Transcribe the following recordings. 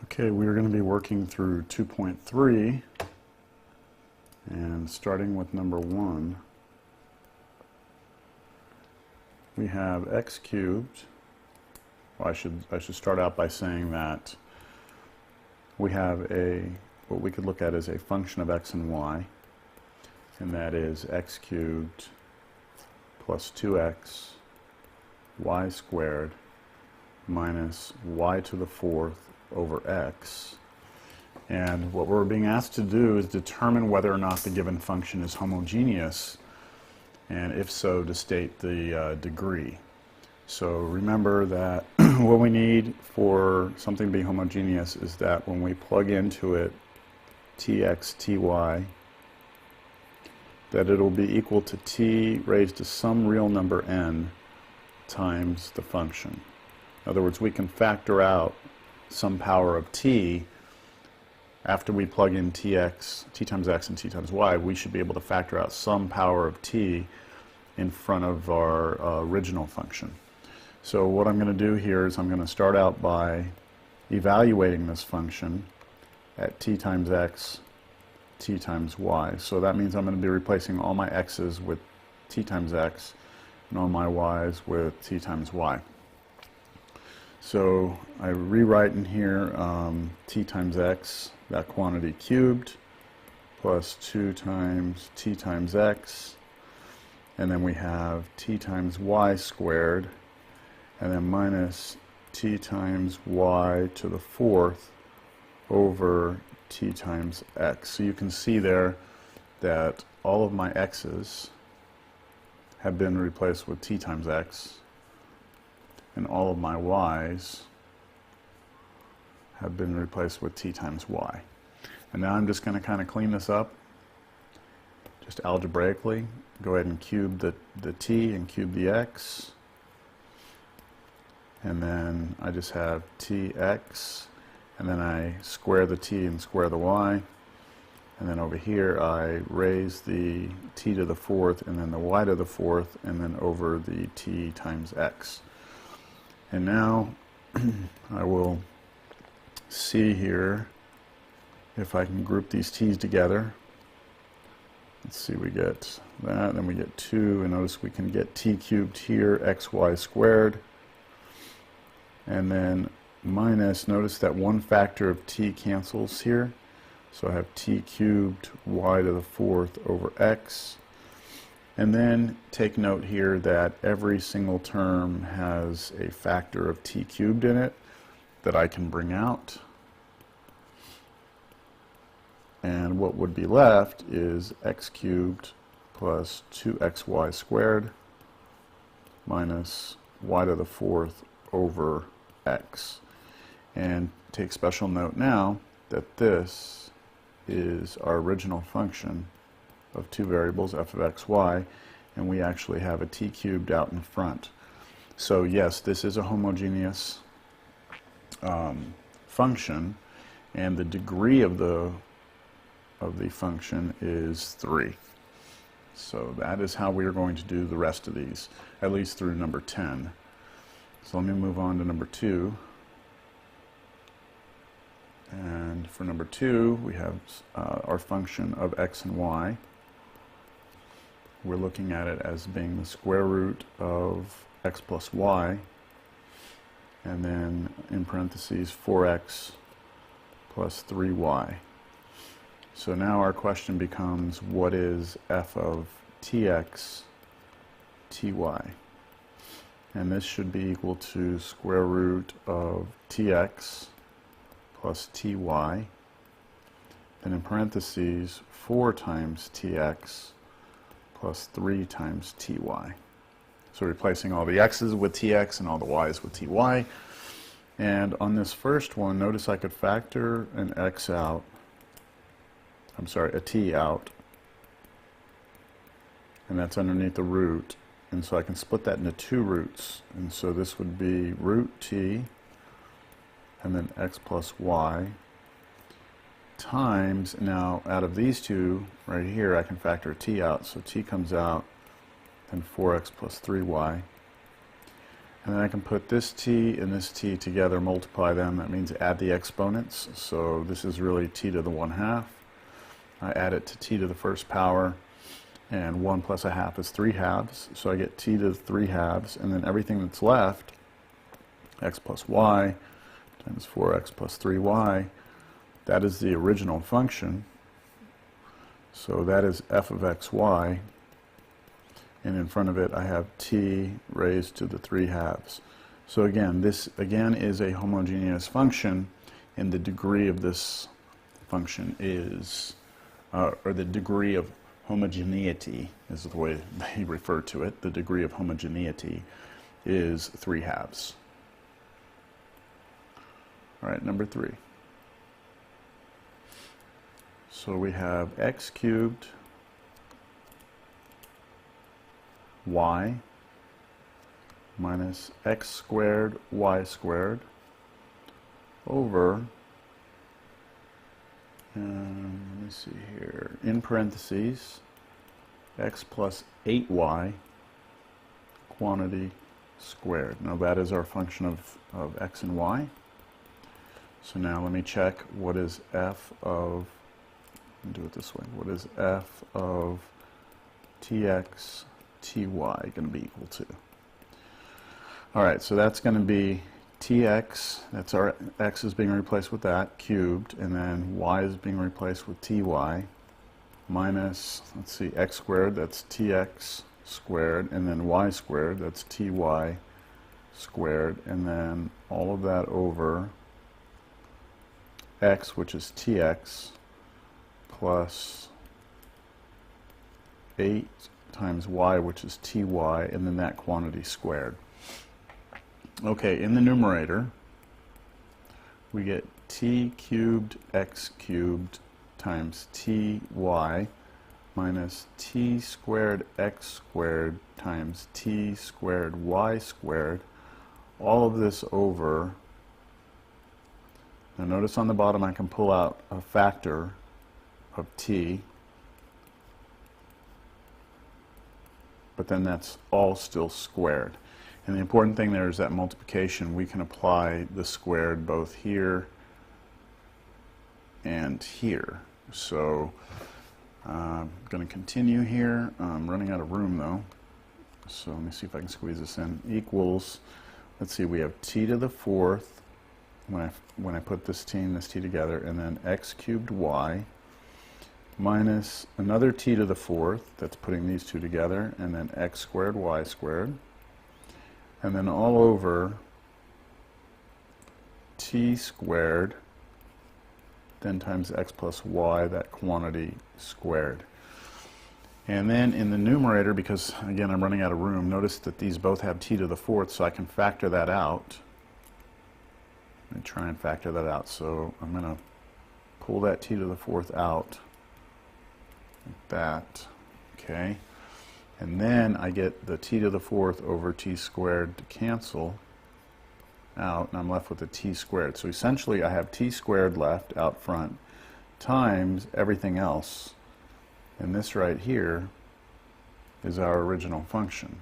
Okay, we're going to be working through 2.3 and starting with number 1. We have x cubed. Well, I should start out by saying that we have what we could look at as a function of x and y, and that is x cubed plus 2x y squared minus y to the fourth over x. And what we're being asked to do is determine whether or not the given function is homogeneous, and if so, to state the degree. So remember that what we need for something to be homogeneous is that when we plug into it tx, ty, that it'll be equal to t raised to some real number n times the function. In other words, we can factor out some power of t. After we plug in tx, t times x and t times y, we should be able to factor out some power of t in front of our original function. So what I'm going to do here is I'm going to start out by evaluating this function at t times x, t times y. So that means I'm going to be replacing all my x's with t times x and all my y's with t times y. So I rewrite in here t times x, that quantity cubed, plus 2 times t times x, and then we have t times y squared, and then minus t times y to the fourth over t times x. So you can see there that all of my x's have been replaced with t times x, and all of my y's have been replaced with t times y. And now I'm just going to kind of clean this up, just algebraically. Go ahead and cube the t and cube the x. And then I just have tx, and then I square the t and square the y. And then over here I raise the t to the fourth and then the y to the fourth, and then over the t times x. And now I will see here if I can group these t's together. Let's see, we get that, then we get 2, and notice we can get t cubed here, xy squared, and then minus, notice that one factor of t cancels here, so I have t cubed y to the fourth over x. And then take note here that every single term has a factor of t cubed in it that I can bring out. And what would be left is x cubed plus 2xy squared minus y to the fourth over x. And take special note now that this is our original function of two variables, f of x, y, and we actually have a t cubed out in front. So yes, this is a homogeneous function, and the degree of the function is 3. So that is how we are going to do the rest of these, at least through number 10. So let me move on to number 2. And for number 2, we have our function of x and y. We're looking at it as being the square root of x plus y, and then in parentheses 4x plus 3y. So now our question becomes, what is f of tx, ty? And this should be equal to square root of tx plus ty, and in parentheses 4 times tx plus 3 times ty. So replacing all the x's with tx and all the y's with ty. And on this first one, notice I could factor an x out, I'm sorry, a t out, and that's underneath the root. And so I can split that into 2 roots. And so this would be root t, and then x plus y, times, now out of these two right here I can factor t out, so t comes out, then 4x plus 3y, And then I can put this t and this t together, multiply them. That means add the exponents. So this is really t to the 1/2. I add it to t to the first power, and 1 plus a half is 3/2. So I get t to the 3/2, and then everything that's left, x plus y times 4x plus 3y, that is the original function. So that is f of xy. And in front of it I have t raised to the 3/2. So again, this again is a homogeneous function, and the degree of this function is, or the degree of homogeneity is the way they refer to it. The degree of homogeneity is 3/2. All right, number 3. So we have x cubed y minus x squared y squared over, let me see here, in parentheses, x plus 8y quantity squared. Now that is our function of x and y. So now let me check what is f of, let me do it this way, what is f of tx ty going to be equal to? Alright, so that's going to be tx, that's our x is being replaced with that, cubed, and then y is being replaced with ty, minus, let's see, x squared, that's tx squared, and then y squared, that's ty squared, and then all of that over x, which is tx, plus 8 times y, which is ty, and then that quantity squared. Okay, in the numerator, we get t cubed x cubed times ty minus t squared x squared times t squared y squared. All of this over, now notice on the bottom I can pull out a factor of t, but then that's all still squared. And the important thing there is that multiplication, we can apply the squared both here and here. So I'm going to continue here. I'm running out of room though. So let me see if I can squeeze this in. Equals, let's see, we have t to the 4th when I put this t and this t together, and then x cubed y minus another t to the 4th, that's putting these two together, and then x squared y squared, and then all over t squared, then times x plus y, that quantity squared. And then in the numerator, because again I'm running out of room, notice that these both have t to the 4th, so I can factor that out. Let me try and factor that out. So I'm going to pull that t to the 4th out, like that, okay? And then I get the t to the 4th over t squared to cancel out, and I'm left with a t squared. So essentially I have t squared left out front times everything else, and this right here is our original function.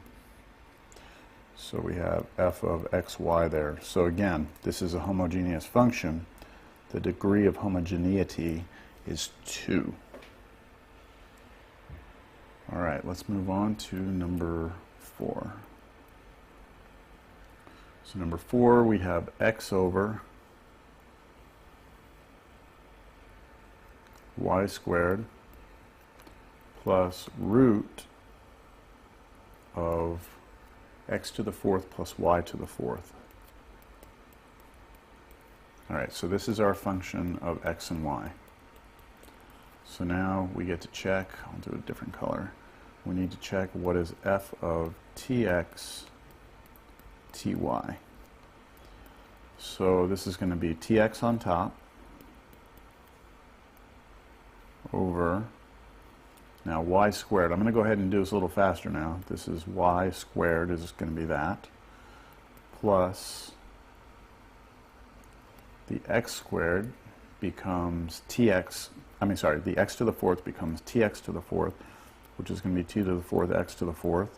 So we have f of xy there. So again, this is a homogeneous function. The degree of homogeneity is 2. All right, let's move on to number 4. So number 4, we have x over y squared plus root of x to the 4th plus y to the 4th. All right, so this is our function of x and y. So now we get to check, I'll do a different color. We need to check what is f of tx ty. So this is going to be tx on top over, now y squared. I'm going to go ahead and do this a little faster now. This is y squared is going to be that, plus the x squared becomes tx, the x to the 4th becomes tx to the 4th, which is going to be t to the 4th x to the 4th,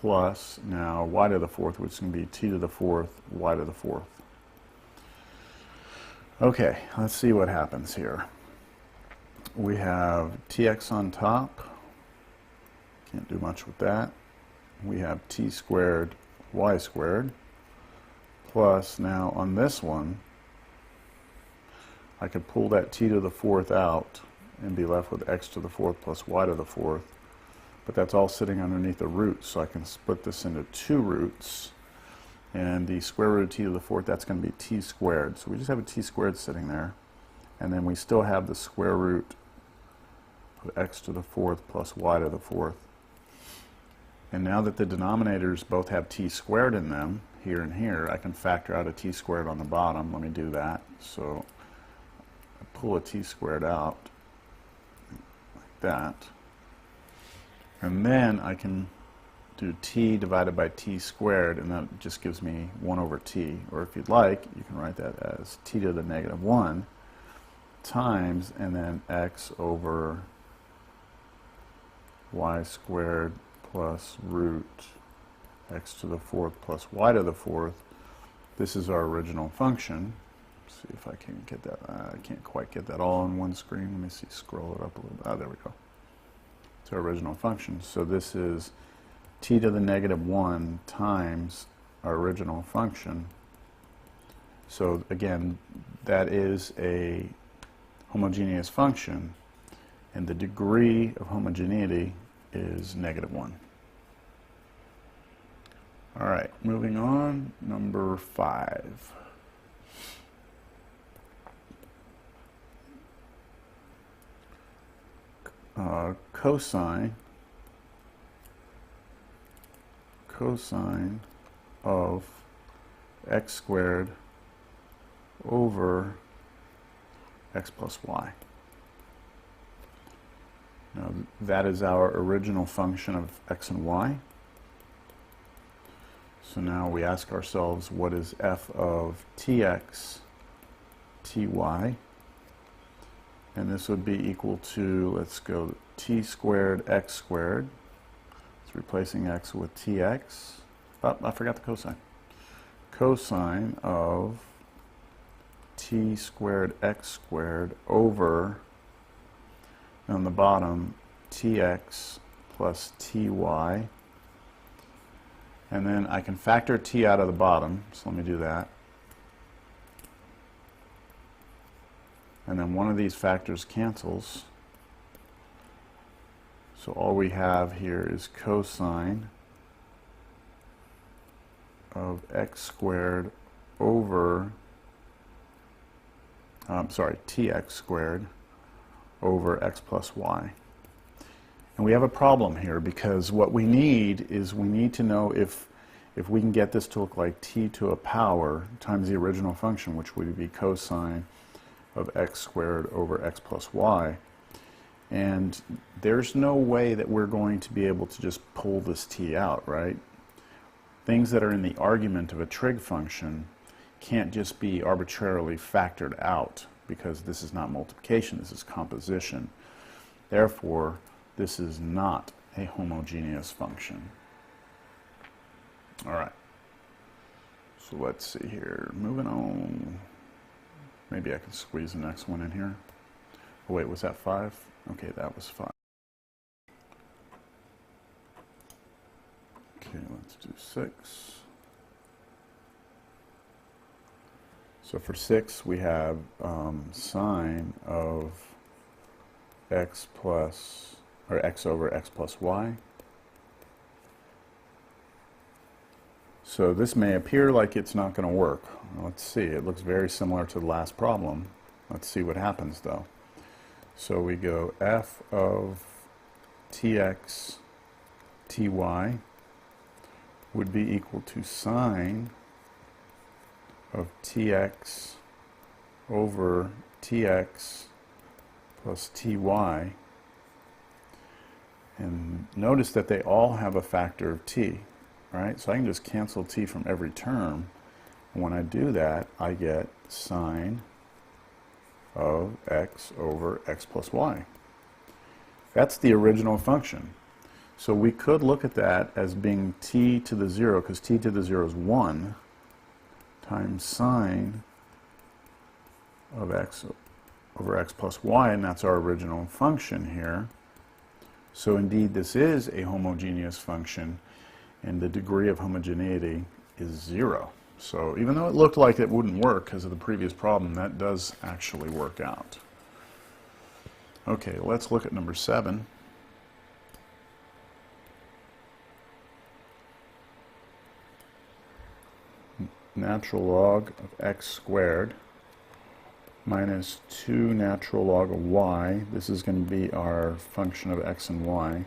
plus now y to the fourth, which is going to be t to the fourth, y to the fourth. Okay, let's see what happens here. We have tx on top. Can't do much with that. We have t squared y squared plus now on this one I could pull that t to the fourth out and be left with x to the fourth plus y to the fourth, but that's all sitting underneath a root, so I can split this into two roots, and the square root of t to the fourth, that's going to be t squared, so we just have a t squared sitting there, and then we still have the square root of x to the fourth plus y to the fourth. And now that the denominators both have t squared in them, here and here, I can factor out a t squared on the bottom. Let me do that. So I pull a t squared out like that. And then I can do t divided by t squared, and that just gives me 1 over t. Or if you'd like, you can write that as t to the negative 1 times, and then x over y squared plus root x to the fourth plus y to the fourth. This is our original function. Let's see if I can get that. I can't quite get that all on one screen. Let me see, scroll it up a little bit. Ah, there we go. It's our original function. So this is t to the negative 1 times our original function. So again, that is a homogeneous function, and the degree of homogeneity is -1. All right, moving on, number 5. Cosine of x squared over x plus y. Now that is our original function of x and y. So now we ask ourselves, what is f of tx, ty? And this would be equal to, let's go t squared x squared. It's replacing x with tx. Oh, I forgot the cosine. Cosine of t squared x squared over, on the bottom, tx plus ty. And then I can factor t out of the bottom, so let me do that. And then one of these factors cancels. So all we have here is cosine of x squared over, tx squared over x plus y. And we have a problem here, because what we need is we need to know if we can get this to look like t to a power times the original function, which would be cosine of x squared over x plus y. And there's no way that we're going to be able to just pull this t out, right? Things that are in the argument of a trig function can't just be arbitrarily factored out, because this is not multiplication, this is composition. Therefore, this is not a homogeneous function. All right. So let's see here. Moving on. Maybe I can squeeze the next one in here. Oh wait, was that 5? Okay, that was 5. Okay, let's do 6. So for 6, we have sine of x plus, or x over x plus y. So this may appear like it's not going to work. Let's see. It looks very similar to the last problem. Let's see what happens though. So we go f of tx ty would be equal to sine of tx over tx plus ty. And notice that they all have a factor of t, right? So I can just cancel t from every term. And when I do that, I get sine of x over x plus y. That's the original function. So we could look at that as being t to the 0, because t to the 0 is 1, times sine of x over x plus y, and that's our original function here. So indeed, this is a homogeneous function, and the degree of homogeneity is 0. So even though it looked like it wouldn't work because of the previous problem, that does actually work out. Okay, let's look at number 7. Natural log of x squared minus 2 natural log of y. This is going to be our function of x and y.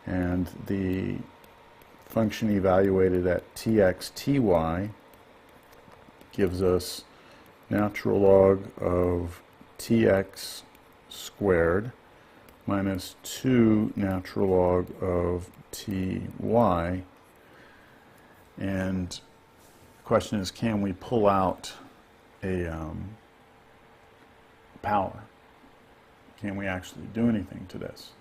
And the function evaluated at tx, ty gives us natural log of tx squared minus 2 natural log of ty. And the question is, can we pull out a power? Can we actually do anything to this?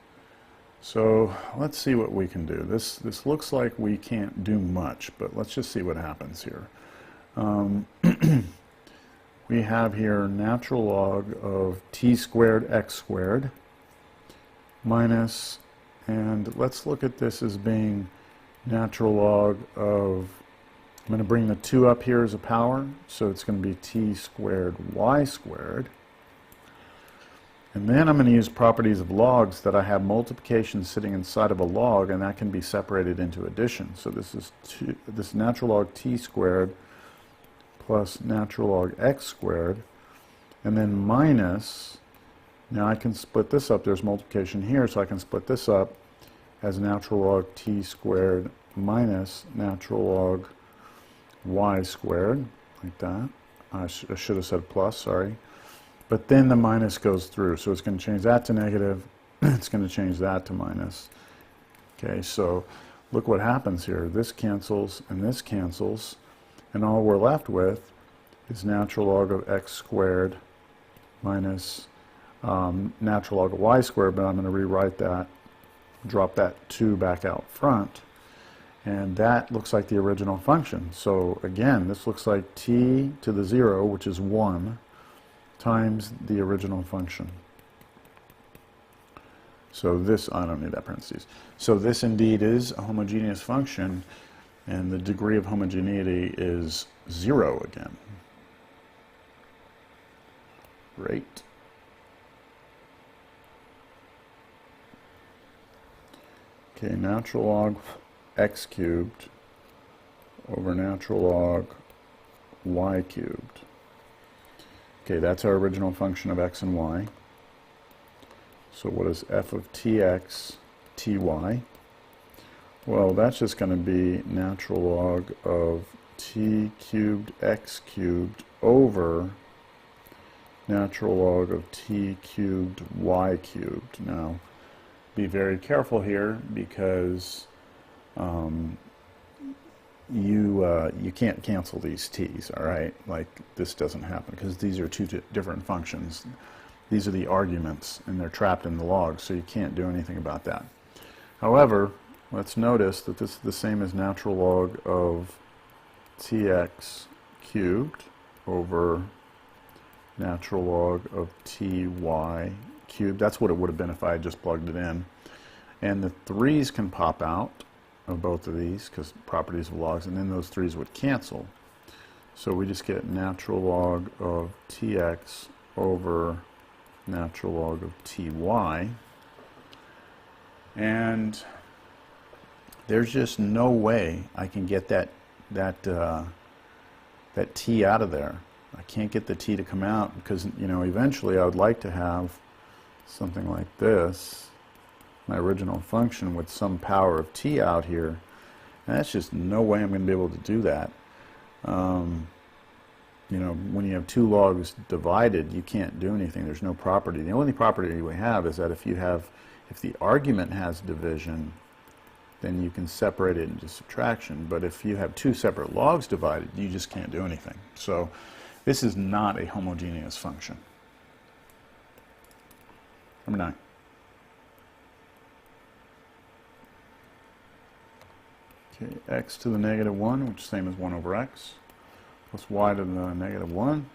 So let's see what we can do. This looks like we can't do much, but let's just see what happens here. We have here natural log of t squared x squared minus, and let's look at this as being natural log of, I'm going to bring the 2 up here as a power, so it's going to be t squared y squared. And then I'm going to use properties of logs that I have multiplication sitting inside of a log, and that can be separated into addition. So this is this natural log t squared plus natural log x squared, and then minus, now I can split this up, there's multiplication here, so I can split this up as natural log t squared minus natural log y squared, like that. I should have said plus, sorry. But then the minus goes through, so it's going to change that to negative, it's going to change that to minus. Okay, so look what happens here. This cancels, and all we're left with is natural log of x squared minus natural log of y squared, but I'm going to rewrite that, drop that 2 back out front, and that looks like the original function. So again, this looks like t to the 0, which is 1, times the original function. So this, I don't need that parentheses. So this indeed is a homogeneous function, and the degree of homogeneity is 0 again. Great. Okay, natural log x cubed over natural log y cubed. Okay, that's our original function of x and y. So what is f of tx, ty? Well, that's just going to be natural log of t cubed x cubed over natural log of t cubed y cubed. Now, be very careful here, because you can't cancel these t's, all right? Like, this doesn't happen, because these are two different functions. These are the arguments, and they're trapped in the log, so you can't do anything about that. However, let's notice that this is the same as natural log of tx cubed over natural log of ty cubed. That's what it would have been if I had just plugged it in. And the 3's can pop out of both of these, because properties of logs, and then those 3's would cancel. So we just get natural log of tx over natural log of ty. And there's just no way I can get that t out of there. I can't get the t to come out, because, you know, eventually I would like to have something like this, my original function with some power of t out here, and that's just no way I'm going to be able to do that. You know, when you have two logs divided, you can't do anything. There's no property. The only property we have is that if the argument has division, then you can separate it into subtraction. But if you have two separate logs divided, you just can't do anything. So this is not a homogeneous function. Number 9. Okay, x to the negative 1, which is the same as 1 over x, plus y to the negative 1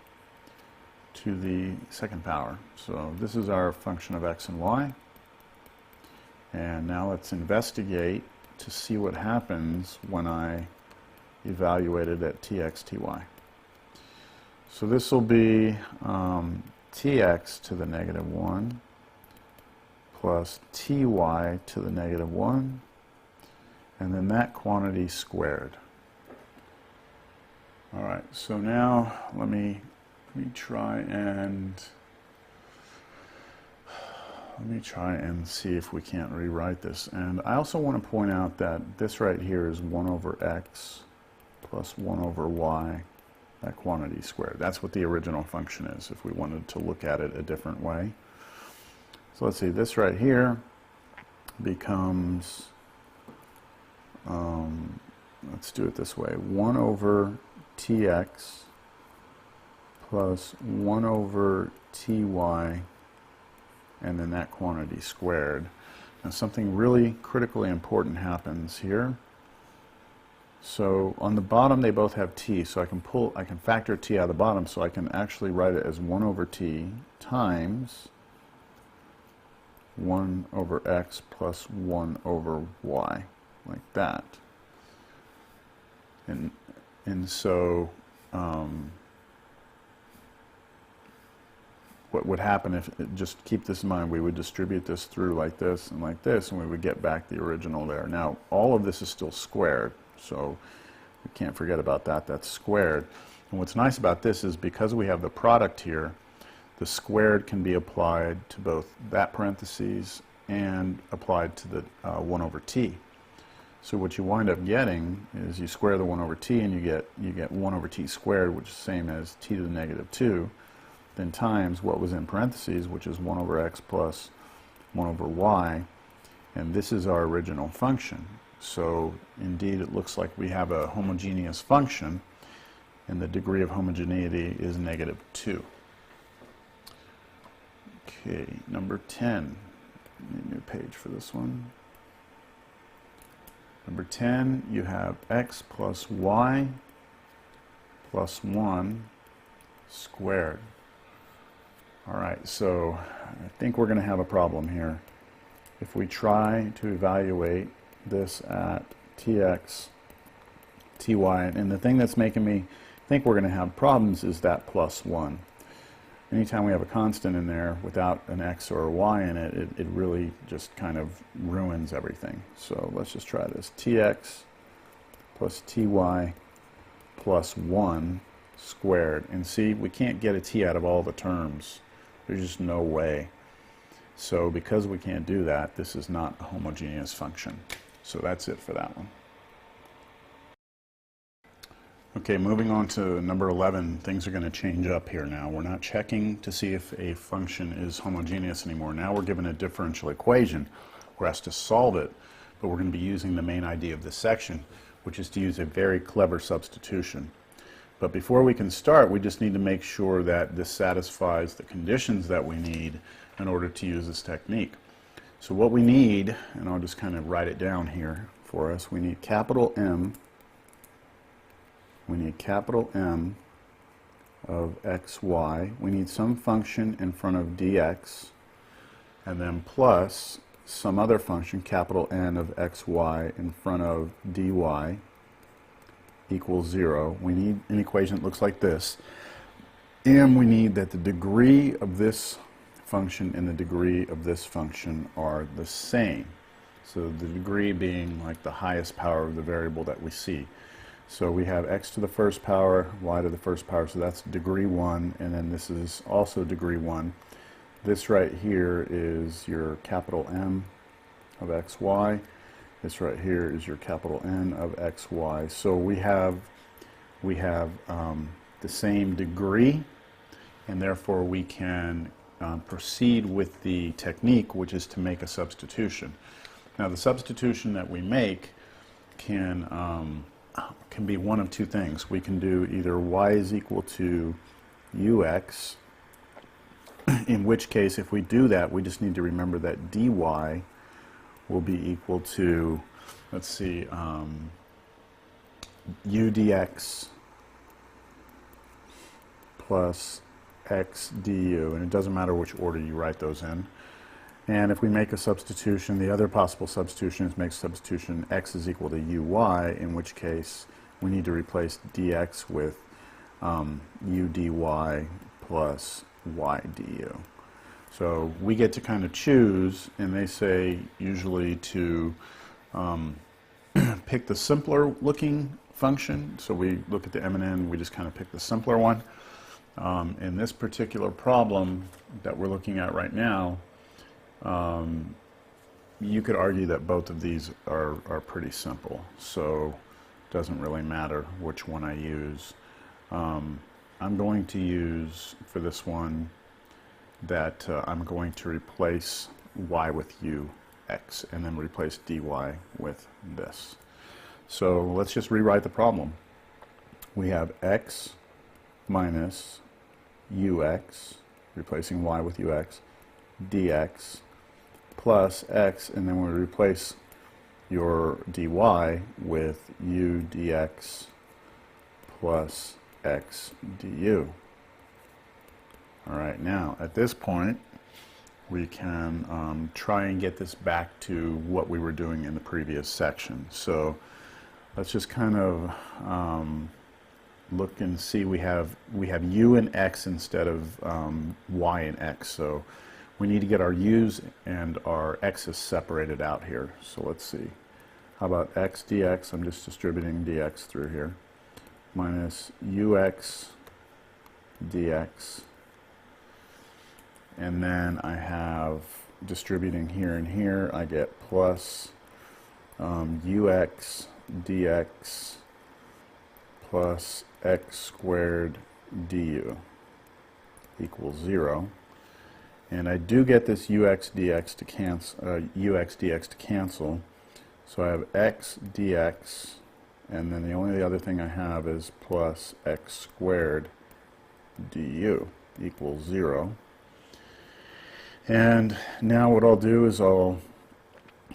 to the second power. So this is our function of x and y. And now let's investigate to see what happens when I evaluate it at tx, ty. So this will be tx to the negative 1 plus ty to the negative 1, and then that quantity squared. All right, so now let me try and see if we can't rewrite this. And I also want to point out that this right here is 1 over x plus 1 over y, that quantity squared. That's what the original function is if we wanted to look at it a different way. So let's see, this right here becomes, let's do it this way, 1 over tx plus 1 over ty, and then that quantity squared. Now something really critically important happens here. So on the bottom they both have t, so I can factor t out of the bottom, so I can actually write it as 1 over t times 1 over x plus 1 over y, like that. And so what would happen if, just keep this in mind, we would distribute this through like this, and we would get back the original there. Now all of this is still squared, so we can't forget about that. That's squared. And what's nice about this is because we have the product here, the squared can be applied to both that parentheses and applied to the 1 over t. So what you wind up getting is you square the 1 over t and you get 1 over t squared, which is the same as t to the negative 2, then times what was in parentheses, which is 1 over x plus 1 over y, and this is our original function. So indeed it looks like we have a homogeneous function, and the degree of homogeneity is negative 2. Okay, number 10. Need a new page for this one. Number 10, you have x plus y plus 1 squared. All right, so I think we're going to have a problem here. If we try to evaluate this at tx, ty, and the thing that's making me think we're going to have problems is that plus 1. Anytime we have a constant in there without an x or a y in it, it really just kind of ruins everything. So let's just try this. Tx plus ty plus 1 squared. And see, we can't get a t out of all the terms. There's just no way. So because we can't do that, this is not a homogeneous function. So that's it for that one. Okay, moving on to number 11, things are going to change up here now. We're not checking to see if a function is homogeneous anymore. Now we're given a differential equation. We're asked to solve it, but we're going to be using the main idea of this section, which is to use a very clever substitution. But before we can start, we just need to make sure that this satisfies the conditions that we need in order to use this technique. So what we need, and I'll just kind of write it down here for us, we need capital M. We need capital M of xy. We need some function in front of dx, and then plus some other function, capital N of xy, in front of dy equals 0. We need an equation that looks like this. And we need that the degree of this function and the degree of this function are the same. So the degree being like the highest power of the variable that we see. So we have x to the first power, y to the first power, so that's degree 1, and then this is also degree 1. This right here is your capital M of xy. This right here is your capital N of xy. So we have the same degree, and therefore we can proceed with the technique, which is to make a substitution. Now the substitution that we make can be one of two things. We can do either y is equal to ux, in which case if we do that we just need to remember that dy will be equal to, let's see, u dx plus x du, and it doesn't matter which order you write those in. And if we make a substitution, the other possible substitution is make substitution x is equal to uy, in which case we need to replace dx with u dy plus y du. So we get to kind of choose, and they say usually to pick the simpler looking function. So we look at the m&n, we just kind of pick the simpler one. In this particular problem that we're looking at right now, you could argue that both of these are pretty simple, so it doesn't really matter which one I use. I'm going to use, for this one, that I'm going to replace y with ux, and then replace dy with this. So let's just rewrite the problem. We have x minus ux, replacing y with ux, dx, plus x, and then we replace your dy with u dx plus x du. All right, now at this point we can try and get this back to what we were doing in the previous section. So let's just kind of look and see. We have u and x instead of y and x. So we need to get our u's and our x's separated out here. So let's see. How about x dx? I'm just distributing dx through here. Minus ux dx. And then I have distributing here and here. I get plus ux dx plus x squared du equals 0. And I do get this ux dx to cancel, so I have x dx, and then the only other thing I have is plus x squared du equals 0. And now what I'll do is I'll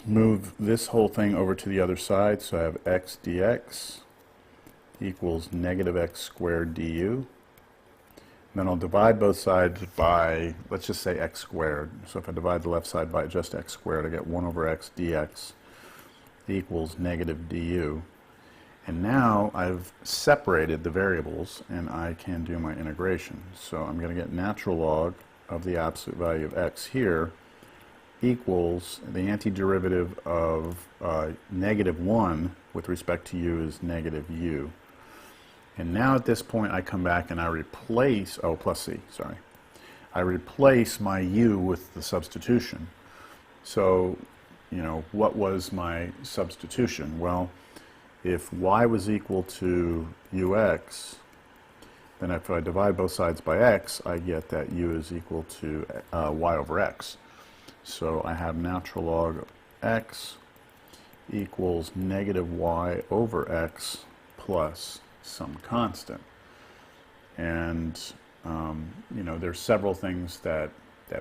move this whole thing over to the other side, so I have x dx equals negative x squared du. Then I'll divide both sides by, let's just say x squared. So if I divide the left side by just x squared, I get 1 over x dx equals negative du. And now I've separated the variables, and I can do my integration. So I'm going to get natural log of the absolute value of x here equals the antiderivative of negative 1 with respect to u is negative u. And now at this point I come back and I replace, plus c, sorry. I replace my u with the substitution. So, you know, what was my substitution? Well, if y was equal to ux, then if I divide both sides by x, I get that u is equal to y over x. So I have natural log of x equals negative y over x plus some constant. And you know, there's several things that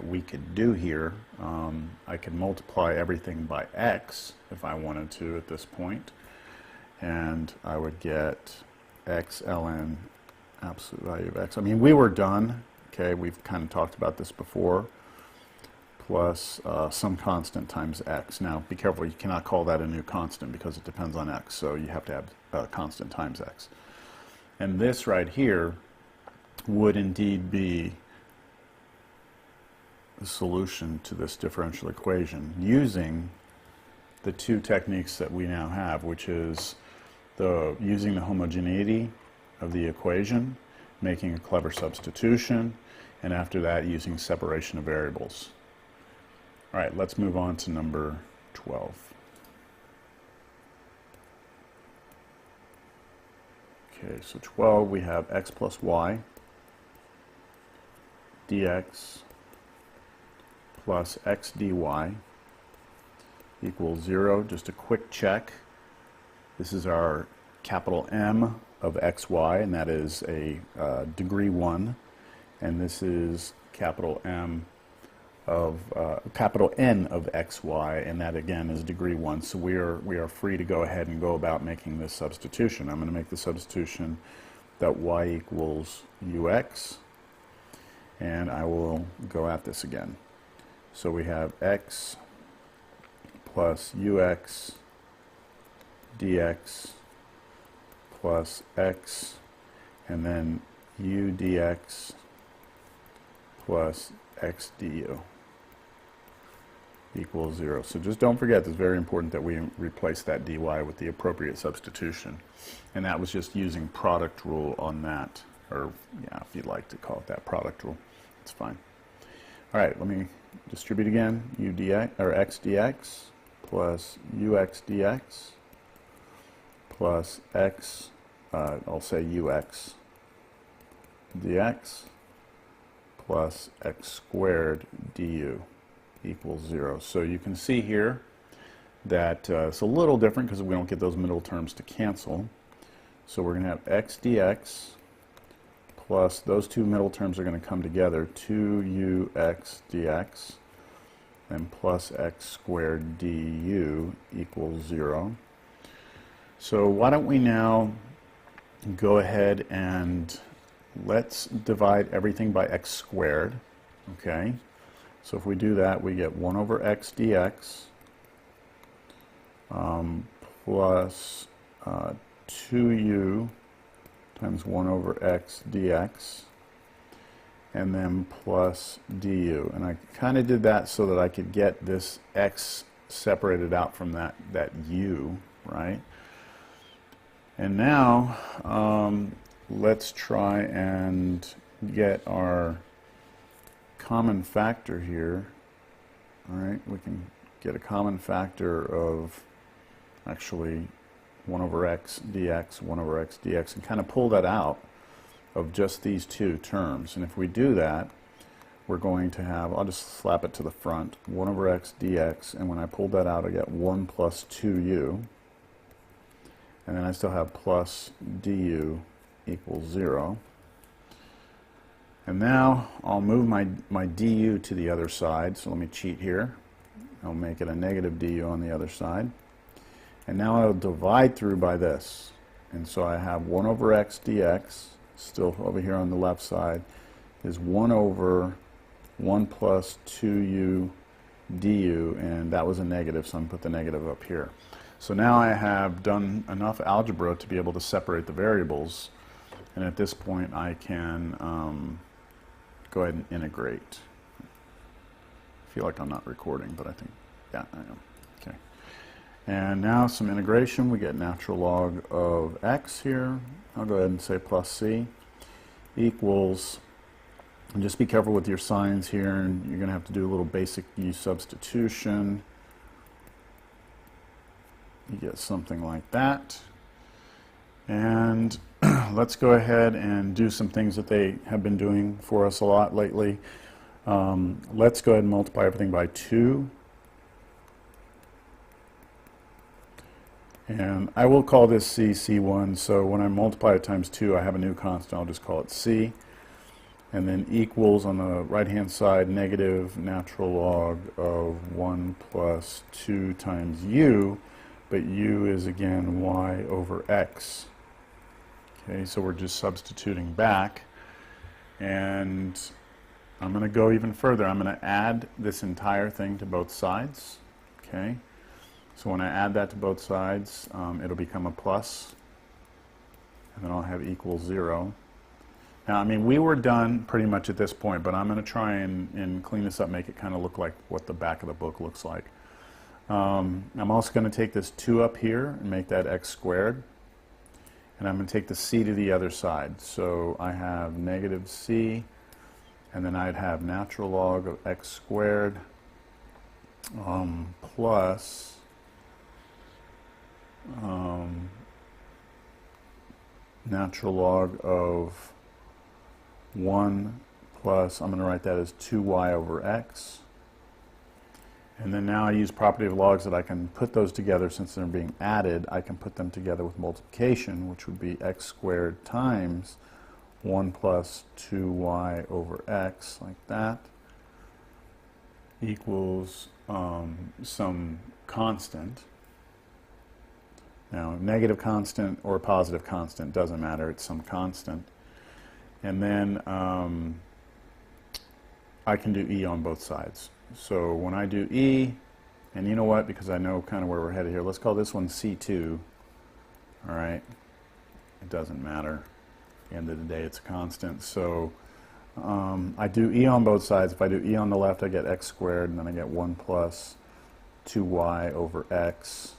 we could do here. I could multiply everything by x if I wanted to at this point, and I would get x ln absolute value of x. I mean, we were done, okay, we've kind of talked about this before, plus some constant times x. Now be careful, you cannot call that a new constant because it depends on x, so you have to have a constant times x. And this right here would indeed be the solution to this differential equation using the two techniques that we now have, which is using the homogeneity of the equation, making a clever substitution, and after that using separation of variables. All right, let's move on to number 12. Okay, so 12, we have x plus y dx plus x dy equals 0. Just a quick check. This is our capital M of xy, and that is a degree 1. And this is capital M of capital N of xy, and that again is degree 1. So we are free to go ahead and go about making this substitution. I'm going to make the substitution that y equals ux, and I will go at this again. So we have x plus ux dx plus x, and then u dx plus x du equals 0. So just don't forget, it's very important that we replace that dy with the appropriate substitution. And that was just using product rule on that, or yeah, if you'd like to call it that, product rule. It's fine. All right, let me distribute again. U dx, or x dx plus ux dx plus x, I'll say ux dx plus x squared du equals 0. So you can see here that it's a little different because we don't get those middle terms to cancel. So we're going to have x dx plus those two middle terms are going to come together, 2ux dx, and plus x squared du equals 0. So why don't we now go ahead and let's divide everything by x squared, okay? So if we do that, we get 1 over x dx plus 2u times 1 over x dx, and then plus du. And I kind of did that so that I could get this x separated out from that u, right? And now let's try and get our common factor here. All right, we can get a common factor of actually 1 over x dx, 1 over x dx, and kind of pull that out of just these two terms. And if we do that, we're going to have, I'll just slap it to the front, 1 over x dx, and when I pull that out, I get 1 plus 2u, and then I still have plus du equals 0. And now I'll move my du to the other side, so let me cheat here. I'll make it a negative du on the other side. And now I'll divide through by this. And so I have 1 over x dx, still over here on the left side, is 1 over 1 plus 2u du, and that was a negative, so I'm going to put the negative up here. So now I have done enough algebra to be able to separate the variables, and at this point I can go ahead and integrate. I feel like I'm not recording, but I think, yeah, I am. Okay. And now some integration. We get natural log of x here. I'll go ahead and say plus c equals, and just be careful with your signs here, and you're going to have to do a little basic u substitution. You get something like that. And let's go ahead and do some things that they have been doing for us a lot lately. Let's go ahead and multiply everything by 2. And I will call this c, c1. So when I multiply it times 2, I have a new constant. I'll just call it c. And then equals on the right-hand side, negative natural log of 1 plus 2 times u. But u is again y over x. Okay, so we're just substituting back. And I'm going to go even further. I'm going to add this entire thing to both sides. Okay, so when I add that to both sides, it'll become a plus. And then I'll have equals 0. Now, I mean, we were done pretty much at this point, but I'm going to try and clean this up, make it kind of look like what the back of the book looks like. I'm also going to take this 2 up here and make that x squared. And I'm going to take the c to the other side. So I have negative c, and then I'd have natural log of x squared plus natural log of 1 plus, I'm going to write that as 2y over x. And then now I use property of logs that I can put those together. Since they're being added, I can put them together with multiplication, which would be x squared times 1 plus 2y over x, like that. equals some constant. Now, negative constant or positive constant, doesn't matter, it's some constant. And then I can do E on both sides. So when I do E, and you know what, because I know kind of where we're headed here, let's call this one C2. All right, it doesn't matter. At the end of the day, it's a constant. So I do E on both sides. If I do E on the left, I get x squared, and then I get 1 plus 2y over x.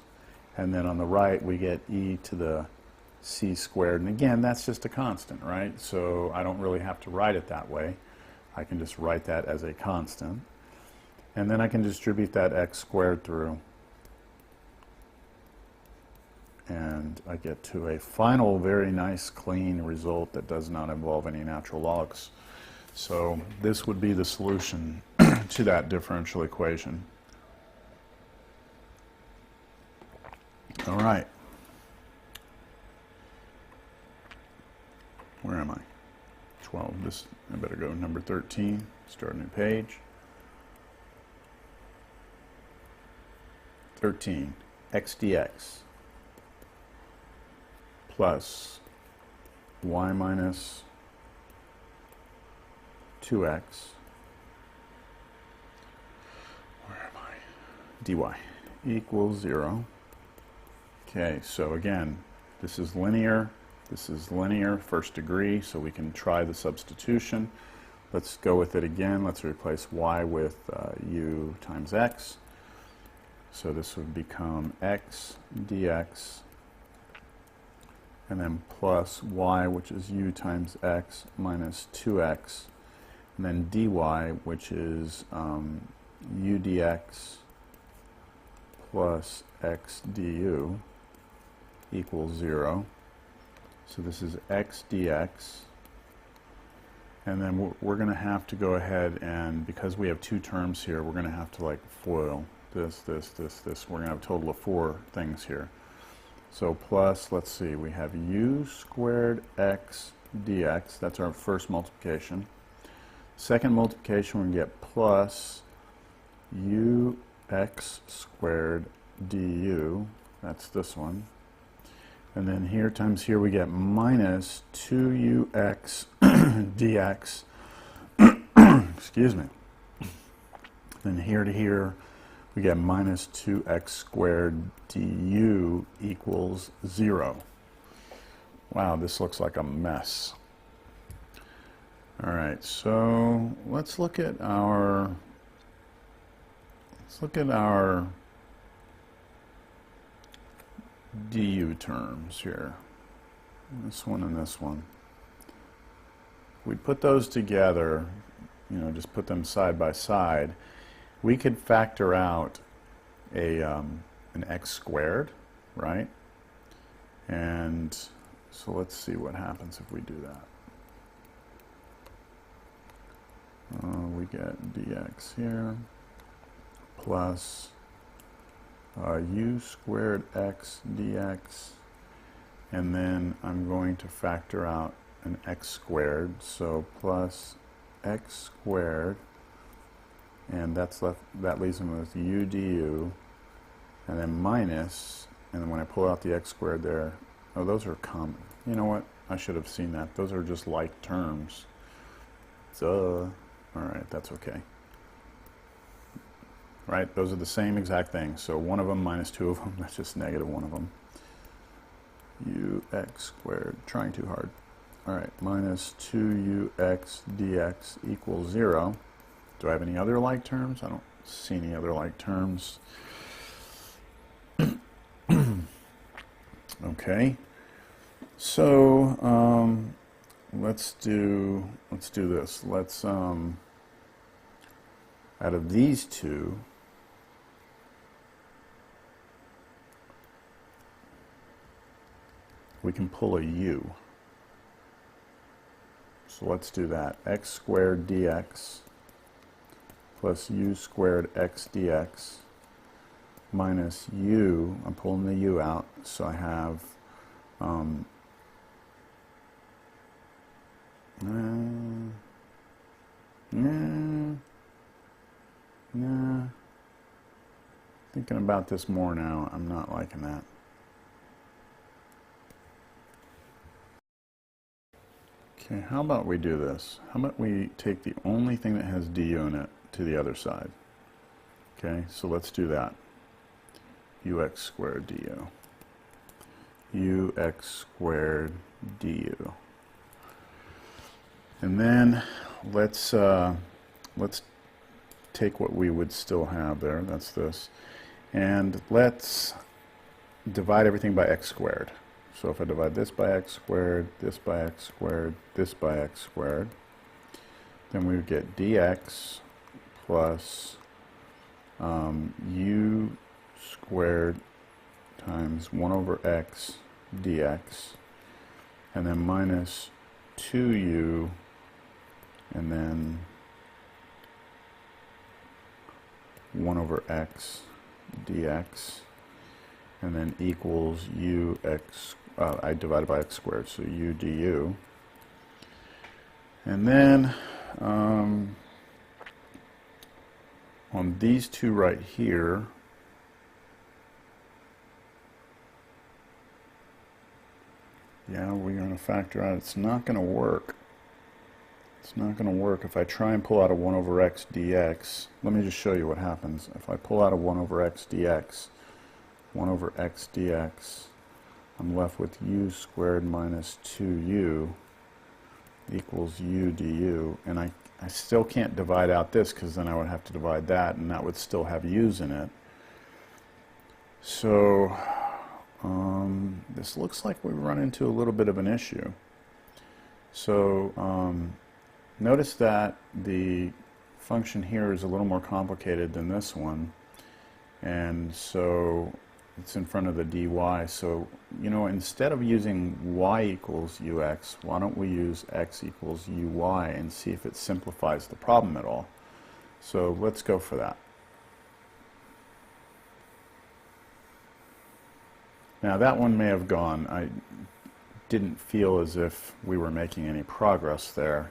And then on the right, we get e to the c squared. And again, that's just a constant, right? So I don't really have to write it that way. I can just write that as a constant. And then I can distribute that x squared through. And I get to a final, very nice, clean result that does not involve any natural logs. So this would be the solution to that differential equation. All right. Where am I? 12. I better go number 13. Start a new page. 13. X dx plus y minus 2x. Where am I? dy equals 0. Okay, so again, this is linear, first degree, so we can try the substitution. Let's go with it again. Let's replace y with u times x. So this would become x dx, and then plus y, which is u times x minus 2x, and then dy, which is u dx plus x du equals 0. So this is x dx, and then we're going to have to go ahead and, because we have two terms here, we're going to have to like FOIL this. We're going to have a total of 4 things here. So plus, let's see, we have u squared x dx, that's our first multiplication. Second multiplication, we're going to get plus u x squared du, that's this one. And then here times here we get minus 2ux dx, excuse me. Then here to here we get minus 2x squared du equals 0. Wow, this looks like a mess. All right, so let's look at our du terms here. This one and this one. We put those together, you know, just put them side by side. We could factor out an x squared, right? And so let's see what happens if we do that. We get dx here plus u squared x dx, and then I'm going to factor out an x squared, so plus x squared, and that leaves me with u du, and then minus, and then when I pull out the x squared there, oh, those are common. You know what? I should have seen that. Those are just like terms. All right, that's okay. Right, those are the same exact thing. So one of them minus 2 of them, that's just negative 1 of them. ux squared, trying too hard. All right, minus 2ux dx equals 0. Do I have any other like terms? I don't see any other like terms. Okay, so let's do this. Let's out of these two, we can pull a u. So let's do that. X squared dx plus u squared x dx minus u, I'm pulling the u out, so I have Nah, thinking about this more now, I'm not liking that. Okay, how about we do this? How about we take the only thing that has du in it to the other side? Okay, so let's do that. Ux squared du. Ux squared du. And then let's take what we would still have there, that's this, and let's divide everything by x squared. So if I divide this by x squared, this by x squared, this by x squared, then we would get dx plus u squared times 1 over x dx, and then minus 2u, and then 1 over x dx, and then equals ux, I divided by x squared, so u du. And then on these two right here, yeah, we're going to factor out, it's not going to work. It's not going to work. If I try and pull out a 1 over x dx, let me just show you what happens. If I pull out a 1 over x dx, 1 over x dx, I'm left with u squared minus 2u equals u du, and I still can't divide out this because then I would have to divide that, and that would still have u's in it. So this looks like we run into a little bit of an issue. So notice that the function here is a little more complicated than this one, and so it's in front of the dy. So, you know, instead of using y equals ux, why don't we use x equals uy and see if it simplifies the problem at all. So let's go for that. Now that one may have gone. I didn't feel as if we were making any progress there.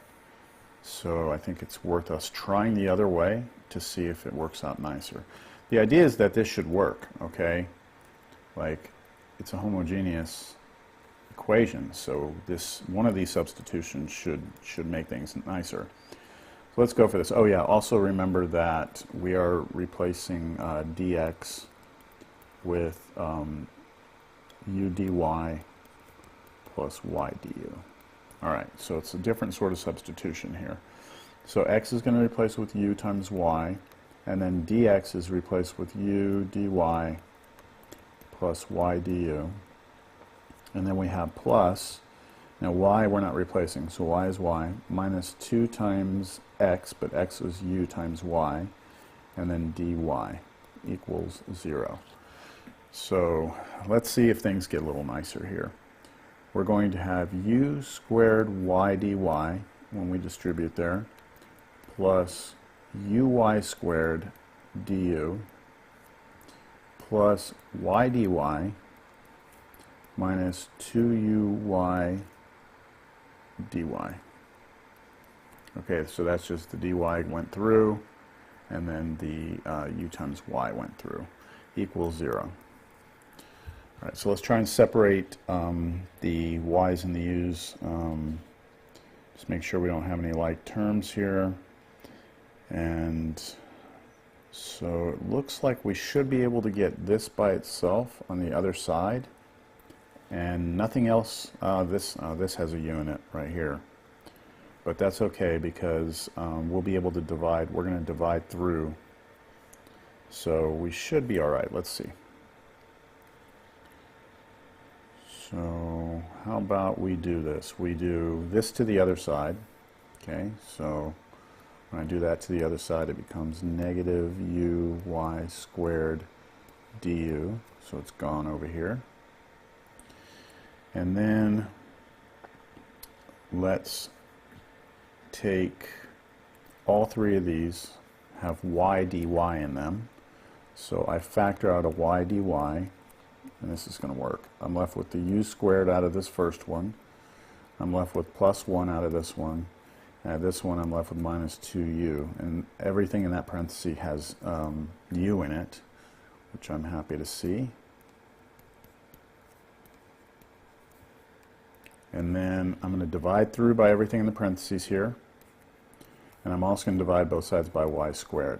So I think it's worth us trying the other way to see if it works out nicer. The idea is that this should work, okay? Like, it's a homogeneous equation, so this one of these substitutions should make things nicer. So let's go for this. Oh yeah, also remember that we are replacing dx with u dy plus y du. Alright, so it's a different sort of substitution here. So x is going to replace with u times y, and then dx is replaced with u dy plus y du. And then we have plus, now y we're not replacing, so y is y, minus 2 times x, but x is u times y, and then dy equals 0. So let's see if things get a little nicer here. We're going to have u squared y dy when we distribute there, plus uy squared du, plus y dy minus 2uy dy. Okay, so that's just the dy went through, and then the u times y went through, equals 0. All right, so let's try and separate the y's and the u's. Just make sure we don't have any like terms here. And so it looks like we should be able to get this by itself on the other side, and nothing else. This has a u in it right here, but that's okay because we'll be able to divide. We're going to divide through, so we should be all right. Let's see. So how about we do this? We do this to the other side. Okay, so when I do that to the other side, it becomes negative uy squared du. So it's gone over here. And then let's take all three of these, have y dy in them. So I factor out a y dy, and this is going to work. I'm left with the u squared out of this first one. I'm left with plus 1 out of this one. This one I'm left with minus 2u, and everything in that parenthesis has u in it, which I'm happy to see. And then I'm going to divide through by everything in the parentheses here, and I'm also going to divide both sides by y squared.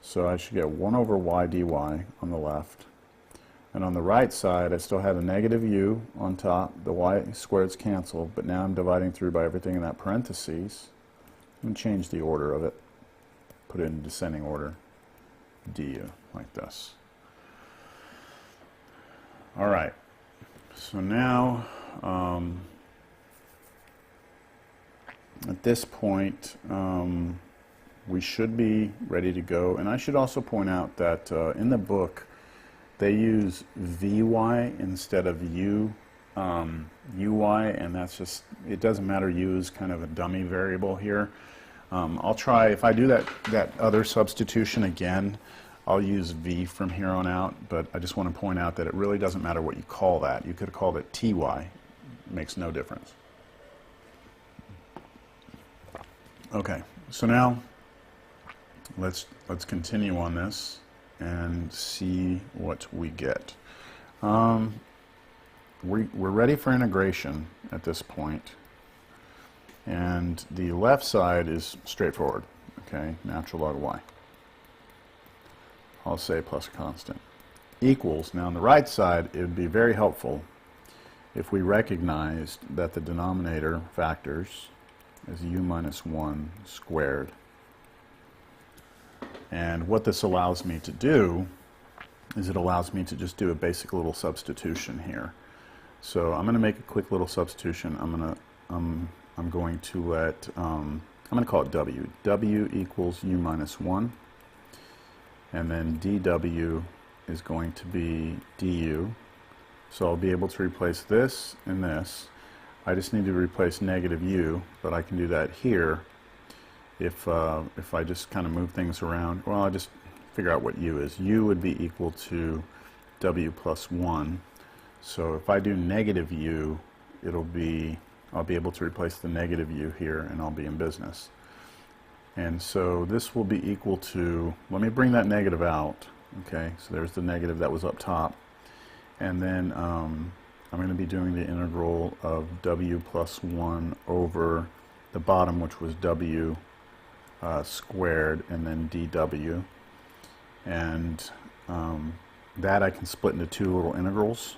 So I should get 1 over y dy on the left. And on the right side, I still had a negative u on top. The y squareds cancel, but now I'm dividing through by everything in that parentheses. I'm going to change the order of it. Put it in descending order, du, like this. All right. So now, at this point, we should be ready to go. And I should also point out that in the book, they use Vy instead of U, Uy, and that's just, it doesn't matter. U is kind of a dummy variable here. I'll try, if I do that other substitution again, I'll use V from here on out, but I just want to point out that it really doesn't matter what you call that. You could have called it Ty. It makes no difference. Okay, so now let's continue on this and see what we get. We're ready for integration at this point, and the left side is straightforward. Okay, natural log of y. I'll say plus constant equals. Now on the right side, it would be very helpful if we recognized that the denominator factors is u minus 1 squared. And what this allows me to do is it allows me to just do a basic little substitution here. So I'm going to make a quick little substitution. I'm going to let I'm going to call it w. W equals u minus 1, and then dw is going to be du. So I'll be able to replace this and this. I just need to replace negative u, but I can do that here. If I just kind of move things around, well, I just figure out what u is. U would be equal to w plus 1. So if I do negative u, I'll be able to replace the negative u here, and I'll be in business. And so this will be equal to, let me bring that negative out. Okay, so there's the negative that was up top. And then I'm going to be doing the integral of w plus 1 over the bottom, which was w squared, and then dw. And that I can split into two little integrals.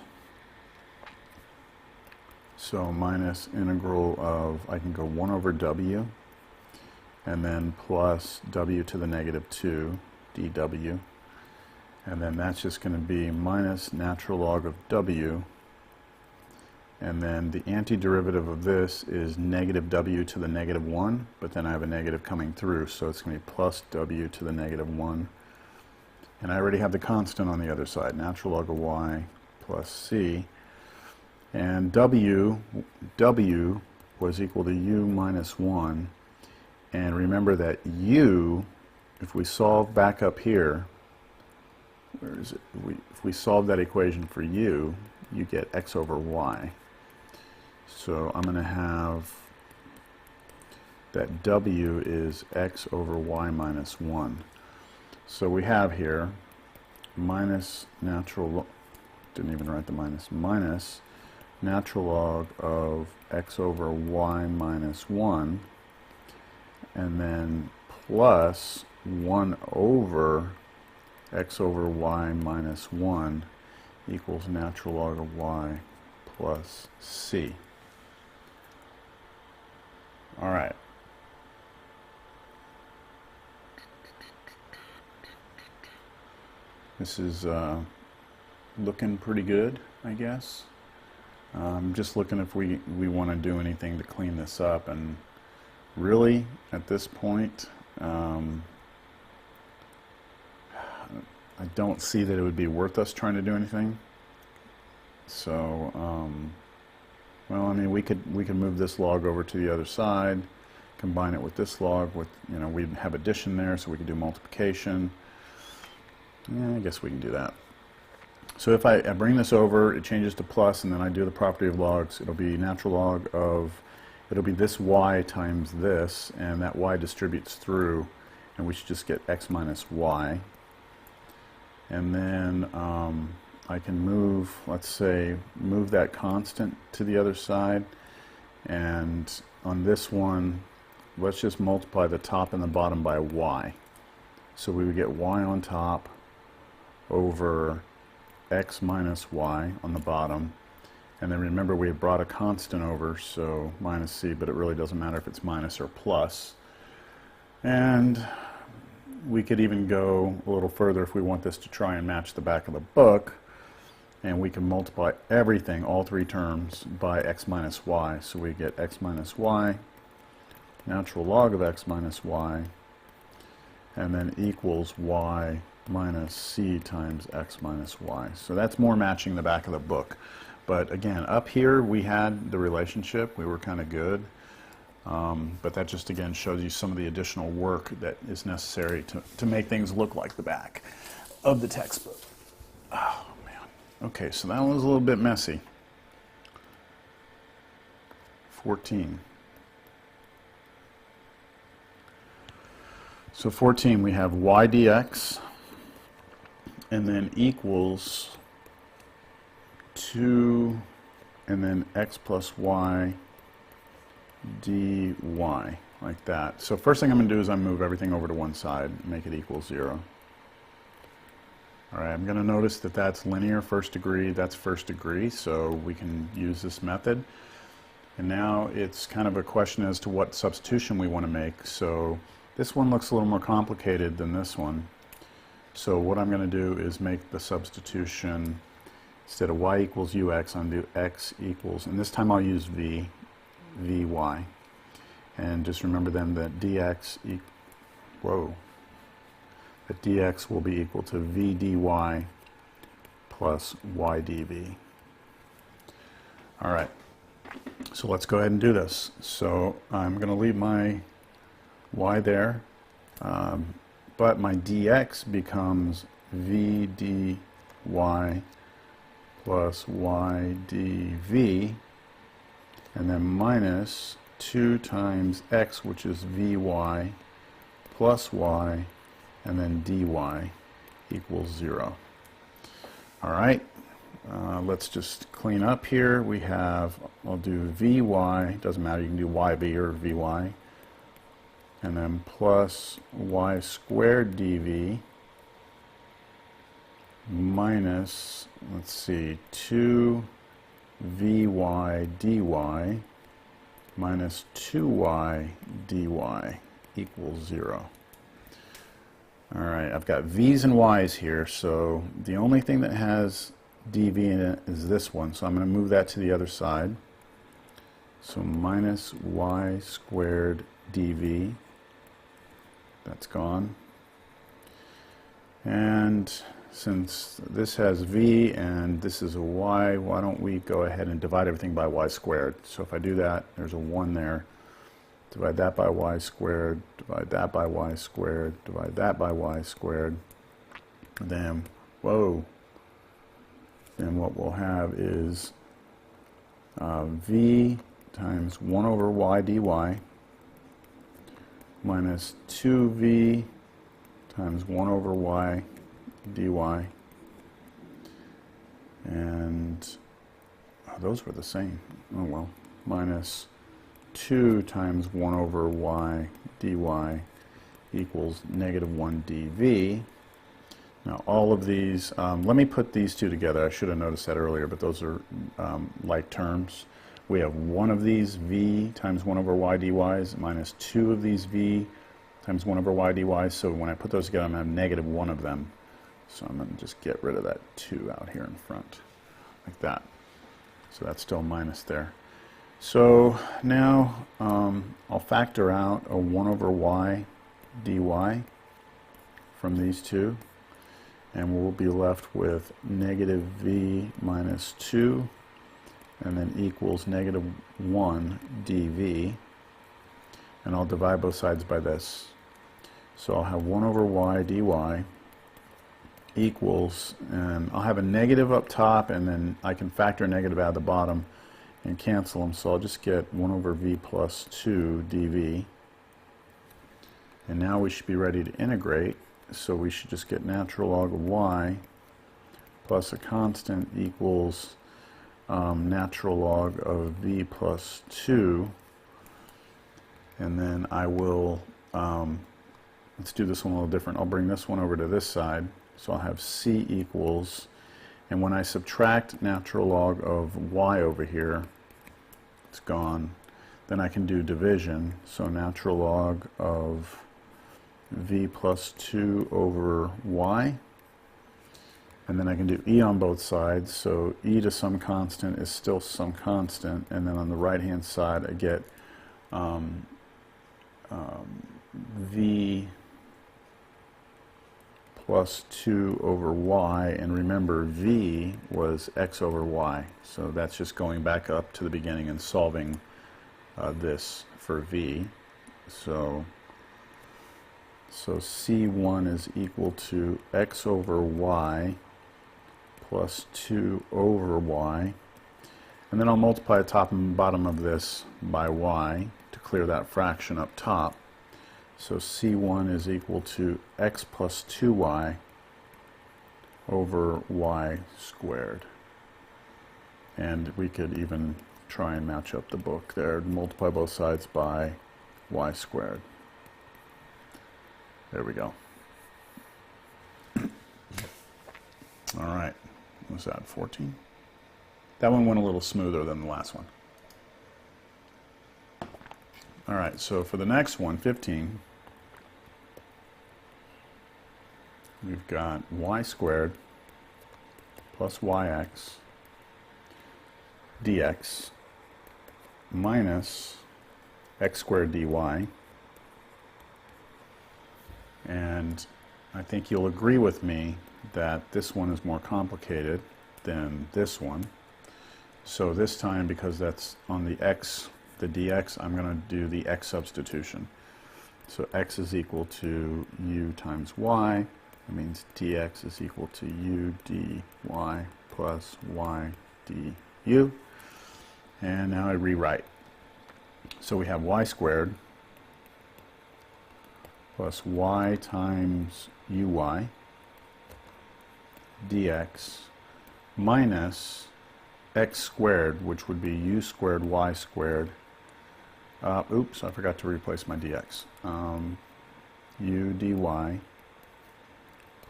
So minus integral of, I can go 1 over w, and then plus w to the negative 2 dw. And then that's just going to be minus natural log of w. And then the antiderivative of this is negative w to the negative 1, but then I have a negative coming through, so it's going to be plus w to the negative 1. And I already have the constant on the other side, natural log of y plus c. And w was equal to u minus 1. And remember that u, if we solve back up here, where is it? If we solve that equation for u, you get x over y. So I'm going to have that w is x over y minus 1. So we have here minus natural, didn't even write the minus, minus natural log of x over y minus 1, and then plus 1 over x over y minus 1 equals natural log of y plus c. All right. This is looking pretty good, I guess. Just looking if we want to do anything to clean this up, and really at this point I don't see that it would be worth us trying to do anything. So well, I mean, we could move this log over to the other side, combine it with this log, with, you know, we have addition there, so we can do multiplication. Yeah, I guess we can do that. So if I bring this over, it changes to plus, and then I do the property of logs. It'll be natural log of it'll be this y times this, and that y distributes through, and we should just get x minus y. And then I can move, let's say, move that constant to the other side, and on this one, let's just multiply the top and the bottom by y. So we would get y on top over x minus y on the bottom. And then remember, we brought a constant over, so minus c, but it really doesn't matter if it's minus or plus. And we could even go a little further if we want this to try and match the back of the book. And we can multiply everything, all three terms, by x minus y. So we get x minus y, natural log of x minus y, and then equals y minus c times x minus y. So that's more matching the back of the book. But again, up here we had the relationship. We were kind of good. But that just again shows you some of the additional work that is necessary to make things look like the back of the textbook. Oh man. Okay, so that one was a little bit messy. 14. So 14, we have y dx, and then equals 2, and then x plus y dy, like that. So first thing I'm going to do is move everything over to one side, make it equal 0. All right, I'm going to notice that that's linear first degree, that's first degree, so we can use this method. And now it's kind of a question as to what substitution we want to make. So this one looks a little more complicated than this one. So what I'm going to do is make the substitution, instead of y equals ux, I'm going to do x equals, and this time I'll use vy. And just remember then that dx will be equal to v dy plus y dv. All right, so let's go ahead and do this. So I'm going to leave my y there, but my dx becomes v dy plus y dv, and then minus 2 times x, which is vy, plus y, and then dy equals 0. All right, let's just clean up here. We have, I'll do vy, doesn't matter, you can do yv or vy, and then plus y squared dv minus, let's see, 2 vy dy minus 2y dy equals 0. All right, I've got v's and y's here, so the only thing that has dv in it is this one, so I'm going to move that to the other side. So minus y squared dv, that's gone. And since this has v and this is a y, why don't we go ahead and divide everything by y squared? So if I do that, there's a 1 there. Divide that by y squared, divide that by y squared, divide that by y squared. Then, whoa. Then what we'll have is v times 1 over y dy minus 2v times 1 over y dy, and those were the same. Oh well, minus 2 times 1 over y dy equals negative 1 dv. Now all of these, let me put these two together. I should have noticed that earlier, but those are like terms. We have one of these v times 1 over y dy's minus 2 of these v times 1 over y dy's. So when I put those together, I'm going to have negative 1 of them. So I'm going to just get rid of that 2 out here in front, like that. So that's still minus there. So now I'll factor out a 1 over y dy from these two, and we'll be left with negative v minus 2, and then equals negative 1 dv, and I'll divide both sides by this. So I'll have 1 over y dy equals, and I'll have a negative up top, and then I can factor a negative out of the bottom, and cancel them, so I'll just get 1 over v plus 2 dv. And now we should be ready to integrate, so we should just get natural log of y plus a constant equals natural log of v plus 2, and then I will, let's do this one a little different. I'll bring this one over to this side, so I'll have c equals, and when I subtract natural log of y over here, it's gone, then I can do division, so natural log of v plus 2 over y, and then I can do e on both sides, so e to some constant is still some constant, and then on the right hand side I get v plus 2 over y, and remember v was x over y, so that's just going back up to the beginning and solving this for v. So c1 is equal to x over y plus 2 over y, and then I'll multiply the top and bottom of this by y to clear that fraction up top. So c1 is equal to x plus 2y over y squared. And we could even try and match up the book there, multiply both sides by y squared. There we go. All right, what was that, 14? That one went a little smoother than the last one. All right, so for the next one, 15, we've got y squared plus yx dx minus x squared dy. And I think you'll agree with me that this one is more complicated than this one. So this time, because that's on the x, the dx, I'm going to do the x substitution. So x is equal to u times y. That means dx is equal to u dy plus y du. And now I rewrite. So we have y squared plus y times uy dx minus x squared, which would be u squared y squared. Oops, I forgot to replace my dx. U dy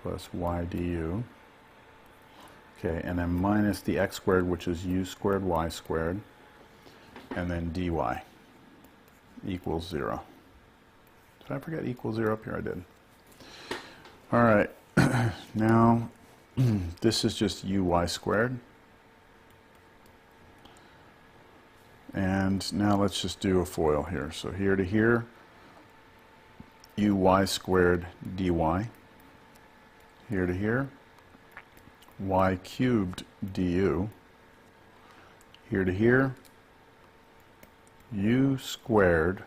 plus y du. Okay, and then minus the x squared, which is u squared y squared, and then dy equals 0. Did I forget equals 0 up here? I did. All right, now this is just uy squared. And now let's just do a FOIL here. So here to here, uy squared dy. Here to here, y cubed du. Here to here, u squared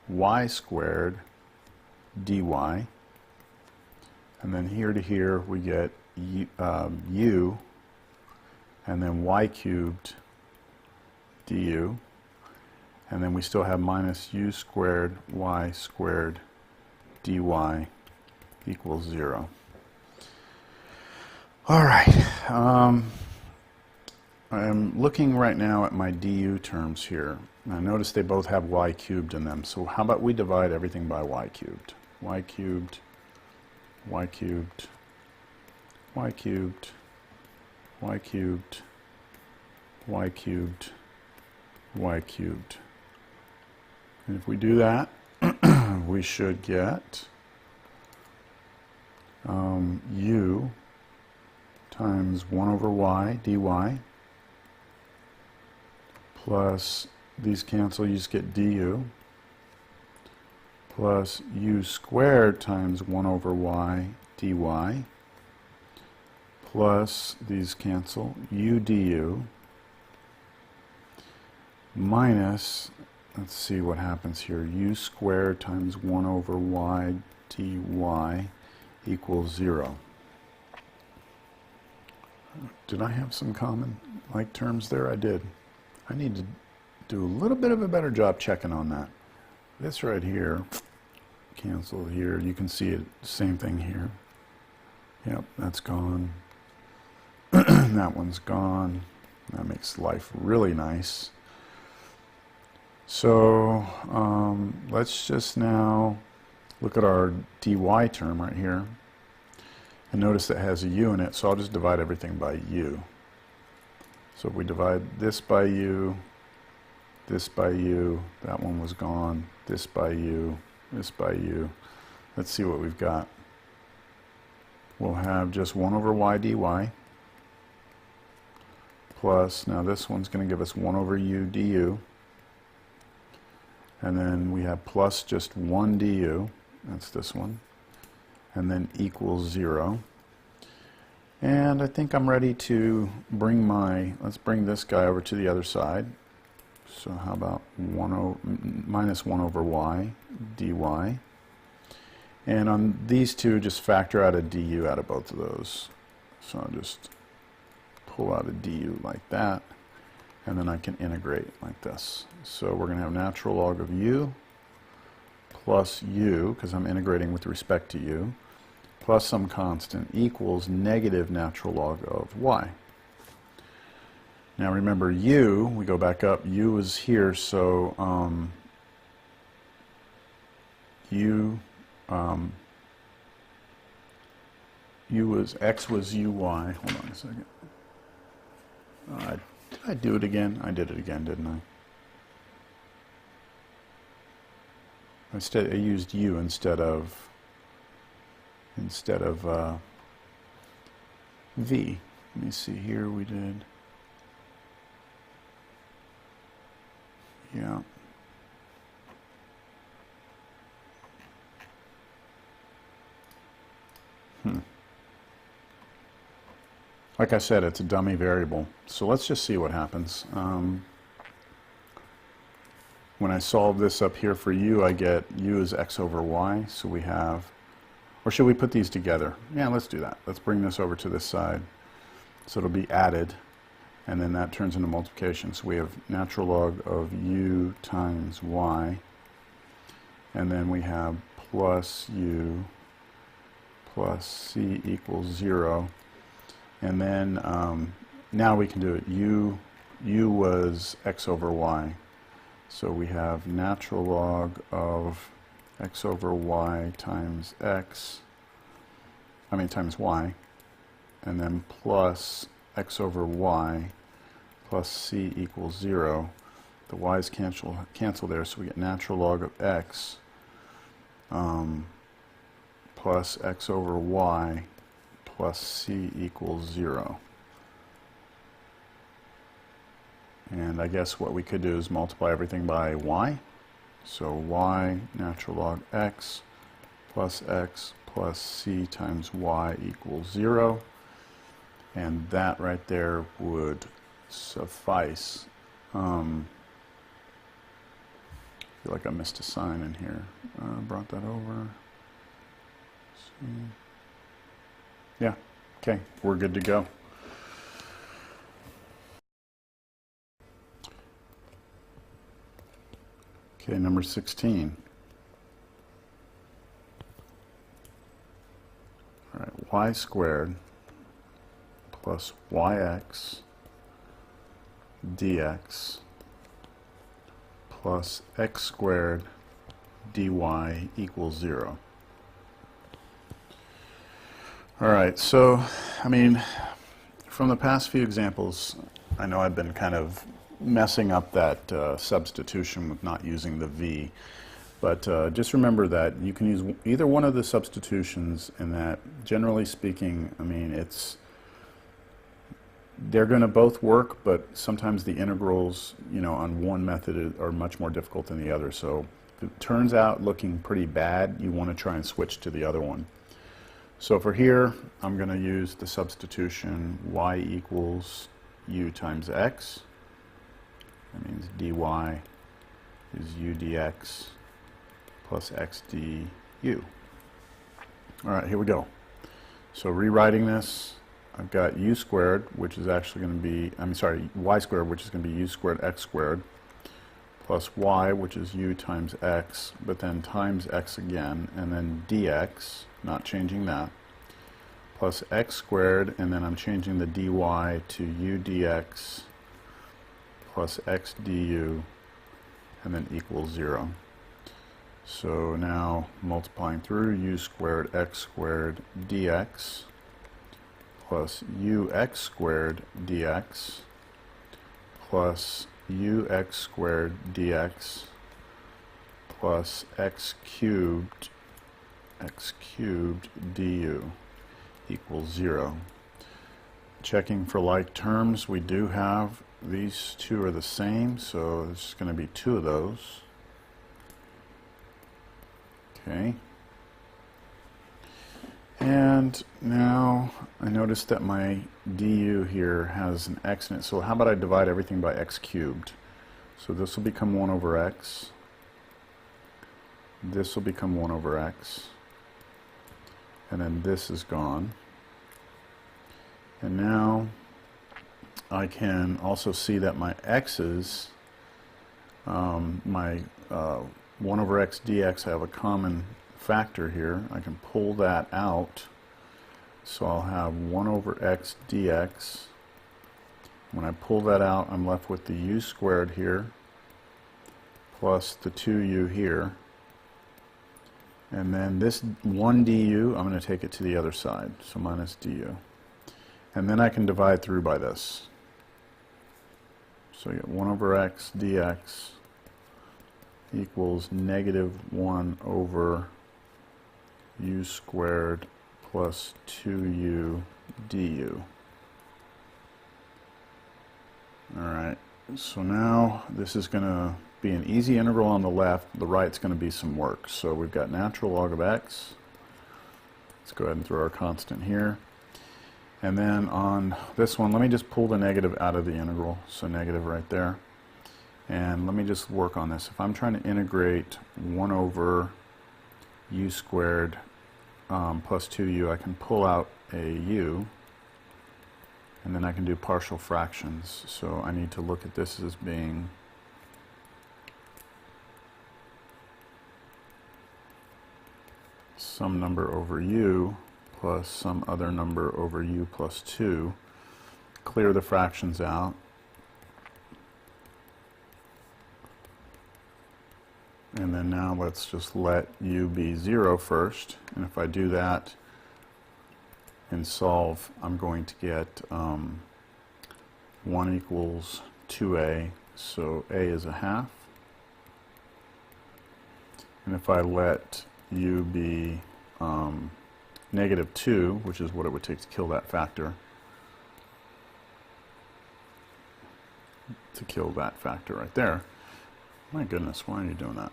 y squared dy. And then here to here, we get u, and then y cubed du, and then we still have minus u squared y squared dy equals 0. All right, I'm looking right now at my du terms here. Now notice they both have y cubed in them, so how about we divide everything by y cubed? Y cubed, y cubed, y cubed, y cubed, y cubed, y cubed. And if we do that, we should get u times 1 over y dy plus, these cancel, you just get du, plus u squared times 1 over y dy plus, these cancel, u du minus, let's see what happens here, u squared times 1 over y dy equals 0. Did I have some common like terms there? I did. I need to do a little bit of a better job checking on that. This right here, cancel here. You can see it, same thing here. Yep, that's gone. That one's gone. That makes life really nice. So let's just now look at our dy term right here. And notice that has a u in it, so I'll just divide everything by u. So if we divide this by u, this by u, that one was gone, this by u, this by u. Let's see what we've got. We'll have just 1 over y dy plus, now this one's going to give us 1 over u du. And then we have plus just 1 du, that's this one, and then equals 0. And I think I'm ready to bring let's bring this guy over to the other side. So how about minus 1 over y dy. And on these two, just factor out a du out of both of those. So I'll just pull out a du like that, and then I can integrate like this. So we're going to have natural log of u plus u, because I'm integrating with respect to u, plus some constant equals negative natural log of y. Now remember u, we go back up, u is here, so x was uy. Hold on a second. Did I do it again? I did it again, didn't I? Instead, I used u instead of v. Let me see here. We did. Yeah. Like I said, it's a dummy variable. So let's just see what happens. When I solve this up here for u, I get u is x over y. So we have, or should we put these together? Yeah, let's do that. Let's bring this over to this side. So it'll be added, and then that turns into multiplication. So we have natural log of u times y, and then we have plus u plus c equals 0. And then now we can do it. U was x over y. So we have natural log of x over y times times y, and then plus x over y plus c equals 0. The y's cancel there, so we get natural log of x plus x over y plus c equals 0. And I guess what we could do is multiply everything by y. So y natural log x plus c times y equals 0. And that right there would suffice. I feel like I missed a sign in here. Brought that over. Yeah, okay, we're good to go. Okay, number 16. All right, y squared plus yx dx plus x squared dy equals 0. All right, so, I mean, from the past few examples, I know I've been kind of messing up that substitution with not using the v, but just remember that you can use either one of the substitutions, and that, generally speaking, I mean, they're going to both work, but sometimes the integrals, you know, on one method are much more difficult than the other. So if it turns out looking pretty bad, you want to try and switch to the other one. So for here, I'm going to use the substitution y equals u times x. That means dy is u dx plus x du. All right, here we go. So rewriting this, I've got u squared, which is actually going to be, y squared, which is going to be u squared x squared, plus y, which is u times x, but then times x again, and then dx, not changing that, plus x squared, and then I'm changing the dy to u dx plus x du, and then equals 0. So now multiplying through u squared x squared dx plus ux squared dx plus ux squared dx plus x cubed du equals 0. Checking for like terms, we do have these two are the same, so there's going to be 2 of those. Okay. And now I notice that my du here has an x in it, so how about I divide everything by x cubed? So this will become 1 over x. This will become 1 over x. And then this is gone. And now I can also see that my x's, my 1 over x dx, I have a common factor here. I can pull that out. So I'll have 1 over x dx. When I pull that out, I'm left with the u squared here plus the 2u here. And then this 1 du, I'm going to take it to the other side, so minus du. And then I can divide through by this. So I get 1 over x dx equals negative 1 over u squared plus 2u du. Alright, so now this is going to be an easy integral on the left. The right's going to be some work. So we've got natural log of x. Let's go ahead and throw our constant here. And then on this one, let me just pull the negative out of the integral. So negative right there. And let me just work on this. If I'm trying to integrate 1 over u squared plus 2u, I can pull out a u, and then I can do partial fractions. So I need to look at this as being some number over u plus some other number over u plus 2. Clear the fractions out. And then now let's just let u be 0 first. And if I do that and solve, I'm going to get 1 equals 2a. So a is a half. And if I let u be negative 2, which is what it would take to kill that factor, right there. My goodness, why are you doing that?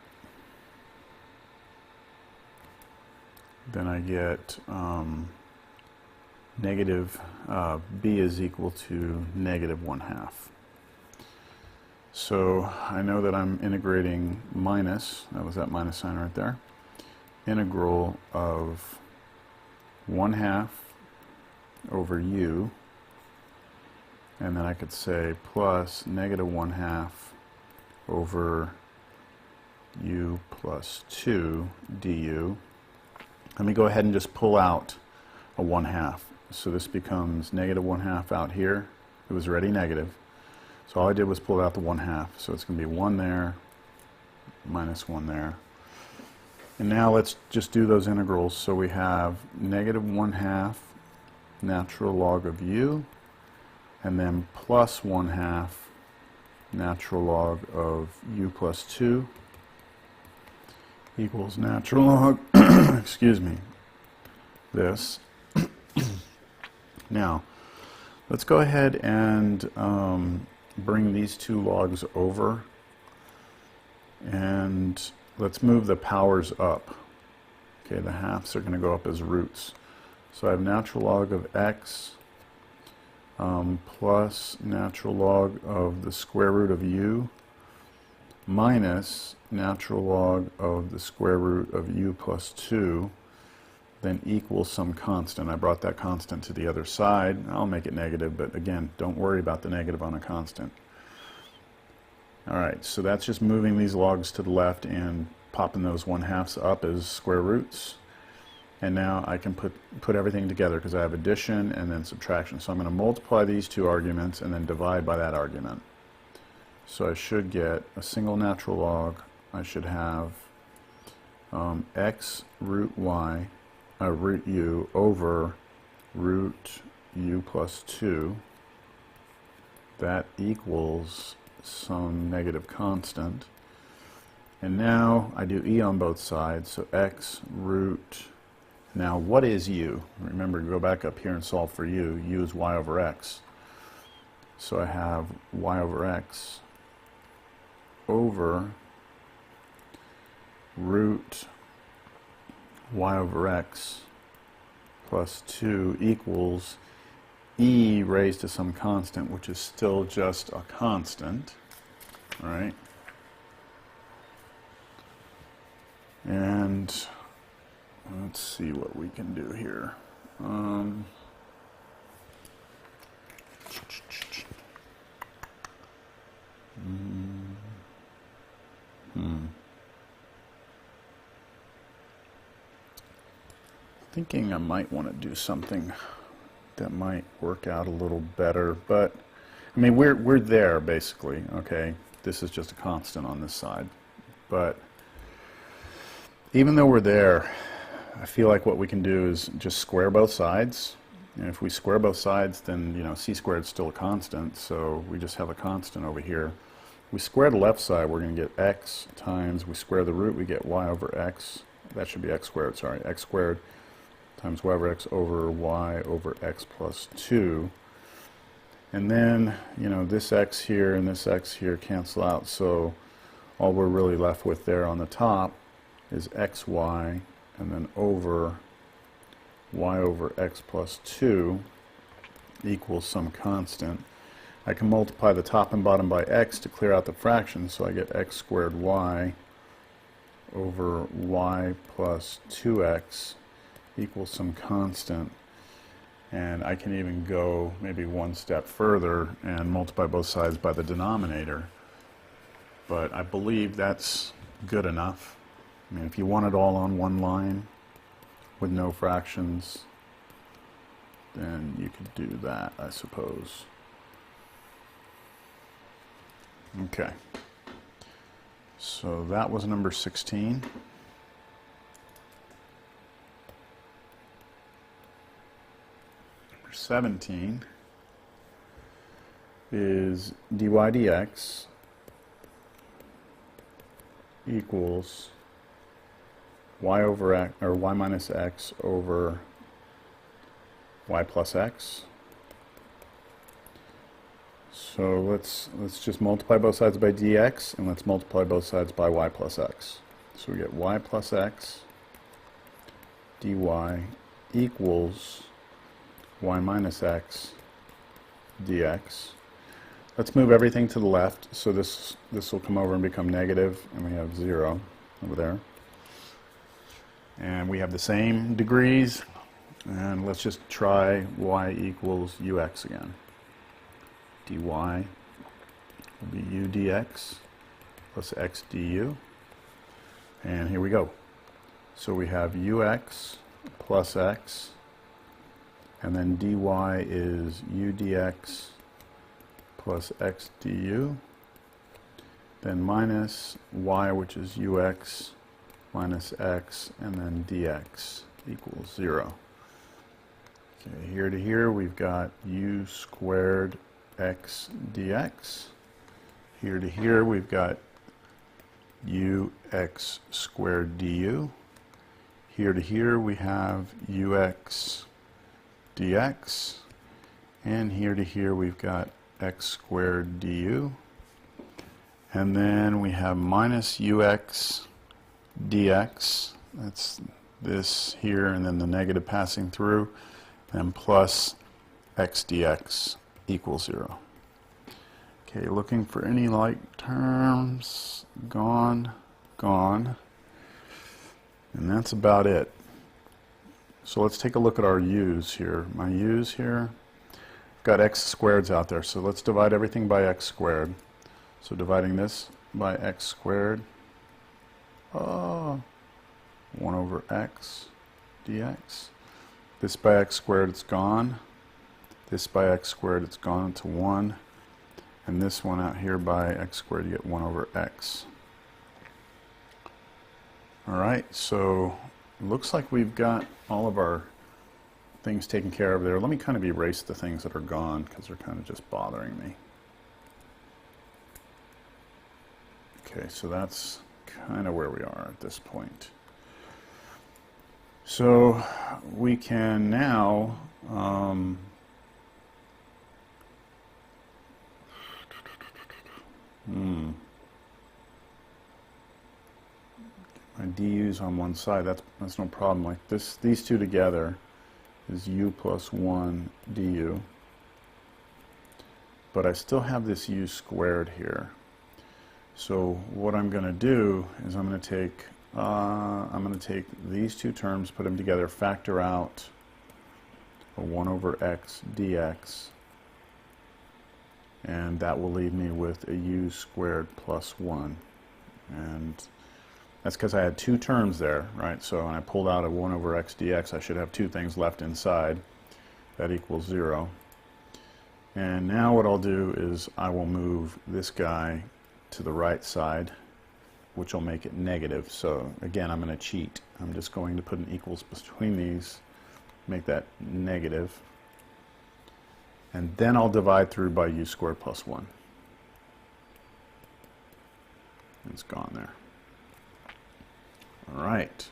Then I get negative b is equal to negative 1/2. So I know that I'm integrating minus, that was that minus sign right there, integral of 1/2 over u, and then I could say plus negative 1/2 over u plus 2 du. Let me go ahead and just pull out a 1/2. So this becomes negative 1/2 out here. It was already negative. So all I did was pull out the 1/2. So it's going to be 1 there, minus 1 there. And now let's just do those integrals. So we have negative 1/2 natural log of u, and then plus 1/2 natural log of u plus 2 equals natural log, excuse me, this. Now, let's go ahead and bring these two logs over, and let's move the powers up. Okay, the halves are going to go up as roots. So I have natural log of x plus natural log of the square root of u minus natural log of the square root of u plus 2. then equals some constant. I brought that constant to the other side. I'll make it negative, but again, don't worry about the negative on a constant. All right, so that's just moving these logs to the left and popping those 1/2 up as square roots. And now I can put everything together because I have addition and then subtraction. So I'm going to multiply these two arguments and then divide by that argument. So I should get a single natural log. I should have x root y, root u over root u plus 2. That equals some negative constant. And now I do e on both sides, so x root. Now what is u? Remember, go back up here and solve for u. U is y over x. So I have y over x over root y over x plus 2 equals e raised to some constant, which is still just a constant, right? And let's see what we can do here. Thinking I might want to do something that might work out a little better, but I mean we're there basically. Okay, this is just a constant on this side, but even though we're there, I feel like what we can do is just square both sides. And if we square both sides, then, you know, c squared is still a constant, so we just have a constant over here. We square the left side, we're going to get x times, we square the root, we get y over x. That should be x squared, sorry. X squared times y over x over y over x plus 2. And then, you know, this x here and this x here cancel out, so all we're really left with there on the top is xy, and then over y over x plus 2 equals some constant. I can multiply the top and bottom by x to clear out the fraction, so I get x squared y over y plus 2x equals some constant. And I can even go maybe one step further and multiply both sides by the denominator. But I believe that's good enough. I mean, if you want it all on one line with no fractions, then you could do that, I suppose. Okay. So that was number 16. Number 17 is dy dx equals y over x, or y minus x over y plus x. So let's just multiply both sides by dx, and let's multiply both sides by y plus x. So we get y plus x dy equals y minus x dx. Let's move everything to the left, so this will come over and become negative, and we have 0 over there. And we have the same degrees, and let's just try y equals ux again. Dy will be u dx plus x du, and here we go. So we have ux plus x, and then dy is u dx plus x du, then minus y, which is ux minus x, and then dx equals 0. Okay, here to here we've got u squared x dx. Here to here we've got ux squared du. Here to here we have ux dx. And here to here we've got x squared du. And then we have minus ux dx, that's this here, and then the negative passing through, and plus x dx equals 0. Okay, looking for any like terms. Gone, gone. And that's about it. So let's take a look at our u's here. My u's here, I've got x squareds out there, so let's divide everything by x squared. So dividing this by x squared, 1 over x dx. This by x squared, it's gone. This by x squared, it's gone to 1. And this one out here by x squared, you get 1 over x. Alright, so it looks like we've got all of our things taken care of there. Let me kind of erase the things that are gone because they're kind of just bothering me. Okay, so that's kind of where we are at this point. So we can now my du's on one side, that's no problem. Like this, these two together is u plus 1 du. But I still have this u squared here. So what I'm going to do is I'm going to take these two terms, put them together, factor out a 1 over x dx, and that will leave me with a u squared plus 1. And that's because I had two terms there, right? So when I pulled out a 1 over x dx, I should have two things left inside. That equals 0. And now what I'll do is I will move this guy to the right side, which will make it negative. So again, I'm going to cheat. I'm just going to put an equals between these, make that negative, and then I'll divide through by u squared plus 1. It's gone there. All right.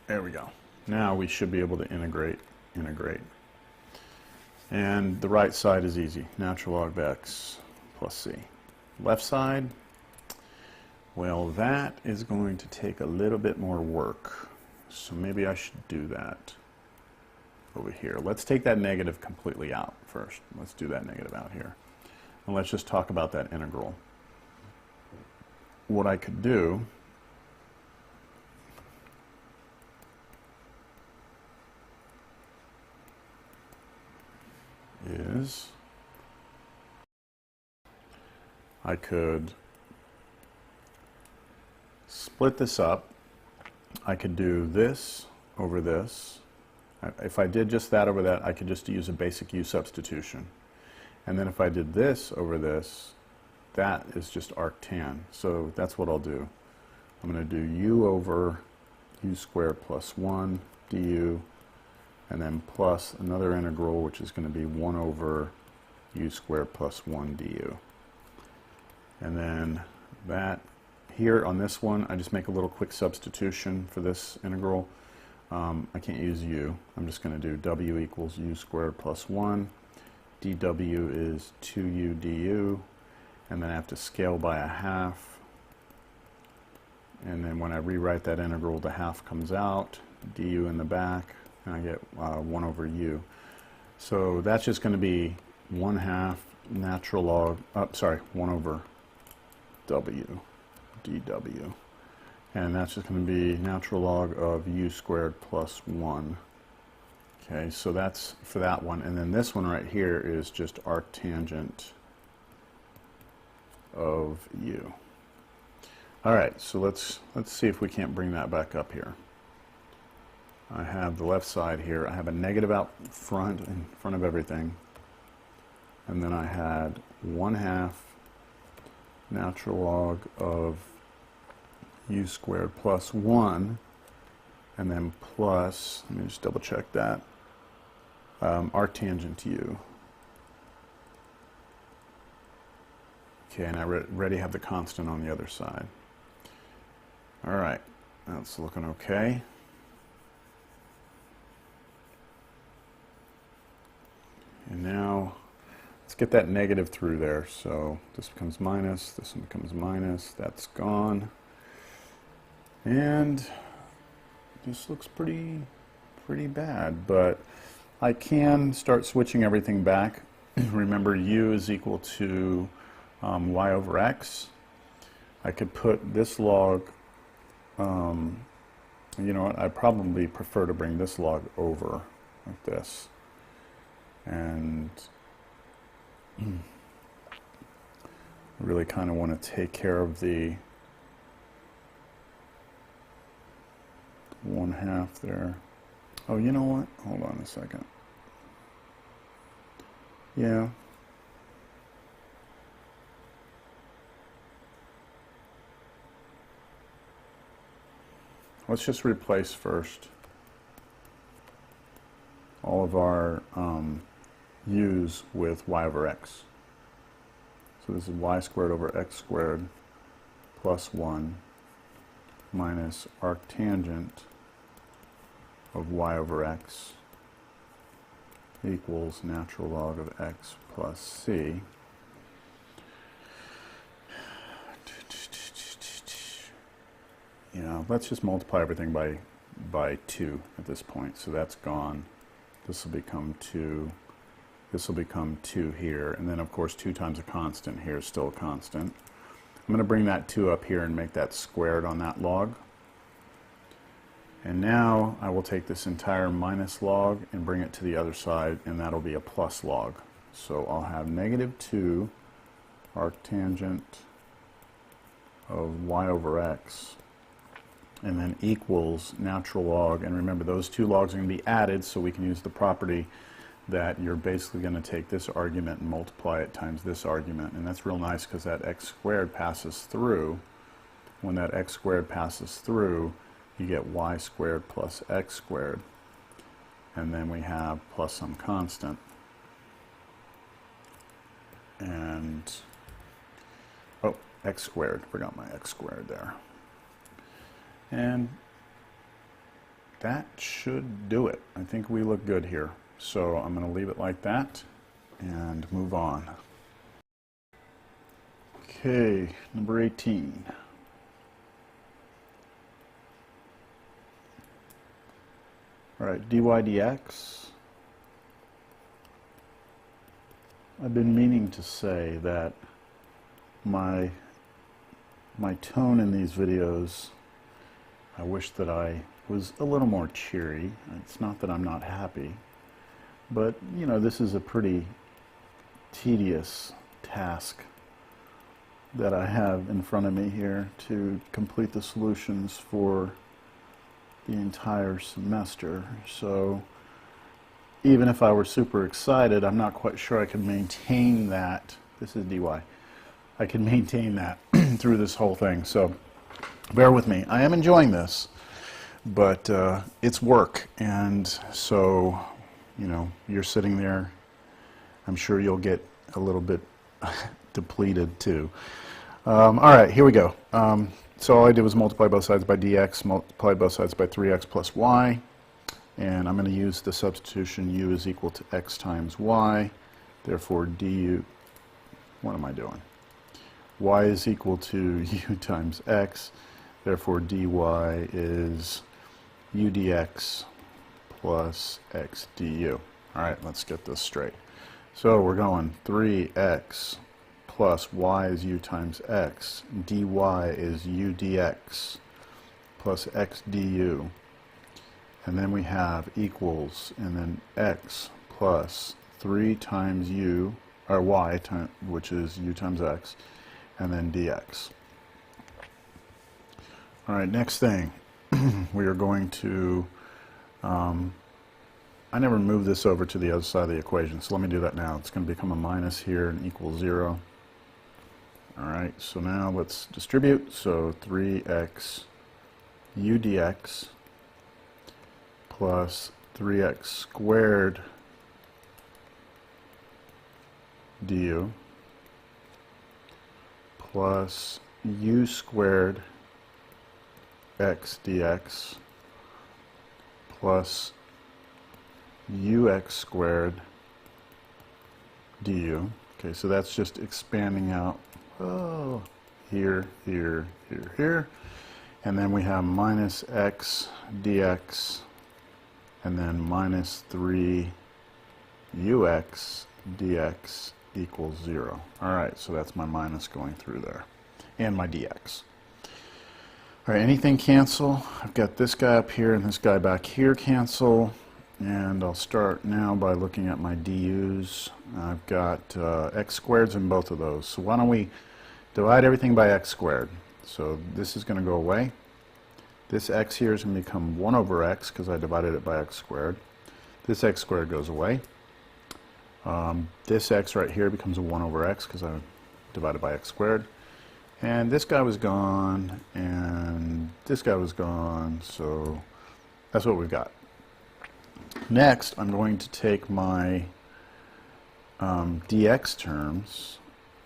There we go. Now we should be able to integrate. And the right side is easy. Natural log of x plus c. Left side, well, that is going to take a little bit more work. So maybe I should do that over here. Let's take that negative completely out first. Let's do that negative out here. And let's just talk about that integral. What I could do is I could split this up. I could do this over this. If I did just that over that, I could just use a basic u substitution. And then if I did this over this, that is just arctan. So that's what I'll do. I'm going to do u over u squared plus 1 du, and then plus another integral, which is going to be 1 over u squared plus 1 du. And then that here on this one, I just make a little quick substitution for this integral. I can't use u. I'm just going to do w equals u squared plus 1. dw is 2u du. And then I have to scale by a half. And then when I rewrite that integral, the half comes out, du in the back, and I get 1 over u. So that's just going to be 1/2 natural log, 1 over w, dw. And that's just going to be natural log of u squared plus 1. Okay, so that's for that one. And then this one right here is just arctangent of u. All right, so let's see if we can't bring that back up here. I have the left side here. I have a negative out front, in front of everything. And then I had 1/2 natural log of u squared plus 1, and then plus, let me just double check that, arctangent u. Okay, and I already have the constant on the other side. All right, that's looking okay. And now let's get that negative through there. So this becomes minus, this one becomes minus, that's gone. And this looks pretty bad, but I can start switching everything back. Remember, u is equal to y over x. I could put this log You know what, I probably prefer to bring this log over like this. And I really kind of want to take care of the 1/2 there. Oh, you know what? Hold on a second. Yeah. Let's just replace first all of our u's with y over x. So this is y squared over x squared plus 1 minus arctangent of y over x equals natural log of x plus c. You know, let's just multiply everything by 2 at this point. So that's gone. This will become 2. This will become 2 here. And then, of course, 2 times a constant here is still a constant. I'm going to bring that 2 up here and make that squared on that log. And now I will take this entire minus log and bring it to the other side, and that'll be a plus log. So I'll have -2 arctangent of y over x, and then equals natural log. And remember, those two logs are going to be added, so we can use the property that you're basically going to take this argument and multiply it times this argument. And that's real nice because that x squared passes through. When that x squared passes through, you get y squared plus x squared. And then we have plus some constant. And, oh, x squared. Forgot my x squared there. And that should do it. I think we look good here. So I'm going to leave it like that and move on. Okay, number 18. All right, dy dx. I've been meaning to say that my tone in these videos, I wish that I was a little more cheery. It's not that I'm not happy, but you know, this is a pretty tedious task that I have in front of me here to complete the solutions for the entire semester. So even if I were super excited, I'm not quite sure I can maintain that. This is dy. I can maintain that through this whole thing. So bear with me. I am enjoying this, but it's work. And so, you know, you're sitting there. I'm sure you'll get a little bit depleted too. All right, here we go. So all I did was multiply both sides by dx, multiply both sides by 3x plus y. And I'm going to use the substitution u is equal to x times y. Therefore, du, what am I doing? Y is equal to u times x. Therefore, dy is u dx plus x du. All right, let's get this straight. So we're going 3x plus y is u times x. dy is u dx plus x du. And then we have equals, and then x plus 3 times u, or y, which is u times x, and then dx. All right, next thing, we are going to, I never moved this over to the other side of the equation, so let me do that now. It's going to become a minus here and equal 0. All right, so now let's distribute. So 3x u dx plus 3x squared du plus u squared x dx plus ux squared du. Okay, so that's just expanding out here, here, here, here. And then we have minus x dx and then minus 3 ux dx equals 0. All right, so that's my minus going through there, and my dx. All right, anything cancel? I've got this guy up here and this guy back here cancel. And I'll start now by looking at my du's. I've got x squareds in both of those. So why don't we divide everything by x squared. So this is going to go away. This x here is going to become 1 over x because I divided it by x squared. This x squared goes away. This x right here becomes a 1 over x because I divided by x squared. And this guy was gone, and this guy was gone, so that's what we've got. Next, I'm going to take my dx terms.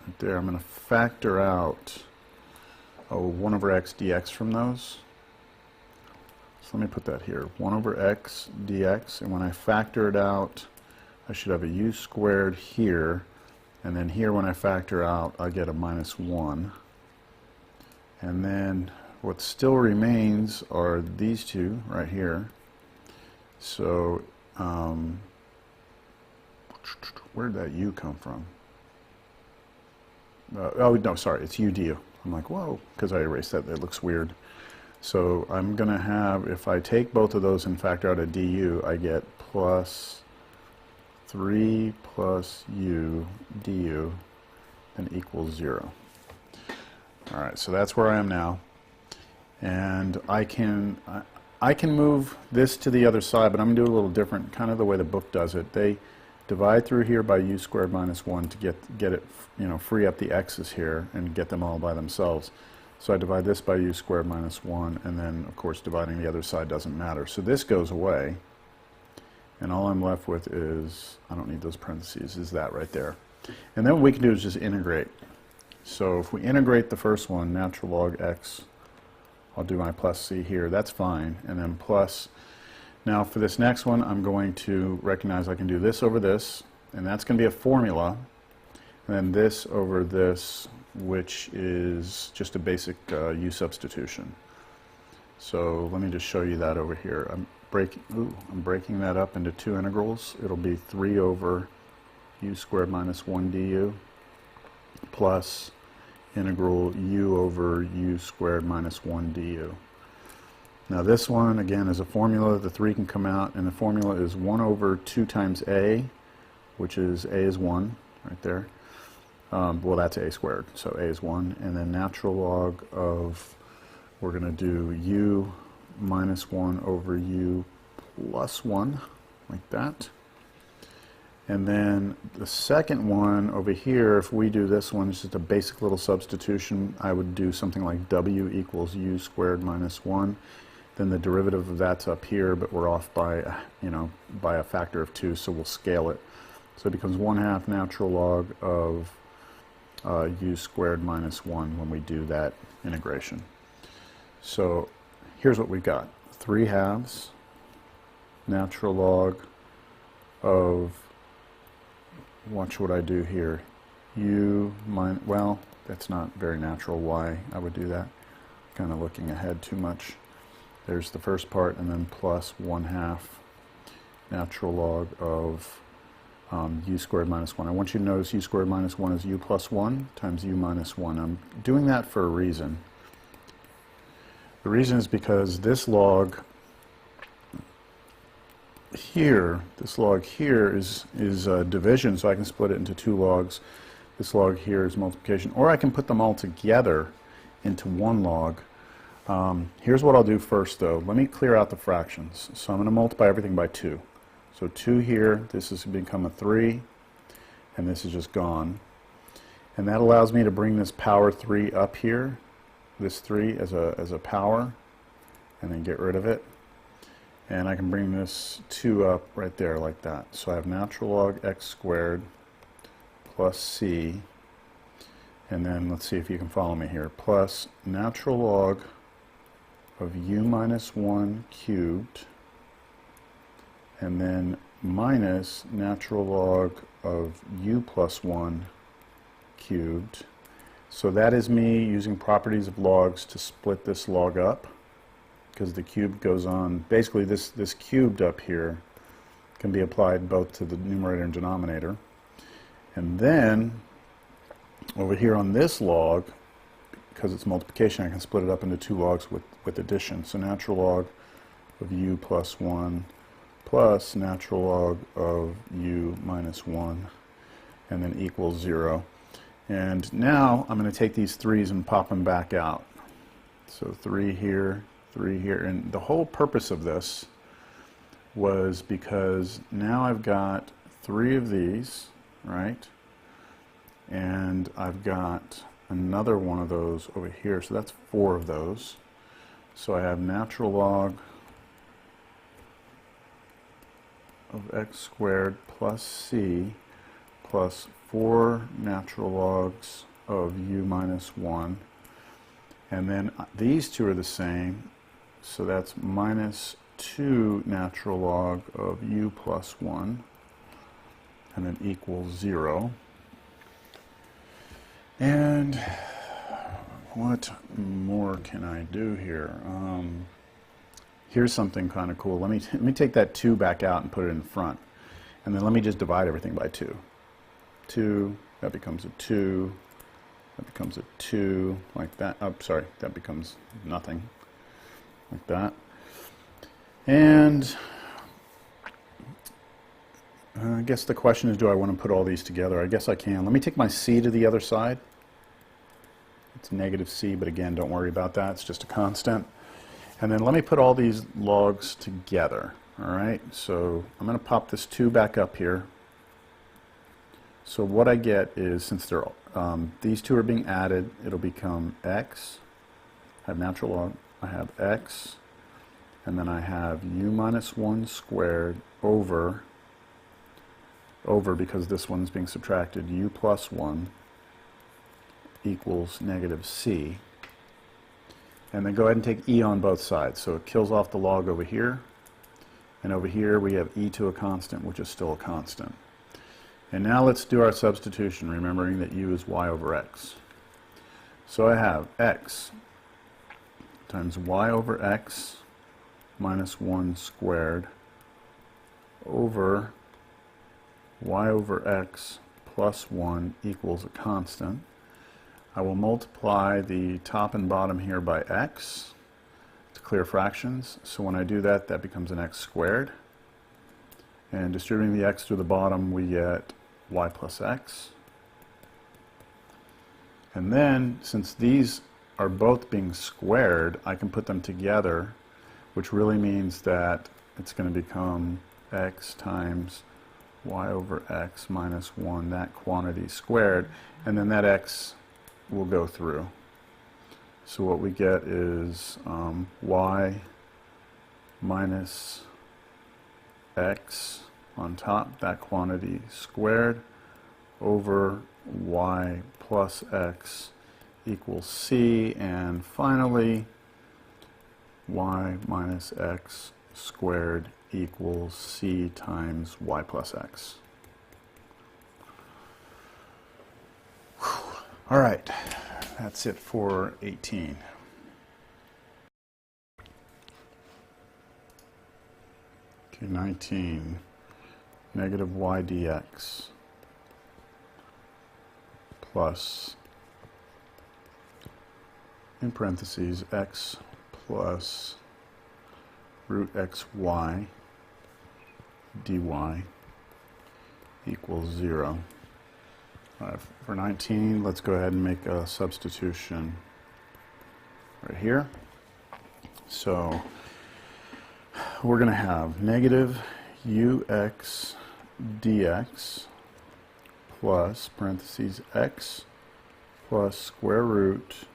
Right there, I'm going to factor out 1 over x dx from those. So let me put that here, 1 over x dx, and when I factor it out, I should have a u squared here, and then here when I factor out, I get a minus 1. And then what still remains are these two right here. So where did that u come from? Oh no, sorry, it's u du. I'm like, whoa, because I erased that, it looks weird. So I'm going to have, if I take both of those and factor out a du, I get plus 3 plus u du, and equals 0. All right, so that's where I am now. And I can move this to the other side, but I'm going to do a little different, kind of the way the book does it. They divide through here by u squared minus 1 to get it, free up the x's here and get them all by themselves. So I divide this by u squared minus 1, and then, of course, dividing the other side doesn't matter. So this goes away, and all I'm left with is, I don't need those parentheses, is that right there. And then what we can do is just integrate. So if we integrate the first one, natural log x, I'll do my plus c here, that's fine, and then plus. Now for this next one, I'm going to recognize I can do this over this, and that's going to be a formula, and then this over this, which is just a basic u substitution. So let me just show you that over here. I'm breaking that up into two integrals. It'll be 3 over u squared minus 1 du plus integral u over u squared minus 1 du. Now this one, again, is a formula. The 3 can come out, and the formula is 1 over 2 times a, which is a is 1, right there. Well, that's a squared, so a is 1. And then natural log of, we're going to do u minus 1 over u plus 1, like that. And then the second one over here, if we do this one, it's just a basic little substitution. I would do something like w equals u squared minus 1. Then the derivative of that's up here, but we're off by, by a factor of 2, so we'll scale it. So it becomes 1/2 natural log of u squared minus 1 when we do that integration. So here's what we've got. 3/2 natural log of, watch what I do here, u minus, well, that's not very natural why I would do that. Kind of looking ahead too much. There's the first part, and then plus 1/2 natural log of u squared minus 1. I want you to notice u squared minus 1 is u plus 1 times u minus 1. I'm doing that for a reason. The reason is because this log here, is division, so I can split it into 2 logs. This log here is multiplication, or I can put them all together into 1 log. Here's what I'll do first, though. Let me clear out the fractions. So I'm going to multiply everything by 2. So 2 here, this has become a 3, and this is just gone. And that allows me to bring this power 3 up here, this 3 as a power, and then get rid of it. And I can bring this 2 up right there like that. So I have natural log x squared plus c, and then let's see if you can follow me here, plus natural log of u minus 1 cubed, and then minus natural log of u plus 1 cubed. So that is me using properties of logs to split this log up, because the cube goes on. Basically, this cubed up here can be applied both to the numerator and denominator. And then over here on this log, because it's multiplication, I can split it up into two logs with addition. So natural log of u plus 1 plus natural log of u minus 1, and then equals 0. And now I'm going to take these 3's and pop them back out. So 3 here, 3 here. And the whole purpose of this was because now I've got 3 of these, right? And I've got another one of those over here. So that's 4 of those. So I have natural log of x squared plus c plus 4 natural logs of u minus 1. And then these two are the same, so that's minus 2 natural log of u plus 1, and then equals 0. And what more can I do here? Here's something kind of cool. Let me take that 2 back out and put it in front. And then let me just divide everything by 2. 2, that becomes a 2, that becomes a 2, like that. Oh, sorry, that becomes nothing, like that. And I guess the question is, do I want to put all these together? I guess I can. Let me take my c to the other side. It's negative c, but again, don't worry about that. It's just a constant. And then let me put all these logs together. All right, so I'm going to pop this 2 back up here. So what I get is, since they're, these 2 are being added, it'll become x. I have natural log. I have x. And then I have u minus 1 squared over, because this one's being subtracted, u plus 1 equals negative c. And then go ahead and take e on both sides. So it kills off the log over here. And over here we have e to a constant, which is still a constant. And now let's do our substitution, remembering that u is y over x. So I have x times y over x minus 1 squared over y over x plus 1 equals a constant. I will multiply the top and bottom here by x to clear fractions. So when I do that, that becomes an x squared. And distributing the x through the bottom, we get y plus x. And then, since these are both being squared, I can put them together, which really means that it's going to become x times y over x minus 1, that quantity squared, and then that x will go through. So what we get is y minus x on top, that quantity squared, over y plus x equals c, and finally y minus x squared equals c times y plus x. All right, that's it for 18. Okay, 19, negative y dx plus, in parentheses, x plus root xy dy equals 0. For 19, let's go ahead and make a substitution right here. So we're going to have negative ux dx plus, parentheses, x plus square root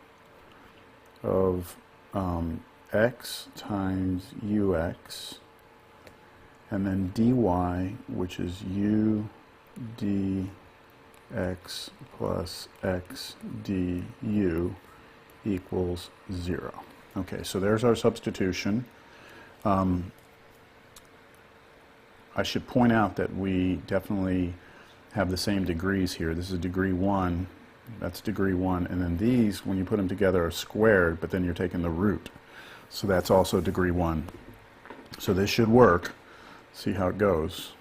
of x times ux, and then dy, which is u dx plus x du equals 0. Okay, so there's our substitution. I should point out that we definitely have the same degrees here. This is degree 1, that's degree 1, and then these, when you put them together, are squared, but then you're taking the root. So that's also degree 1. So this should work. See how it goes.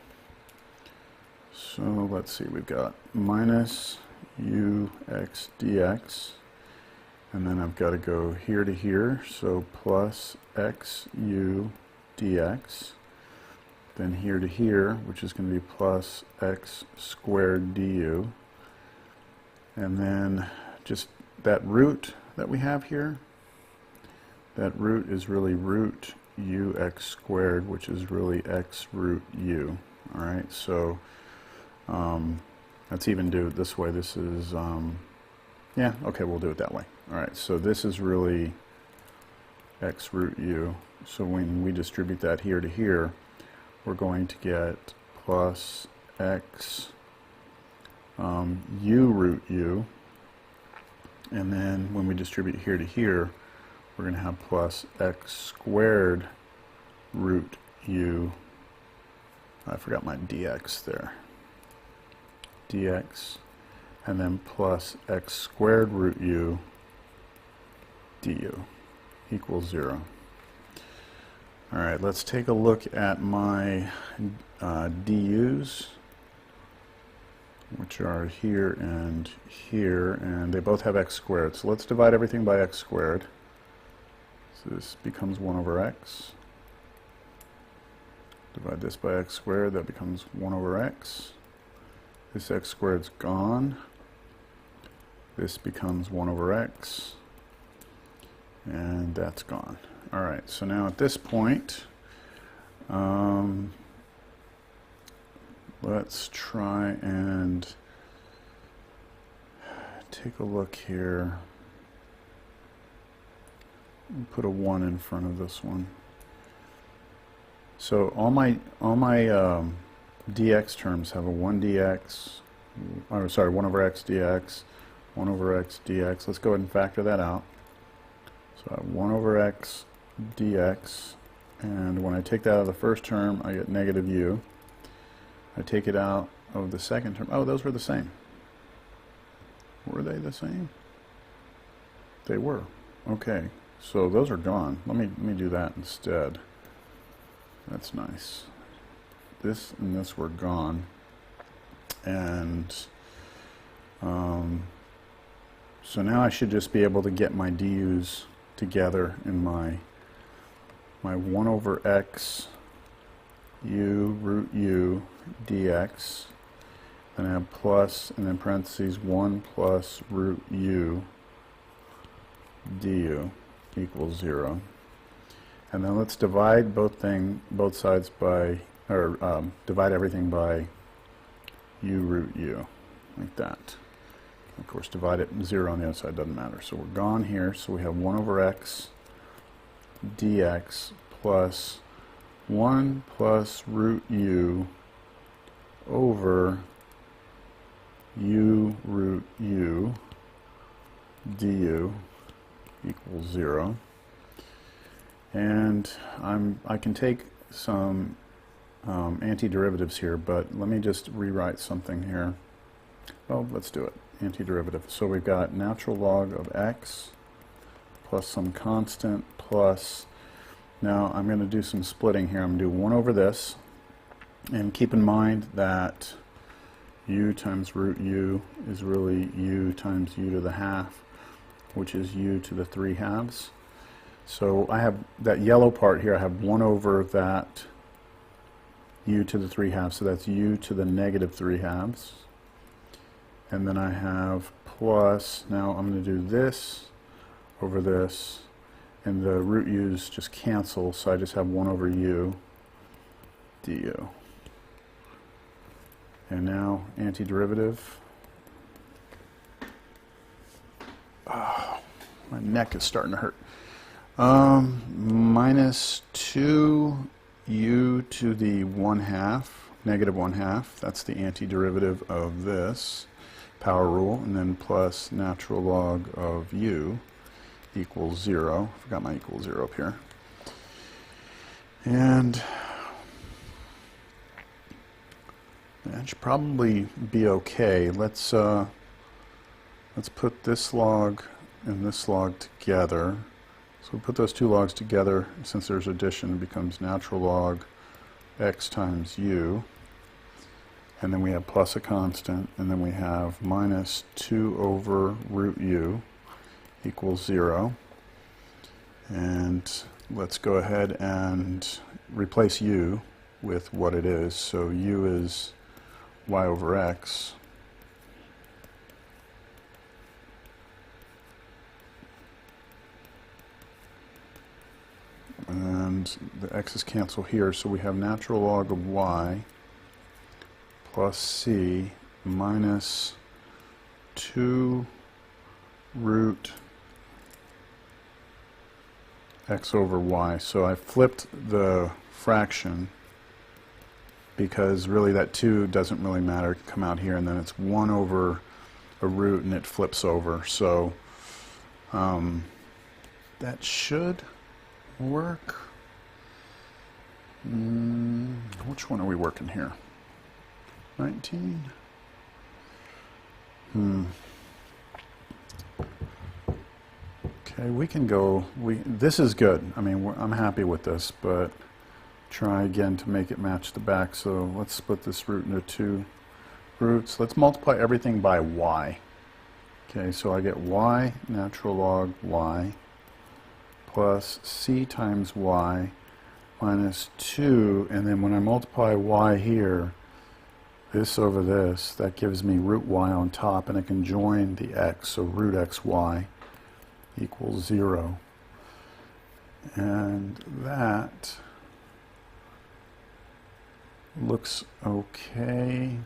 So let's see, we've got minus ux dx and then I've got to go here to here, so plus xu dx, then here to here, which is going to be plus x squared du, and then just that root that we have here, that root is really root ux squared, which is really x root u. All right, so let's even do it this way. This is, yeah, okay, we'll do it that way. All right, so this is really x root u. So when we distribute that here to here, we're going to get plus x u root u. And then when we distribute here to here, we're going to have plus x squared root u. I forgot my dx there. Dx, and then plus x squared root u du equals 0. All right, let's take a look at my du's, which are here, and they both have x squared. So let's divide everything by x squared. So this becomes 1 over x. Divide this by x squared, that becomes 1 over x. This x squared's gone. This becomes 1 over x. And that's gone. All right, so now at this point, let's try and take a look here. Put a 1 in front of this one. So all my dx terms have a 1 dx, or sorry, 1 over x dx, 1 over x dx. Let's go ahead and factor that out. So I have 1 over x dx, and when I take that out of the first term, I get negative u. I take it out of the second term. Oh, those were the same. Were they the same? They were. Okay, so those are gone. Let me do that instead. That's nice. This and this were gone, and so now I should just be able to get my du's together in my 1 over x u root u dx, then I have plus, and then parentheses 1 plus root u du equals 0. And then let's divide both sides by, or divide everything by u root u, like that. Of course, divide it 0 on the other side, doesn't matter. So we're gone here, so we have 1 over x dx plus 1 plus root u over u root u du equals 0. And I can take some antiderivatives here, but let me just rewrite something here. Well, let's do it. Antiderivative. So we've got natural log of x plus some constant plus, now I'm going to do some splitting here. I'm going to do 1 over this, and keep in mind that u times root u is really u times u to the half, which is u to the 3 halves. So I have that yellow part here, I have 1 over that u to the 3 halves, so that's u to the negative 3 halves. And then I have plus, now I'm going to do this over this, and the root u's just cancel, so I just have 1 over u du. And now antiderivative. Oh, my neck is starting to hurt. Minus 2u to the 1/2, negative 1/2, that's the antiderivative of this power rule, and then plus natural log of u equals 0. I forgot my equals 0 up here. And that should probably be okay. Let's put this log and this log together. So we put those two logs together. Since there's addition, it becomes natural log x times u. And then we have plus a constant, and then we have minus 2 over root u equals 0. And let's go ahead and replace u with what it is. So u is y over x. And the x's cancel here, so we have natural log of y plus c minus 2 root x over y. So I flipped the fraction because really that 2 doesn't really matter. It can come out here, and then it's 1 over a root and it flips over. So that should work. Which one are we working here? 19? Okay, we can go, this is good. I mean, I'm happy with this, but try again to make it match the back. So let's split this root into 2 roots. Let's multiply everything by y. Okay, so I get y, natural log y, plus c times y minus 2, and then when I multiply y here, this over this, that gives me root y on top, and I can join the x, so root xy equals 0. And that looks okay.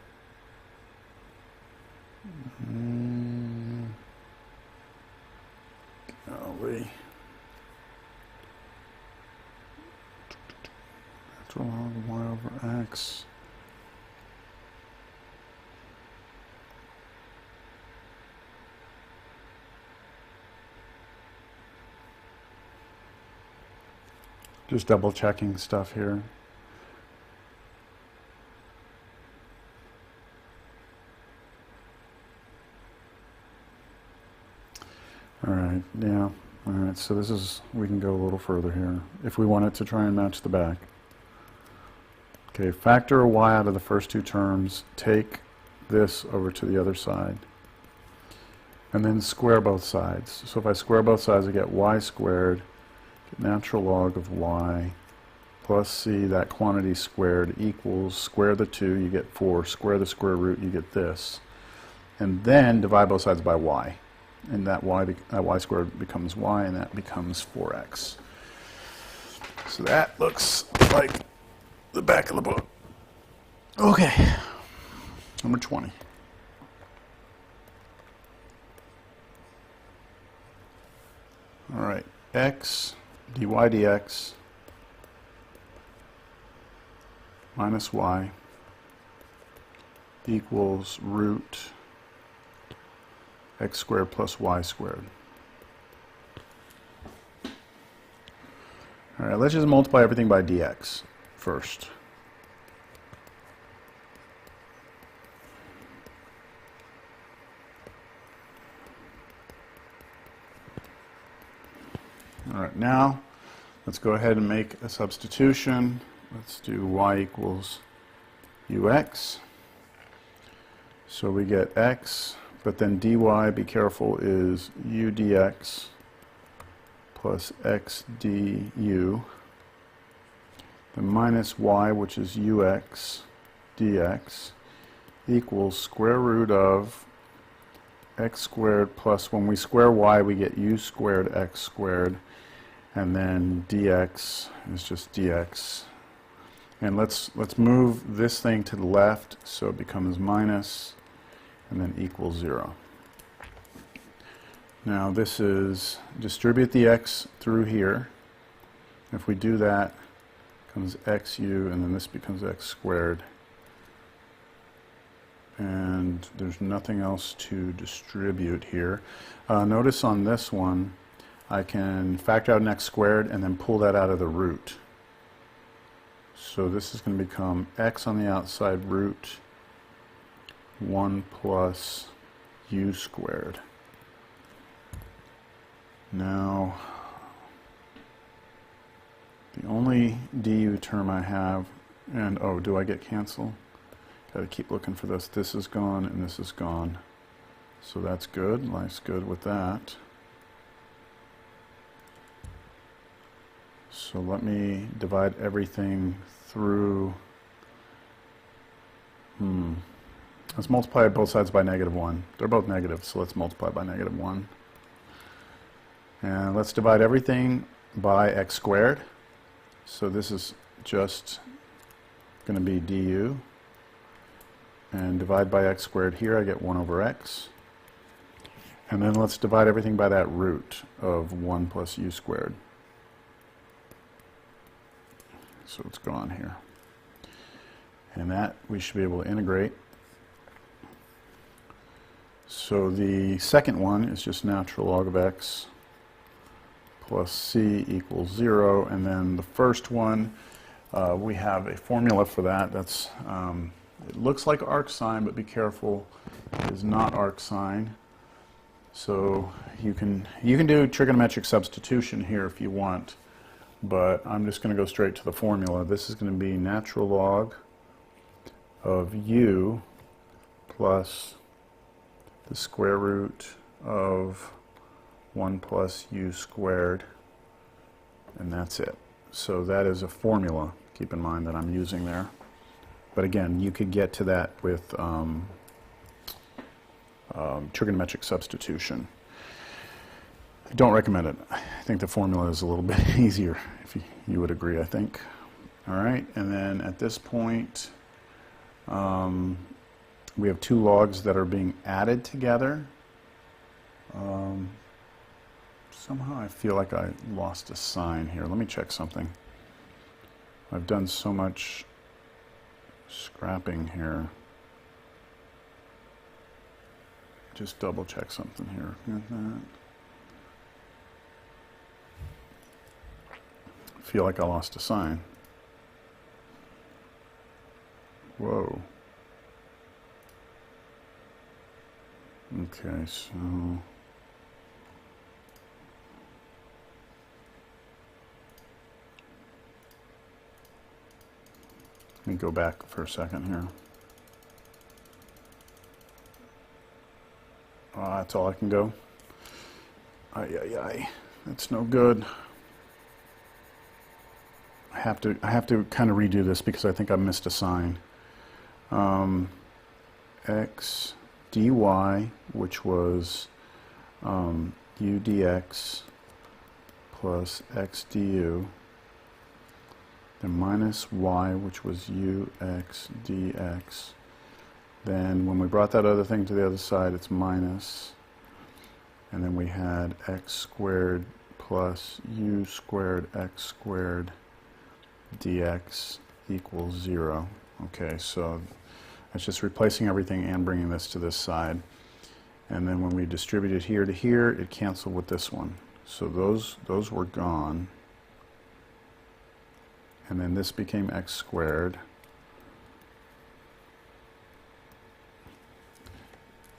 Golly. Natural log of y over x. Just double checking stuff here. Alright, yeah. Alright, so this is, we can go a little further here if we want it to try and match the back. Okay, factor a y out of the first 2 terms, take this over to the other side, and then square both sides. So if I square both sides, I get y squared, natural log of y, plus c, that quantity squared, equals, square the 2, you get 4, square the square root, you get this. And then divide both sides by y. And that y squared becomes y, and that becomes 4x. So that looks like the back of the book. Okay, number 20. All right, x dy dx minus y equals root x squared plus y squared. All right, let's just multiply everything by dx first. All right, now let's go ahead and make a substitution. Let's do y equals ux. So we get x, but then dy, be careful, is u dx plus x du. The minus y, which is ux dx, equals square root of x squared plus, when we square y, we get u squared x squared, and then dx is just dx. And let's move this thing to the left so it becomes minus and then equals 0. Now this is distribute the x through here. If we do that, it becomes xu, and then this becomes x squared. And there's nothing else to distribute here. Notice on this one, I can factor out an x squared and then pull that out of the root. So this is going to become x on the outside root 1 plus u squared. Now, the only du term I have, and oh, do I get cancel? Got to keep looking for this. This is gone and this is gone. So that's good. Life's good with that. So let me divide everything through, let's multiply both sides by -1. They're both negative, so let's multiply by -1. And let's divide everything by x squared. So this is just going to be du. And divide by x squared here, I get 1 over x. And then let's divide everything by that root of 1 plus u squared. So it's gone here. And that we should be able to integrate. So the second one is just natural log of x plus c equals 0. And then the first one, we have a formula for that. That's it looks like arc sine, but be careful, it is not arc sine. So you can do trigonometric substitution here if you want, but I'm just going to go straight to the formula. This is going to be natural log of u plus the square root of 1 plus u squared, and that's it. So that is a formula, keep in mind, that I'm using there. But again, you could get to that with trigonometric substitution. I don't recommend it. I think the formula is a little bit easier, if you would agree, I think. All right, and then at this point, we have two logs that are being added together. Somehow I feel like I lost a sign here. Let me check something. I've done so much scrapping here. Just double check something here. I feel like I lost a sign. Whoa. Okay, so let me go back for a second here. That's all I can go. Ay. That's no good. I have to kind of redo this because I think I missed a sign. X dy, which was u dx plus x du, then minus y, which was ux dx. Then when we brought that other thing to the other side, it's minus. And then we had x squared plus u squared x squared dx equals 0. Okay, so that's just replacing everything and bringing this to this side. And then when we distribute it here to here, it canceled with this one. So those were gone. And then this became x squared.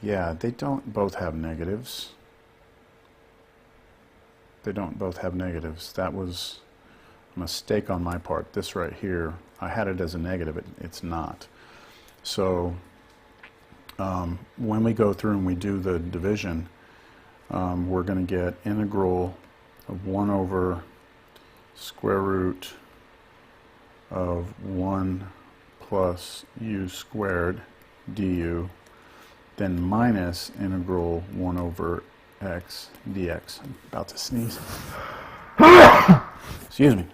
Yeah, they don't both have negatives. They don't both have negatives. That was a mistake on my part. This right here, I had it as a negative. It's not. So when we go through and we do the division, we're going to get integral of 1 over square root of 1 plus u squared du, then minus integral 1 over x dx. I'm about to sneeze. Excuse me.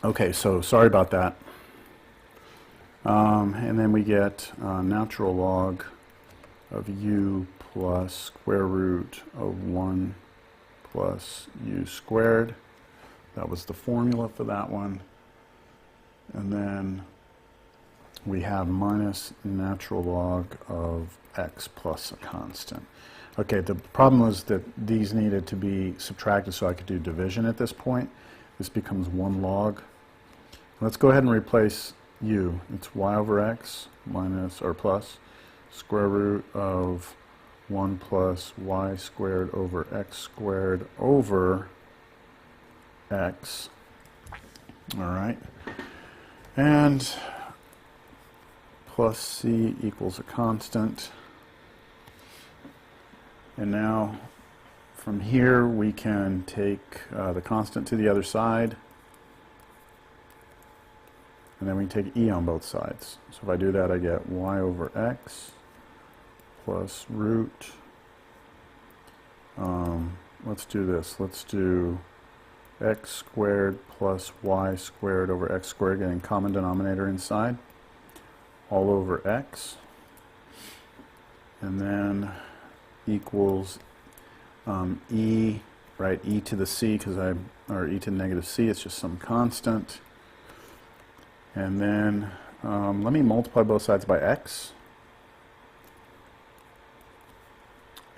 Okay, so sorry about that. And then we get natural log of u plus square root of 1 plus u squared. That was the formula for that one. And then we have minus natural log of x plus a constant. Okay, the problem was that these needed to be subtracted so I could do division at this point. This becomes 1 log. Let's go ahead and replace u. It's y over x minus or plus square root of 1 plus y squared over x squared over x. All right. And plus c equals a constant. And now from here we can take the constant to the other side. and then we take e on both sides. So if I do that, I get y over x plus root, let's do this, let's do x squared plus y squared over x squared, getting common denominator inside, all over x, and then equals e, right, e to the c, or e to the negative c, it's just some constant. And then let me multiply both sides by x.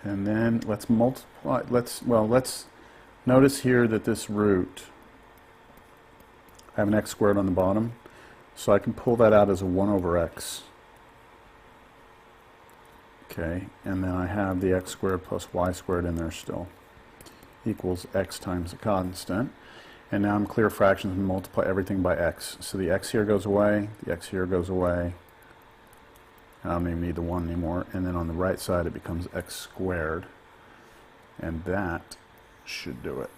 And then let's multiply, let's notice here that this root, I have an x squared on the bottom, so I can pull that out as a 1 over x. Okay, and then I have the x squared plus y squared in there still, equals x times a constant. And now I'm clear fractions and multiply everything by x. So the x here goes away, the x here goes away, I don't even need the 1 anymore, and then on the right side it becomes x squared, and that should do it.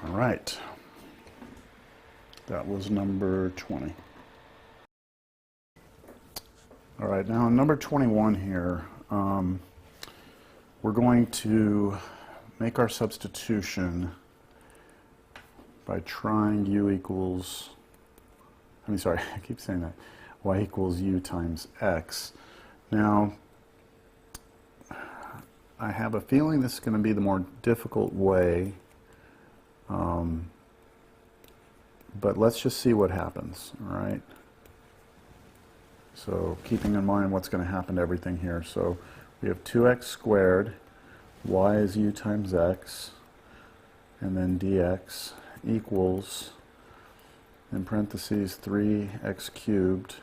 All right, that was number 20. All right, now number 21 here, we're going to make our substitution by trying u equals, I keep saying that, y equals u times x. Now, I have a feeling this is going to be the more difficult way, but let's just see what happens, all right? So keeping in mind what's going to happen to everything here. So we have 2x squared, y is u times x, and then dx equals, in parentheses, 3x cubed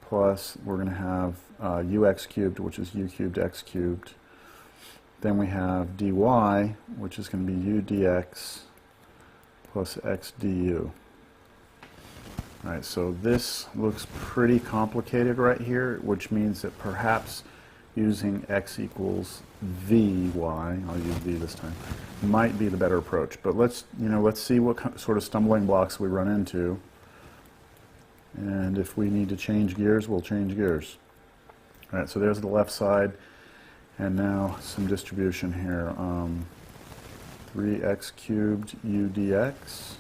plus, we're going to have ux cubed, which is u cubed x cubed. Then we have dy, which is going to be u dx plus x du. All right, so this looks pretty complicated right here, which means that perhaps using x equals vy, I'll use v this time, might be the better approach. But let's see what sort of stumbling blocks we run into. And if we need to change gears, we'll change gears. All right, so there's the left side. And now some distribution here. 3x cubed u dx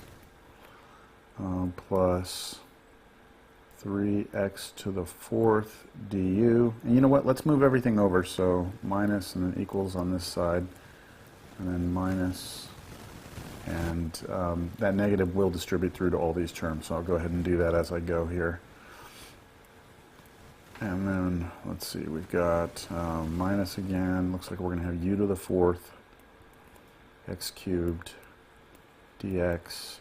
plus 3x to the 4th du. And you know what? Let's move everything over. So minus and then equals on this side. And then minus. And that negative will distribute through to all these terms. So I'll go ahead and do that as I go here. And then, let's see, we've got minus again. Looks like we're going to have u to the 4th, x cubed, dx.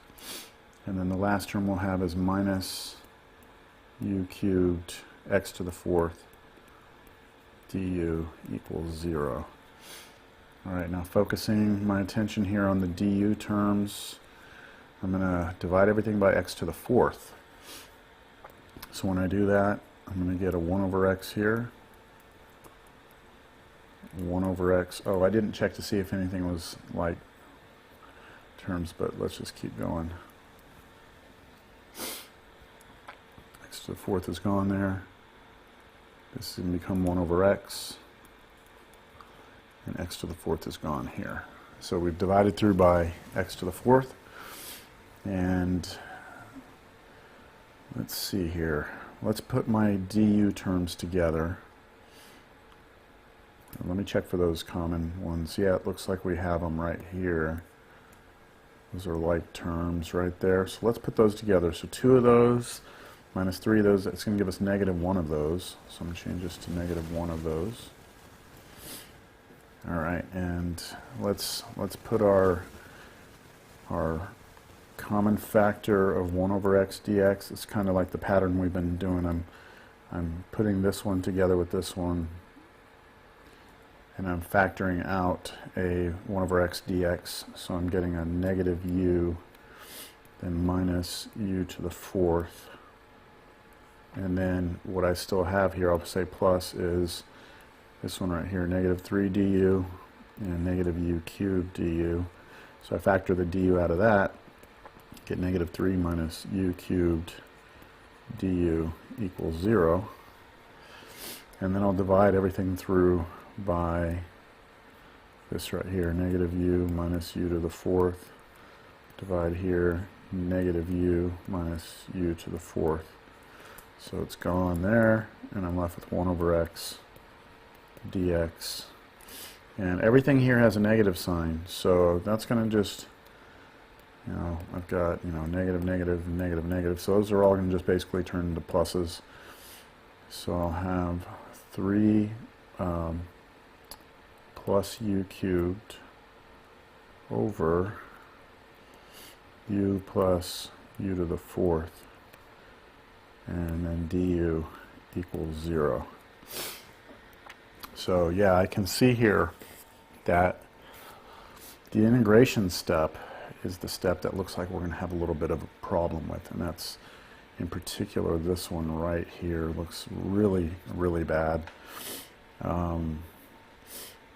And then the last term we'll have is minus u cubed, x to the 4th, du equals 0. All right, now focusing my attention here on the du terms, I'm going to divide everything by x to the 4th. So when I do that, I'm going to get a 1 over x here, 1 over x. Oh, I didn't check to see if anything was like terms, but let's just keep going. X to the 4th is gone there. This is going to become 1 over x. And x to the 4th is gone here. So we've divided through by x to the 4th. And let's see here. Let's put my du terms together. Let me check for those common ones. Yeah, it looks like we have them right here. Those are like terms right there. So let's put those together. So 2 of those minus 3 of those, that's going to give us negative 1 of those. So I'm going to change this to negative 1 of those. All right, and let's put our common factor of 1 over x dx. It's kind of like the pattern we've been doing. I'm putting this one together with this one, and I'm factoring out a 1 over x dx. So I'm getting a negative u, then minus u to the 4th. And then what I still have here, I'll say plus, is this one right here, negative 3 du and negative u cubed du. So I factor the du out of that, get negative 3 minus u cubed du equals 0. And then I'll divide everything through by this right here, negative u minus u to the 4th. Divide here, negative u minus u to the 4th. So it's gone there, and I'm left with 1 over x dx. And everything here has a negative sign, so that's going to just, I've got, negative, negative, negative, negative. So those are all going to just basically turn into pluses. So I'll have 3 plus u cubed over u plus u to the 4th, and then du equals 0. So yeah, I can see here that the integration step is the step that looks like we're going to have a little bit of a problem with, and that's in particular this one right here looks really, really bad.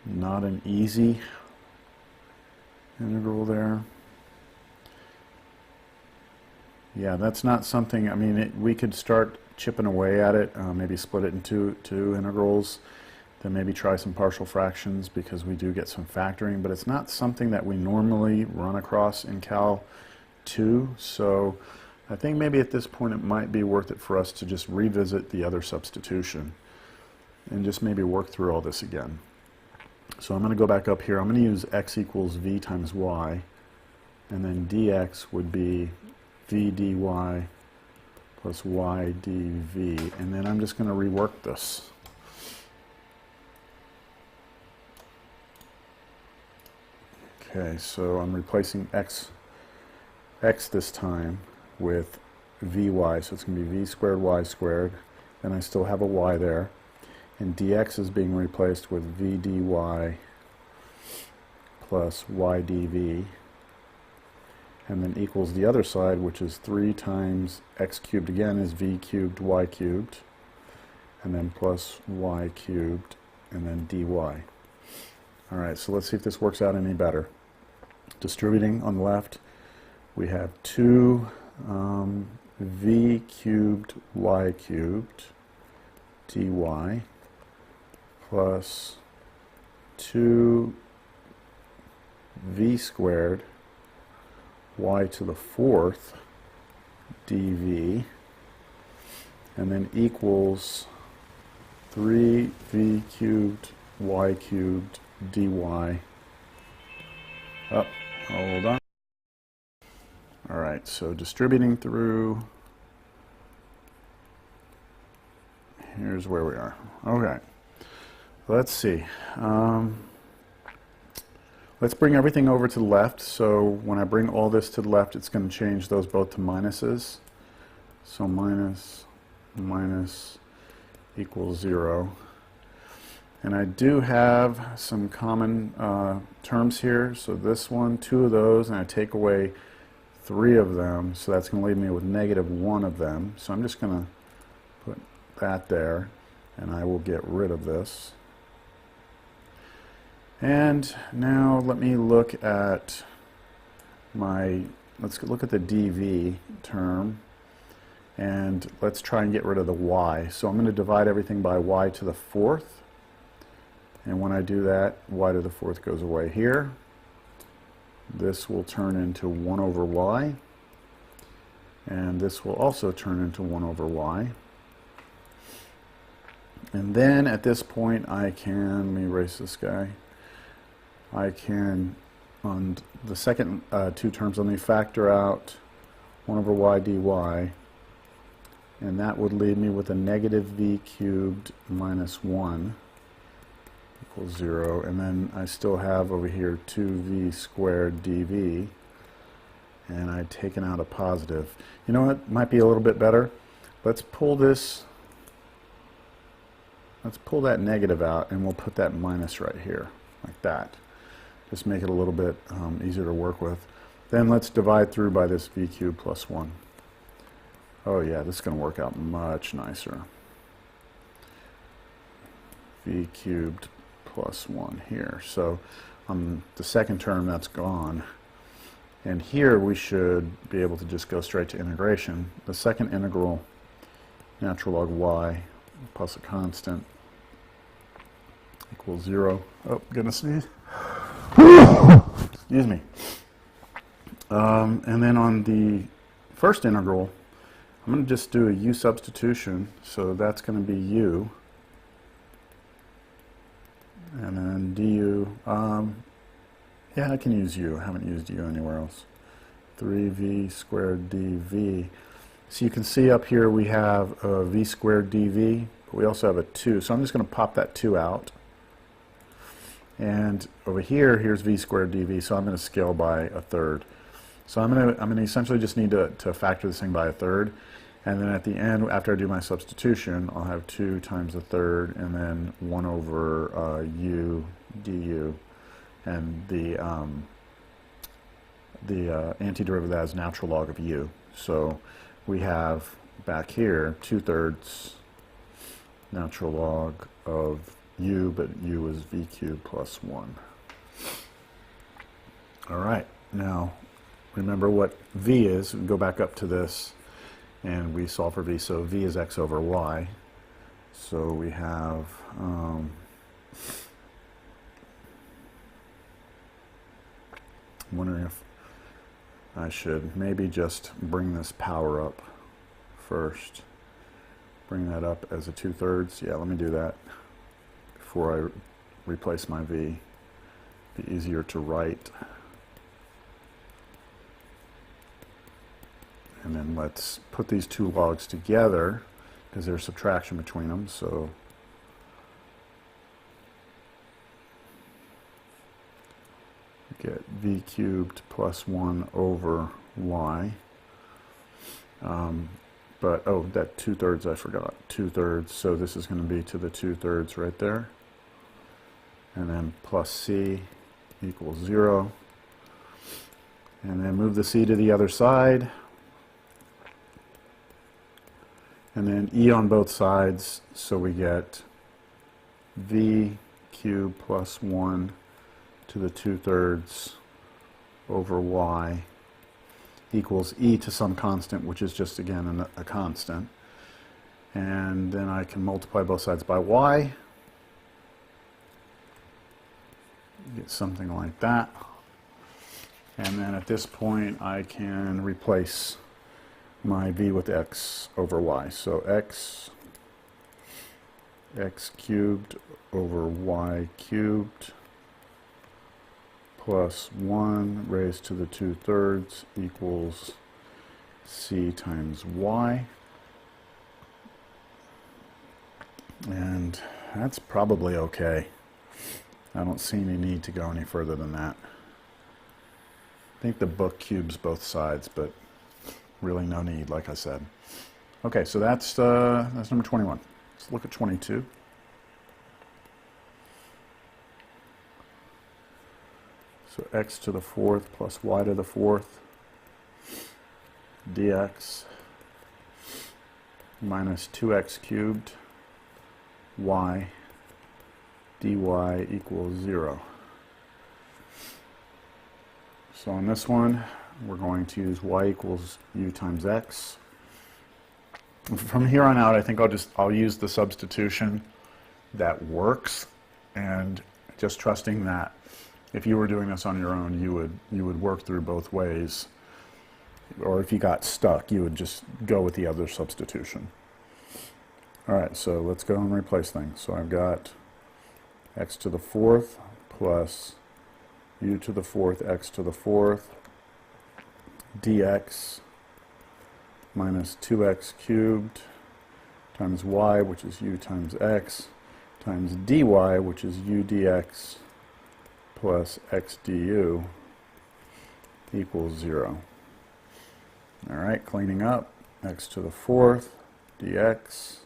Not an easy integral there. Yeah, that's not something, I mean, we could start chipping away at it, maybe split it into two integrals, then maybe try some partial fractions because we do get some factoring, but it's not something that we normally run across in Cal 2, so I think maybe at this point it might be worth it for us to just revisit the other substitution and just maybe work through all this again. So I'm going to go back up here. I'm going to use x equals v times y, and then dx would be v dy plus y dv, and then I'm just going to rework this. Okay, so I'm replacing x this time with vy, so it's going to be v squared y squared, and I still have a y there. And dx is being replaced with v dy plus y dv, and then equals the other side, which is 3 times x cubed again is v cubed y cubed, and then plus y cubed, and then dy. All right, so let's see if this works out any better. Distributing on the left, we have 2 v cubed y cubed dy plus 2 v squared y to the 4th dv, and then equals 3 v cubed y cubed dy. Oh, hold on. All right, so distributing through, here's where we are. Okay, let's see. Let's bring everything over to the left. So when I bring all this to the left, it's going to change those both to minuses. So minus, minus equals 0. And I do have some common terms here. So this one, 2 of those, and I take away 3 of them. So that's going to leave me with negative 1 of them. So I'm just going to put that there, and I will get rid of this. And now let me look at let's look at the dv term, and let's try and get rid of the y. So I'm going to divide everything by y to the 4th, and when I do that, y to the 4th goes away here. This will turn into 1 over y, and this will also turn into 1 over y. And then at this point I can, let me erase this guy. I can, on the second 2 terms, let me factor out 1 over y dy, and that would leave me with a negative v cubed minus 1 equals 0, and then I still have over here 2v squared dv, and I've taken out a positive. You know what might be a little bit better? Let's pull that negative out, and we'll put that minus right here, like that. Just make it a little bit easier to work with. Then let's divide through by this v cubed plus 1. Oh yeah, this is going to work out much nicer. V cubed plus 1 here. So the second term, that's gone. And here we should be able to just go straight to integration. The second integral, natural log y plus a constant equals 0. Oh, gonna sneeze. Excuse me. And then on the first integral, I'm going to just do a u substitution. So that's going to be u. And then du. Yeah, I can use u. I haven't used u anywhere else. 3v squared dv. So you can see up here we have a v squared dv, but we also have a 2. So I'm just going to pop that 2 out. And over here, here's v squared dv, so I'm going to scale by a third. So I'm going to essentially just need to factor this thing by a third. And then at the end, after I do my substitution, I'll have 2 times a third, and then 1 over u du. And the antiderivative of that is natural log of u. So we have back here 2/3 natural log of u, but u is v cubed plus 1. All right, now remember what v is. We go back up to this and we solve for v. So v is x over y. So we have I'm wondering if I should maybe just bring this power up first. Bring that up as a 2/3. Yeah, let me do that before I replace my v. Be easier to write. And then let's put these two logs together because there's subtraction between them. So get v cubed plus 1 over y. But, oh, that 2/3 I forgot. 2/3, so this is going to be to the 2/3 right there. And then plus c equals 0. And then move the c to the other side. And then e on both sides, so we get v cubed plus 1 to the 2/3 over y equals e to some constant, which is just, again, a constant. And then I can multiply both sides by y. Get something like that. And then at this point, I can replace my v with x over y. So x cubed over y cubed plus 1 raised to the 2/3 equals c times y. And that's probably okay. I don't see any need to go any further than that. I think the book cubes both sides, but really no need, like I said. Okay, so that's number 21. Let's look at 22. So x to the 4th plus y to the 4th dx minus 2x cubed y dy equals 0. So on this one, we're going to use y equals u times x. From here on out, I think I'll use the substitution that works, and just trusting that if you were doing this on your own, you would work through both ways. Or if you got stuck, you would just go with the other substitution. All right, so let's go and replace things. So I've got x to the 4th plus u to the 4th x to the 4th dx minus 2x cubed times y, which is u times x, times dy, which is u dx plus x du equals 0. All right, cleaning up, x to the 4th dx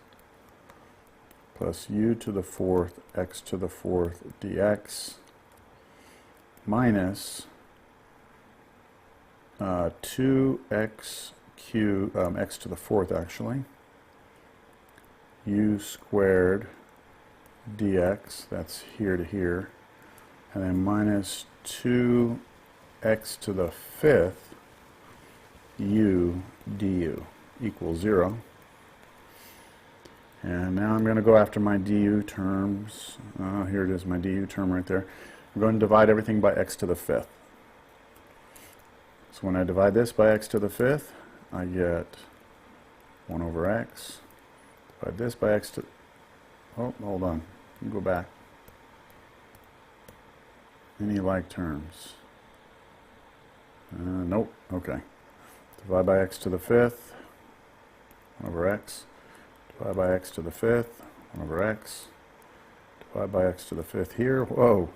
plus u to the 4th x to the 4th dx minus 2x cubed, x to the 4th actually, u squared dx, that's here to here, and then minus 2 x to the fifth u du equals 0. And now I'm going to go after my du terms. Here it is, my du term right there. I'm going to divide everything by x to the fifth. So when I divide this by x to the fifth, I get 1 over x. Divide this by x to... Oh, hold on. Go back. Any like terms? Nope. Okay. Divide by x to the fifth. 1 over x. Divide by x to the fifth. 1 over x. Divide by x to the fifth here. Whoa.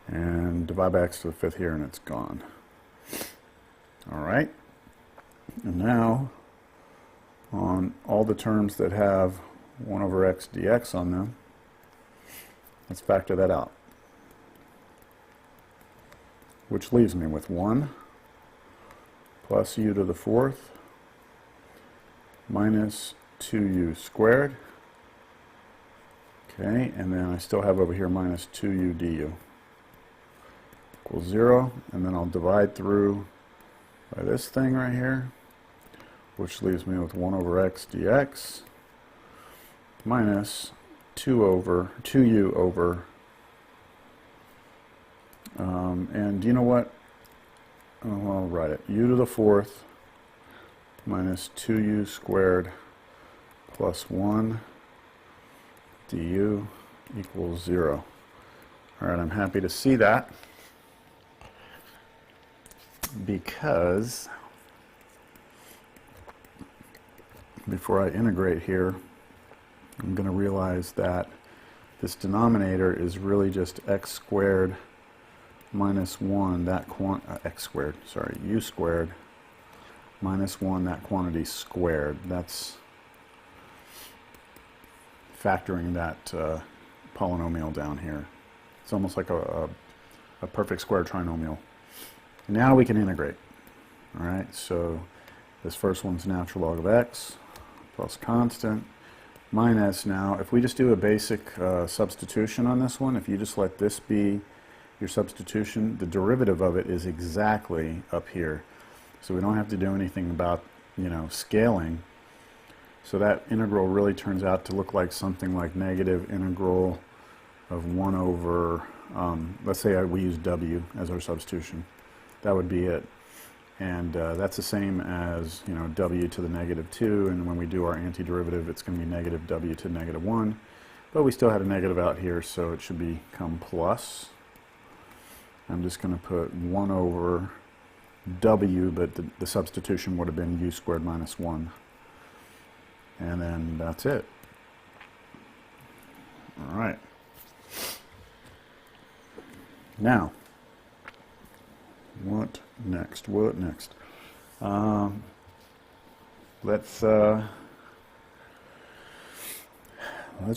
And divide by x to the fifth here, and it's gone. All right. And now, on all the terms that have 1 over x dx on them, let's factor that out. Which leaves me with 1 plus u to the fourth minus 2u squared. Okay, and then I still have over here minus 2u du equals 0, and then I'll divide through by this thing right here, which leaves me with 1 over x dx minus 2u over, and you know what? Oh, I'll write it. U to the fourth minus 2u squared plus 1 du equals 0. All right, I'm happy to see that, because before I integrate here, I'm going to realize that this denominator is really just x squared minus 1, that u squared minus 1, that quantity squared. That's factoring that polynomial down here. It's almost like a perfect square trinomial. Now we can integrate. All right, so this first one's natural log of x plus constant minus, now if we just do a basic substitution on this one, if you just let this be your substitution, the derivative of it is exactly up here. So we don't have to do anything about, scaling. So that integral really turns out to look like something like negative integral of 1 over, let's say we use w as our substitution. That would be it. And that's the same as, w to the negative 2, and when we do our antiderivative, it's going to be negative w to the negative 1. But we still had a negative out here, so it should become plus. I'm just going to put 1 over w, but the substitution would have been u squared minus 1. And then that's it. All right. Now, what next? What next? Let's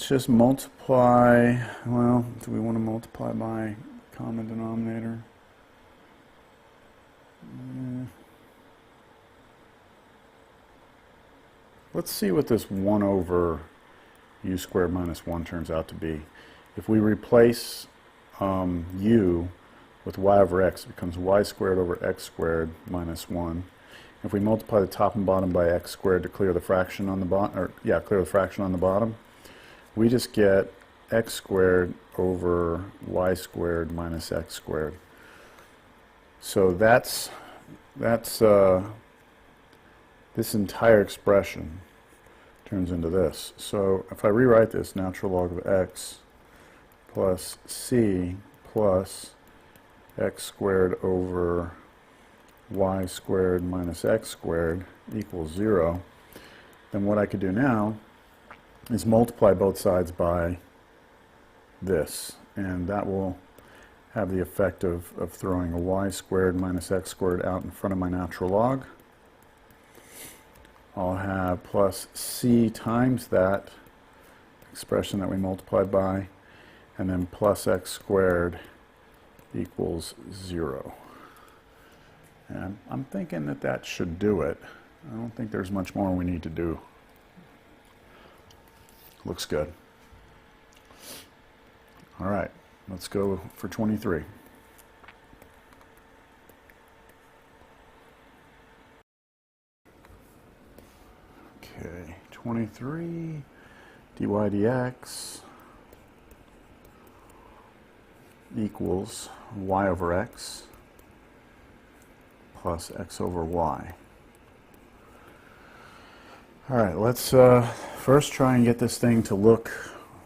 just multiply. Well, do we want to multiply by common denominator? Let's see what this 1 over u squared minus 1 turns out to be. If we replace u with y over x, it becomes y squared over x squared minus 1. If we multiply the top and bottom by x squared to clear the fraction on the bottom, clear the fraction on the bottom, we just get x squared over y squared minus x squared. So that's this entire expression turns into this. So if I rewrite this, natural log of x plus c plus x squared over y squared minus x squared equals 0, then what I could do now is multiply both sides by this, and that will have the effect of throwing a y squared minus x squared out in front of my natural log. I'll have plus c times that expression that we multiplied by, and then plus x squared equals 0. And I'm thinking that that should do it. I don't think there's much more we need to do. Looks good. All right. Let's go for 23. Okay, 23 dy dx equals y over x plus x over y. All right, let's first try and get this thing to look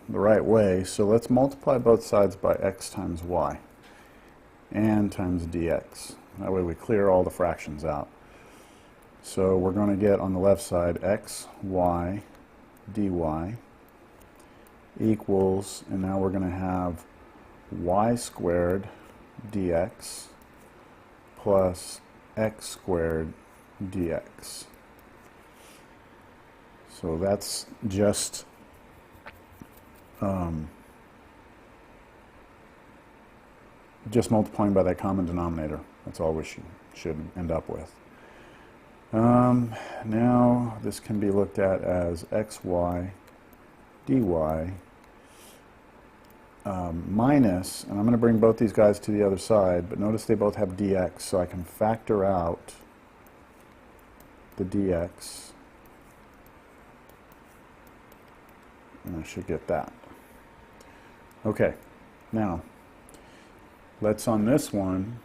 the right way. So let's multiply both sides by x times y and times dx. That way we clear all the fractions out. So we're going to get on the left side x, y, dy equals, and now we're going to have y squared dx plus x squared dx. So that's just multiplying by that common denominator. That's all we should end up with. Now this can be looked at as xy dy minus, and I'm going to bring both these guys to the other side, but notice they both have dx, so I can factor out the dx, and I should get that. Okay, now let's on this one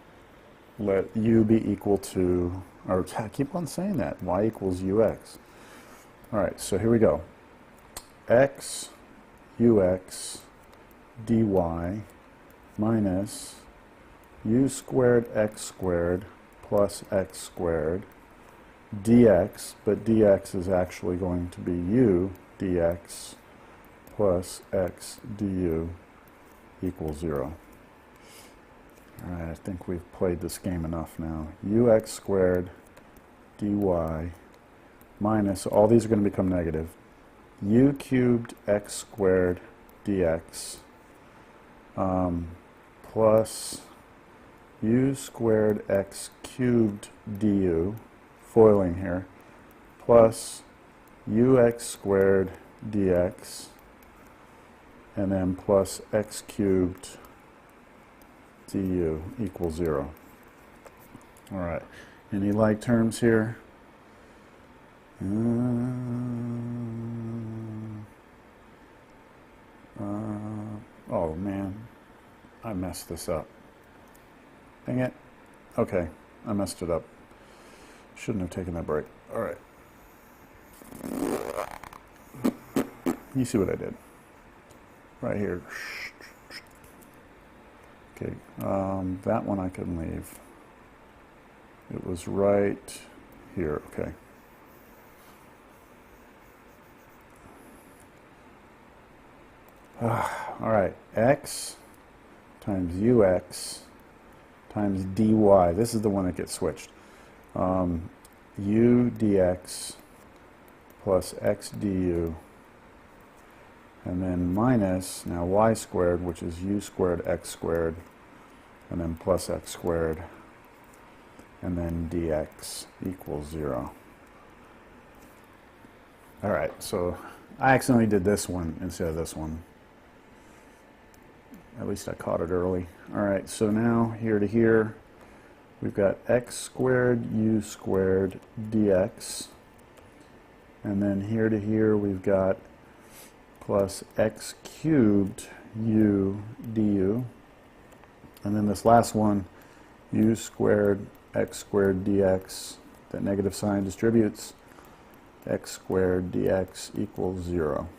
let u be equal to, or I keep on saying that, y equals ux. All right, so here we go. X ux dy minus u squared x squared plus x squared dx, but dx is actually going to be u dx plus x du equals 0. All right, I think we've played this game enough now. Ux squared dy minus, all these are going to become negative, u cubed x squared dx plus u squared x cubed du, foiling here, plus ux squared dx, and then plus x cubed du equals 0. All right, any like terms here? Oh man, I messed this up. Dang it. Okay, I messed it up. Shouldn't have taken that break. All right. You see what I did? Right here. Okay, that one I can leave. It was right here, okay. All right, x times ux times dy. This is the one that gets switched. U dx plus x du, and then minus, now y squared, which is u squared x squared, and then plus x squared, and then dx equals 0. All right, so I accidentally did this one instead of this one. At least I caught it early. All right, so now here to here, we've got x squared u squared dx, and then here to here we've got plus x cubed u du, and then this last one, u squared x squared dx, that negative sign distributes, x squared dx equals 0.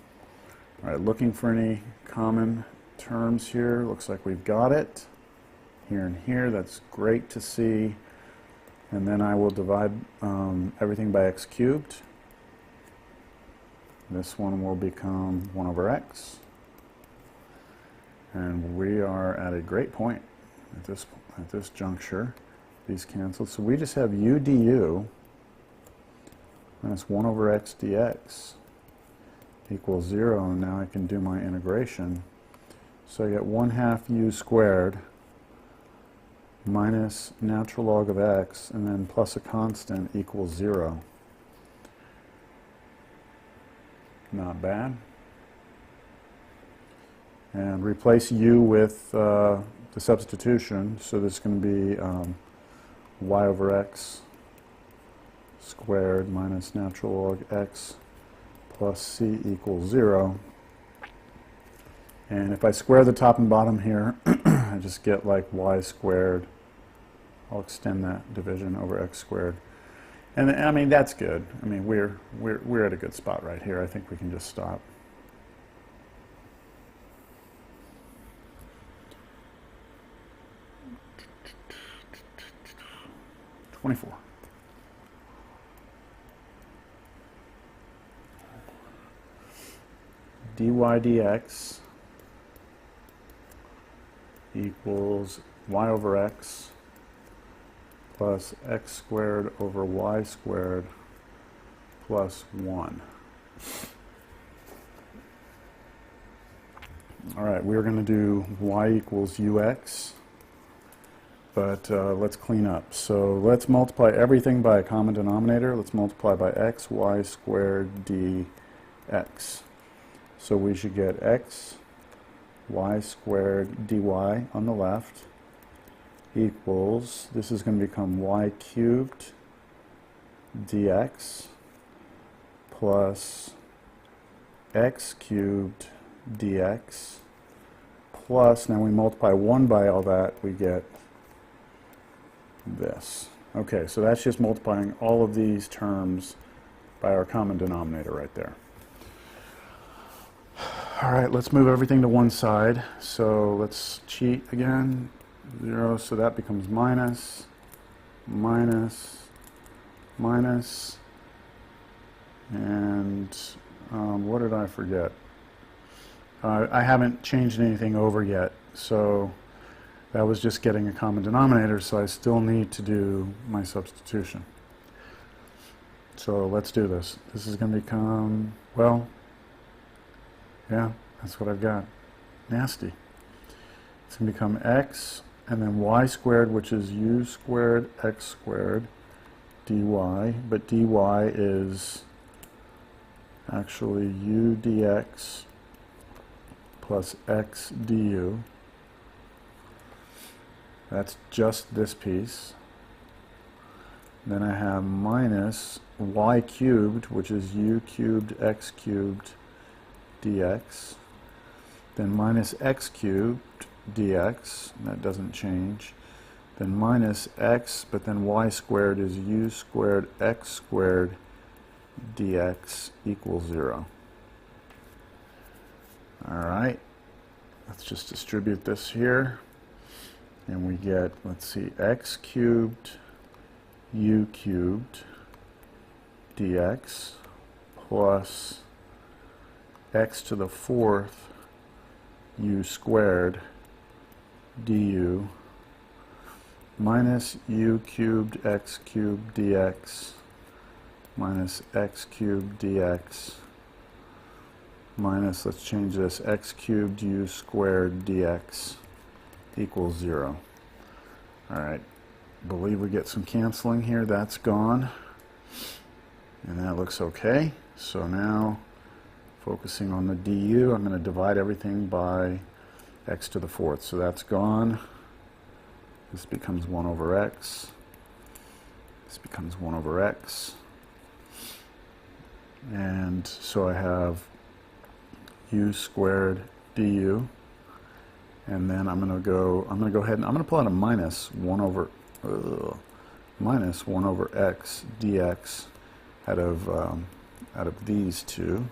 All right, looking for any common terms here. Looks like we've got it here and here. That's great to see. And then I will divide everything by x cubed. This one will become 1 over x. And we are at a great point at this juncture. These cancel. So we just have u du minus 1 over x dx equals 0. And now I can do my integration. So I get 1/2 u squared minus natural log of x, and then plus a constant equals 0. Not bad. And replace u with the substitution, so this is going to be y over x squared minus natural log x plus c equals 0. And if I square the top and bottom here, I just get like y squared. I'll extend that division over x squared. And I mean, that's good. I mean, we're at a good spot right here. I think we can just stop. dy dx equals y over x plus x squared over y squared plus 1. All right, we're going to do y equals ux. But let's clean up. So let's multiply everything by a common denominator. Let's multiply by x, y squared dx. So we should get x, y squared dy on the left equals, this is going to become y cubed dx plus x cubed dx plus, now we multiply 1 by all that, we get this. Okay, so that's just multiplying all of these terms by our common denominator right there. All right, let's move everything to one side. So let's cheat again. 0, so that becomes minus, minus, minus, and what did I forget? I haven't changed anything over yet, so that was just getting a common denominator, so I still need to do my substitution. So let's do this. This is going to become, well, yeah, that's what I've got. Nasty. It's going to become x and then y squared, which is u squared x squared dy, but dy is actually u dx plus x du. That's just this piece. Then I have minus y cubed, which is u cubed x cubed dx. Then minus x cubed dx, that doesn't change. Then minus x, but then y squared is u squared x squared dx equals 0. All right, let's just distribute this here. And we get, let's see, x cubed u cubed dx plus x to the 4th u squared du minus u cubed x cubed dx minus x cubed dx minus, let's change this, x cubed u squared dx equals 0. All right, believe we get some canceling here. That's gone. And that looks okay. So now, focusing on the du, I'm going to divide everything by x to the 4th. So that's gone. This becomes 1 over x. This becomes 1 over x. And so I have u squared du. And then I'm going to go ahead and I'm going to pull out a minus 1 over x dx out of these two.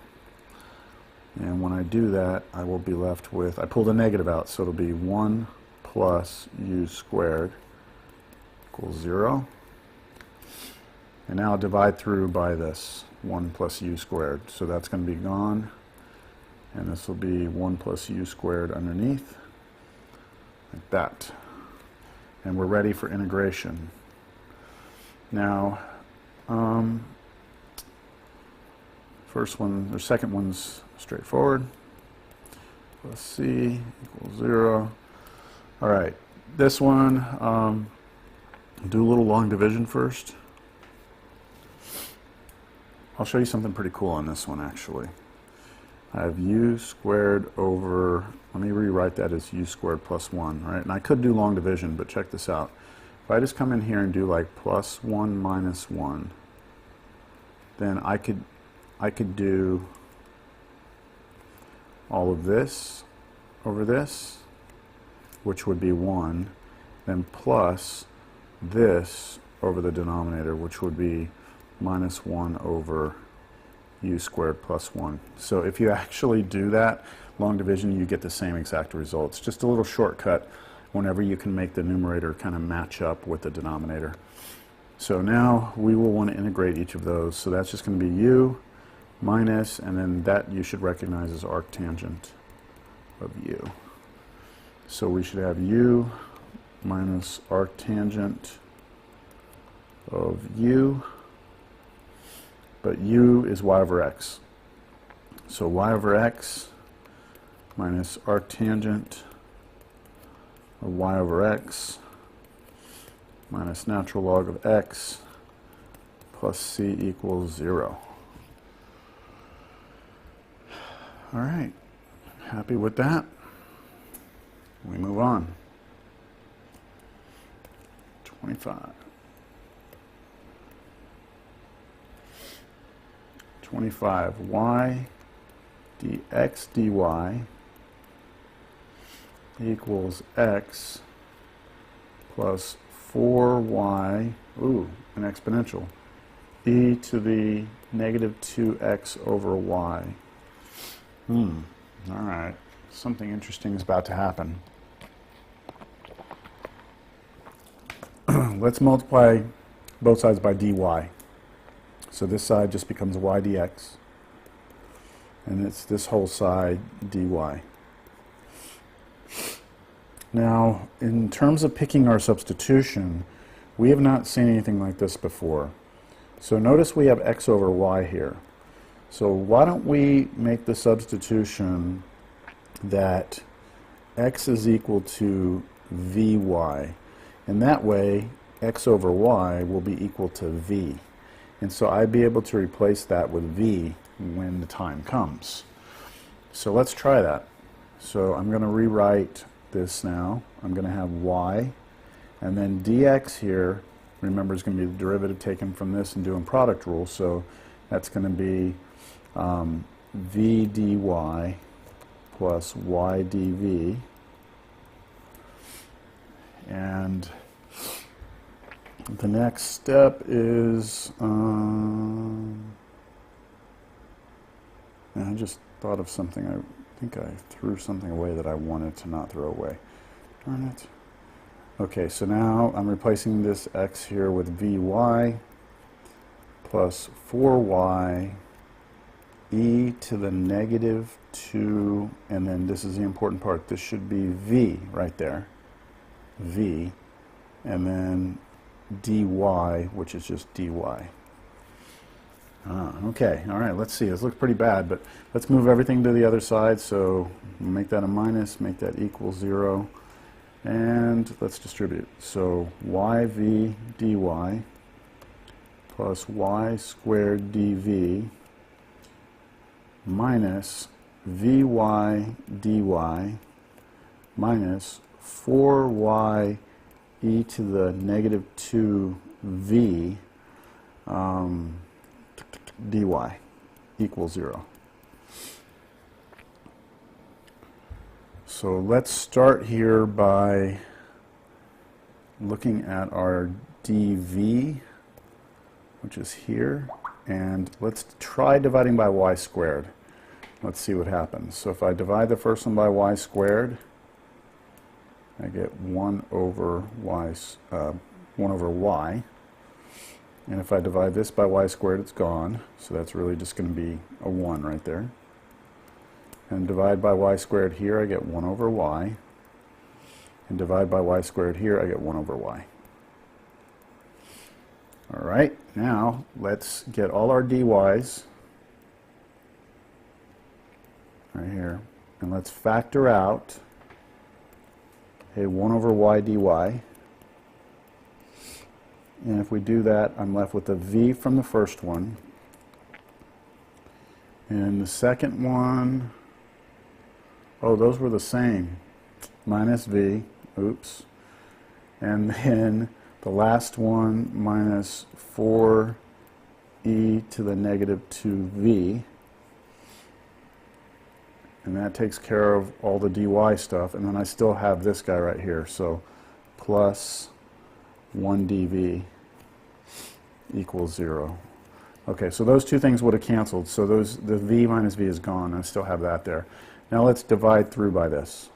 And when I do that, I will be left with, I pull the negative out, so it'll be 1 plus u squared equals 0. And now I'll divide through by this 1 plus u squared. So that's going to be gone. And this will be 1 plus u squared underneath. Like that. And we're ready for integration. Now, first one, or second one's straightforward. Plus c equals 0. All right, this one, do a little long division first. I'll show you something pretty cool on this one, actually. I have u squared over, let me rewrite that as u squared plus 1, right? And I could do long division, but check this out. If I just come in here and do like plus 1 minus 1, then I could do all of this over this, which would be 1, then plus this over the denominator, which would be minus 1 over u squared plus 1. So if you actually do that, long division, you get the same exact results. Just a little shortcut whenever you can make the numerator kind of match up with the denominator. So now we will want to integrate each of those. So that's just going to be u minus, and then that you should recognize as arctangent of u. So we should have u minus arctangent of u, but u is y over x. So y over x minus arctangent of y over x minus natural log of x plus c equals 0. All right, happy with that? We move on. 25. 25, y dx dy equals x plus 4y, ooh, an exponential, e to the negative 2x over y. All right, something interesting is about to happen. Let's multiply both sides by dy. So this side just becomes y dx, and it's this whole side dy. Now, in terms of picking our substitution, we have not seen anything like this before. So notice we have x over y here. So why don't we make the substitution that x is equal to vy, and that way x over y will be equal to v. And so I'd be able to replace that with v when the time comes. So let's try that. So I'm going to rewrite this now. I'm going to have y, and then dx here, remember, is going to be the derivative taken from this and doing product rule. So that's going to be v dy plus y dv. And the next step is, I just thought of something. I think I threw something away that I wanted to not throw away. Darn it. Okay, so now I'm replacing this x here with vy plus 4y e to the negative 2, and then this is the important part. This should be v right there, v, and then dy, which is just dy. Okay, all right, let's see. This looks pretty bad, but let's move everything to the other side. So make that a minus, make that equal 0, and let's distribute. So yv dy plus y squared dv minus vy dy minus 4y e to the negative 2v dy equals 0. So let's start here by looking at our dv, which is here, and let's try dividing by y squared. Let's see what happens. So if I divide the first one by y squared, I get 1 over y. And if I divide this by y squared, it's gone. So that's really just going to be a 1 right there. And divide by y squared here, I get 1 over y. And divide by y squared here, I get 1 over y. All right, now let's get all our dy's right here. And let's factor out a 1 over y dy. And if we do that, I'm left with a v from the first one And the second one, oh, those were the same. Minus v, oops. And then the last one, minus 4e to the negative 2v. And that takes care of all the dy stuff. And then I still have this guy right here. So plus 1 dv equals 0. Okay, so those two things would have canceled. So the v minus v is gone. I still have that there. Now let's divide through by this.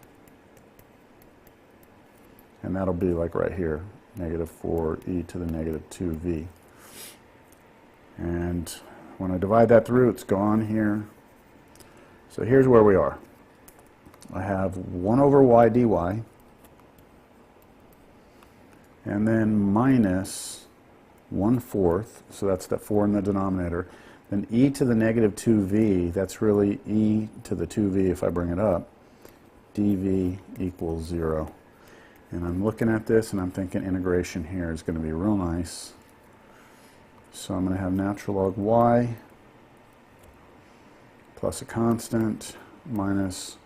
And that'll be like right here, negative 4e to the negative 2v. And when I divide that through, it's gone here. So here's where we are. I have 1 over y dy, and then minus 1/4, so that's that 4 in the denominator. Then e to the negative 2v, that's really e to the 2v if I bring it up, dv equals 0. And I'm looking at this and I'm thinking integration here is going to be real nice. So I'm going to have natural log y plus a constant minus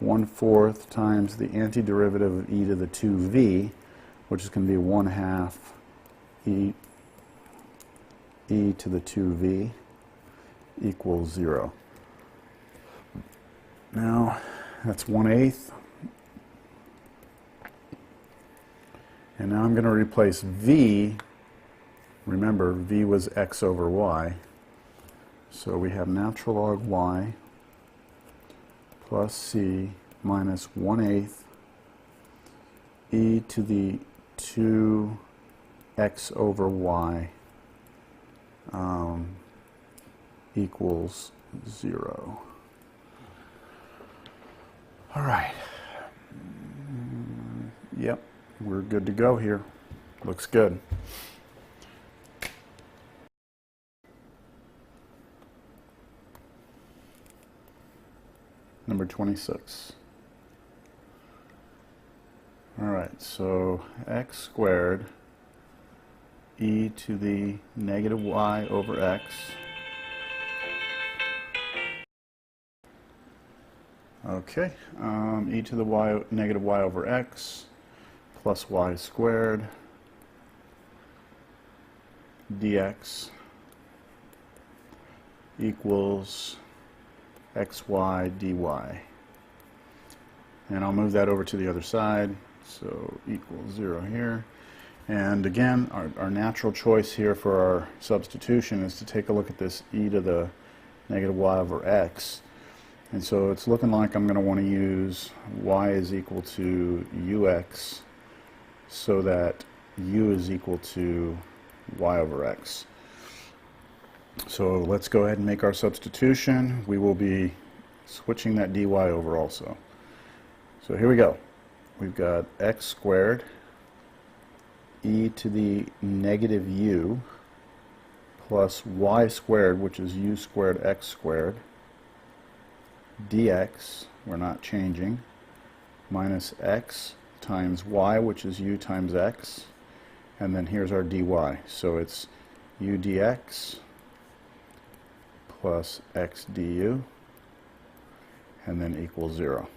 1/4 times the antiderivative of e to the 2v, which is going to be 1/2 e to the 2v equals 0. Now, that's 1/8. And now I'm going to replace v. Remember, v was x over y. So we have natural log y plus c minus 1/8 e to the 2x over y equals 0. All right. Yep, we're good to go here. Looks good. Number 26. All right, so x squared e to the negative y over x okay, e to the negative y over x plus y squared dx equals xy dy. And I'll move that over to the other side, so equals 0 here. And again, our natural choice here for our substitution is to take a look at this e to the negative y over x. And so it's looking like I'm going to want to use y is equal to ux so that u is equal to y over x. So let's go ahead and make our substitution. We will be switching that dy over also. So here we go. We've got x squared e to the negative u plus y squared, which is u squared x squared, dx, we're not changing, minus x times y, which is u times x, and then here's our dy. So it's u dx plus x du, and then equals 0.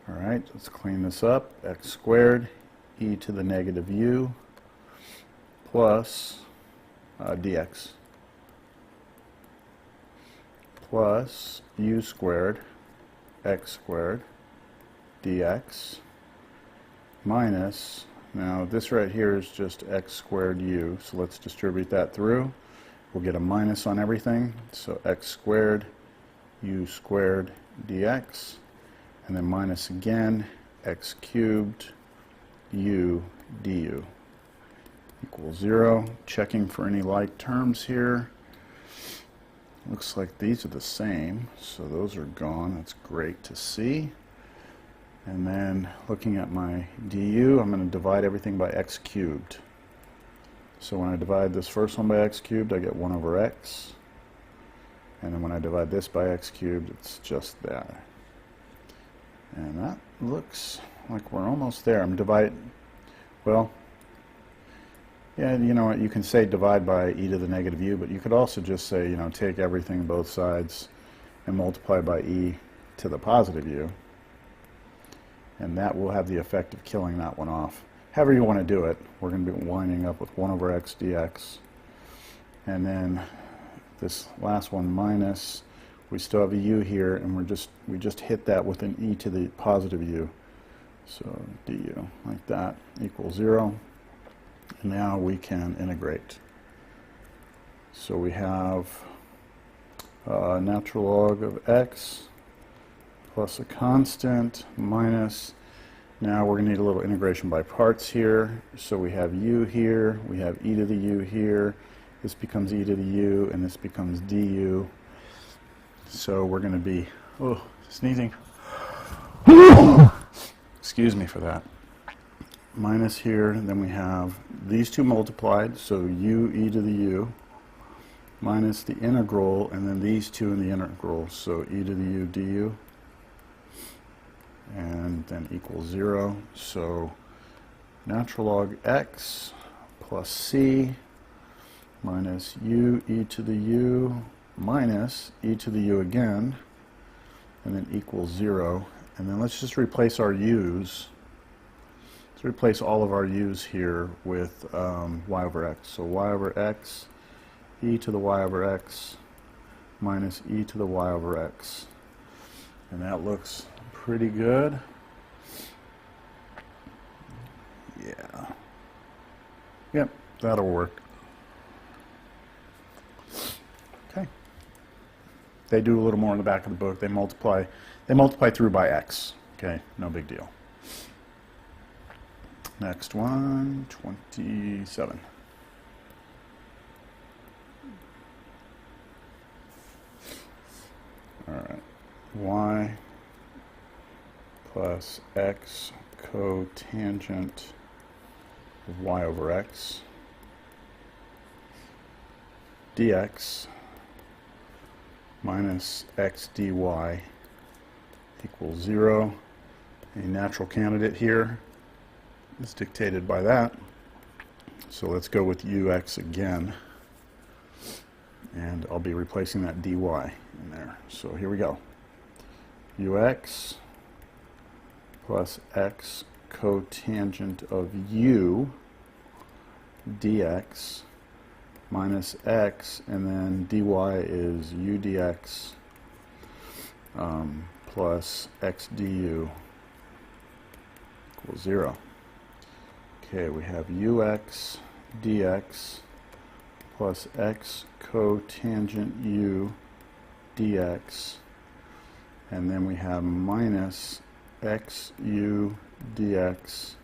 All right, let's clean this up. X squared e to the negative u plus dx plus u squared x squared dx minus, now this right here is just x squared u, so let's distribute that through. We'll get a minus on everything, so x squared u squared dx, and then minus again x cubed u du equals 0. Checking for any like terms here. Looks like these are the same, so those are gone. That's great to see. And then looking at my du, I'm going to divide everything by x cubed. So when I divide this first one by x cubed, I get 1 over x. And then when I divide this by x cubed, it's just that. And that looks like we're almost there. I'm dividing, well, Yeah, you know what, you can say divide by e to the negative u, but you could also just say, you know, take everything both sides and multiply by e to the positive u, and that will have the effect of killing that one off. However you want to do it, we're going to be winding up with 1 over x dx, and then this last one minus, we still have a u here, and we just hit that with an e to the positive u, so du like that equals 0. And now we can integrate. So we have natural log of x plus a constant minus, now we're going to need a little integration by parts here. So we have u here, we have e to the u here, this becomes e to the u, and this becomes du. So we're going to be, sneezing. Excuse me for that. Minus here, and then we have these two multiplied, so u e to the u, minus the integral, and then these two in the integral, so e to the u du, and then equals 0. So natural log x plus c minus u e to the u minus e to the u again, and then equals 0. And then let's just replace our u's. Let's replace all of our u's here with y over x. So y over x, e to the y over x, minus e to the y over x. And that looks pretty good. Yeah. Yep, that'll work. Okay. They do a little more in the back of the book. They multiply through by x. Okay, no big deal. Next one, 27. All right, y plus x cotangent of y over x dx minus x dy equals 0. A natural candidate here is dictated by that. So let's go with ux again, and I'll be replacing that dy in there. So here we go. Ux plus x cotangent of u dx minus x, and then dy is u dx plus x du equals 0. Okay, we have ux dx plus x cotangent u dx, and then we have minus xu dx,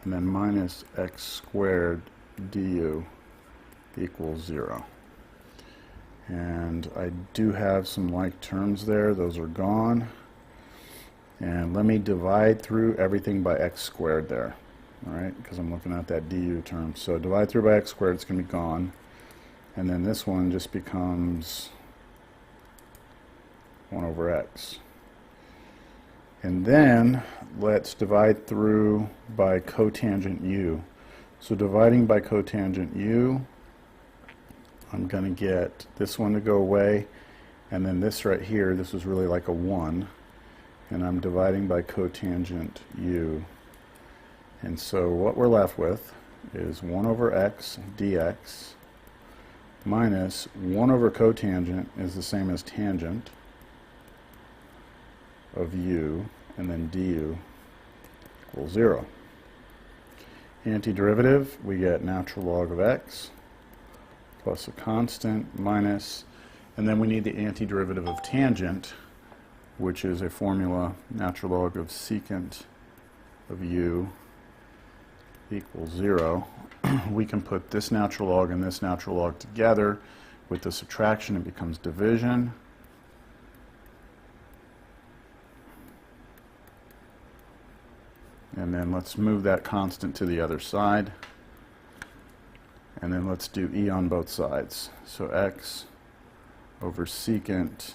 and then minus x squared du equals 0. And I do have some like terms there. Those are gone. And let me divide through everything by x squared there. All right, because I'm looking at that du term. So divide through by x squared, it's going to be gone. And then this one just becomes 1 over x. And then let's divide through by cotangent u. So dividing by cotangent u, I'm going to get this one to go away, and then this right here, this is really like a 1, and I'm dividing by cotangent u. And so what we're left with is 1 over x dx minus 1 over cotangent is the same as tangent of u, and then du equals 0. Antiderivative, we get natural log of x plus a constant minus, and then we need the antiderivative of tangent, which is a formula, natural log of secant of u equals 0. We can put this natural log and this natural log together. With the subtraction, it becomes division. And then let's move that constant to the other side. And then let's do e on both sides. So x over secant.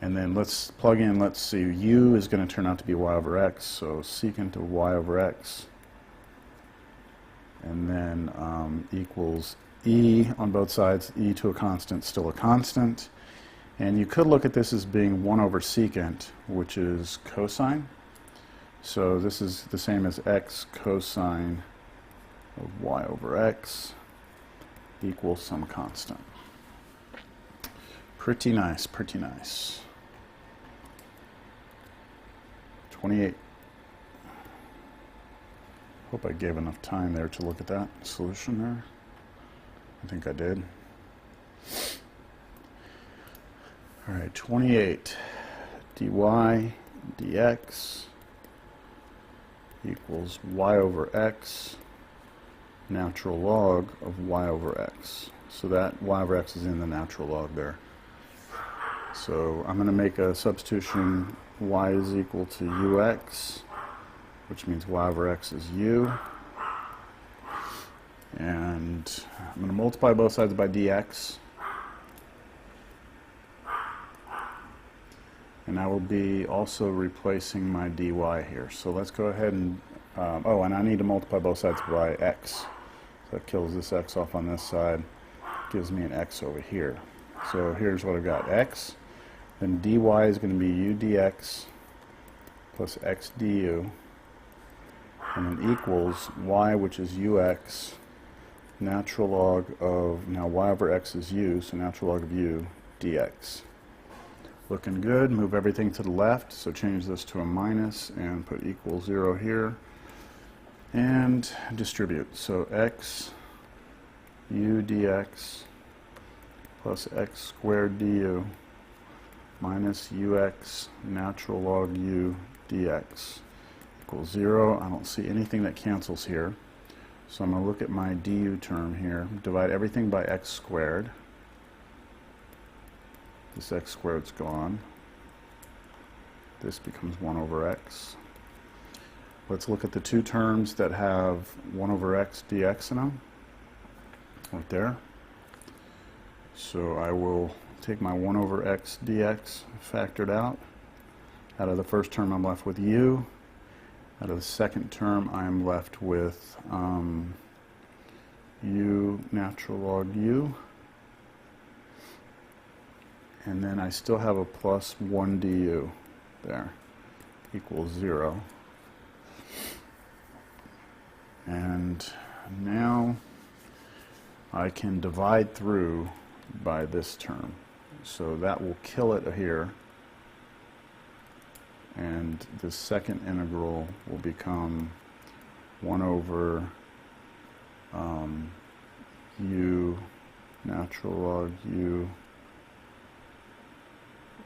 And then let's plug in, let's see, u is going to turn out to be y over x. So secant of y over x and then equals e on both sides. E to a constant, still a constant. And you could look at this as being 1 over secant, which is cosine. So this is the same as x cosine of y over x equals some constant. Pretty nice, pretty nice. 28. Hope I gave enough time there to look at that solution there. I think I did. All right, 28 dy dx equals y over x natural log of y over x. So that y over x is in the natural log there. So I'm going to make a substitution. Y is equal to ux, which means y over x is u. And I'm going to multiply both sides by dx. And I will be also replacing my dy here. So let's go ahead and, oh, and I need to multiply both sides by x. So that kills this x off on this side, gives me an x over here. So here's what I've got, x. Then dy is going to be u dx plus x du. And then equals y, which is ux, natural log of, now y over x is u, so natural log of u dx. Looking good. Move everything to the left, so change this to a minus and put equals 0 here. And distribute. So x u dx plus x squared du minus ux natural log u dx equals 0. I don't see anything that cancels here. So I'm going to look at my du term here. Divide everything by x squared. This x squared's gone. This becomes 1 over x. Let's look at the two terms that have 1 over x dx in them. Right there. So I will take my 1 over x dx factored out. Out of the first term I'm left with u. Out of the second term I'm left with u natural log u. And then I still have a plus 1 du there, equals 0. And now I can divide through by this term. So that will kill it here. And the second integral will become 1 over u natural log u.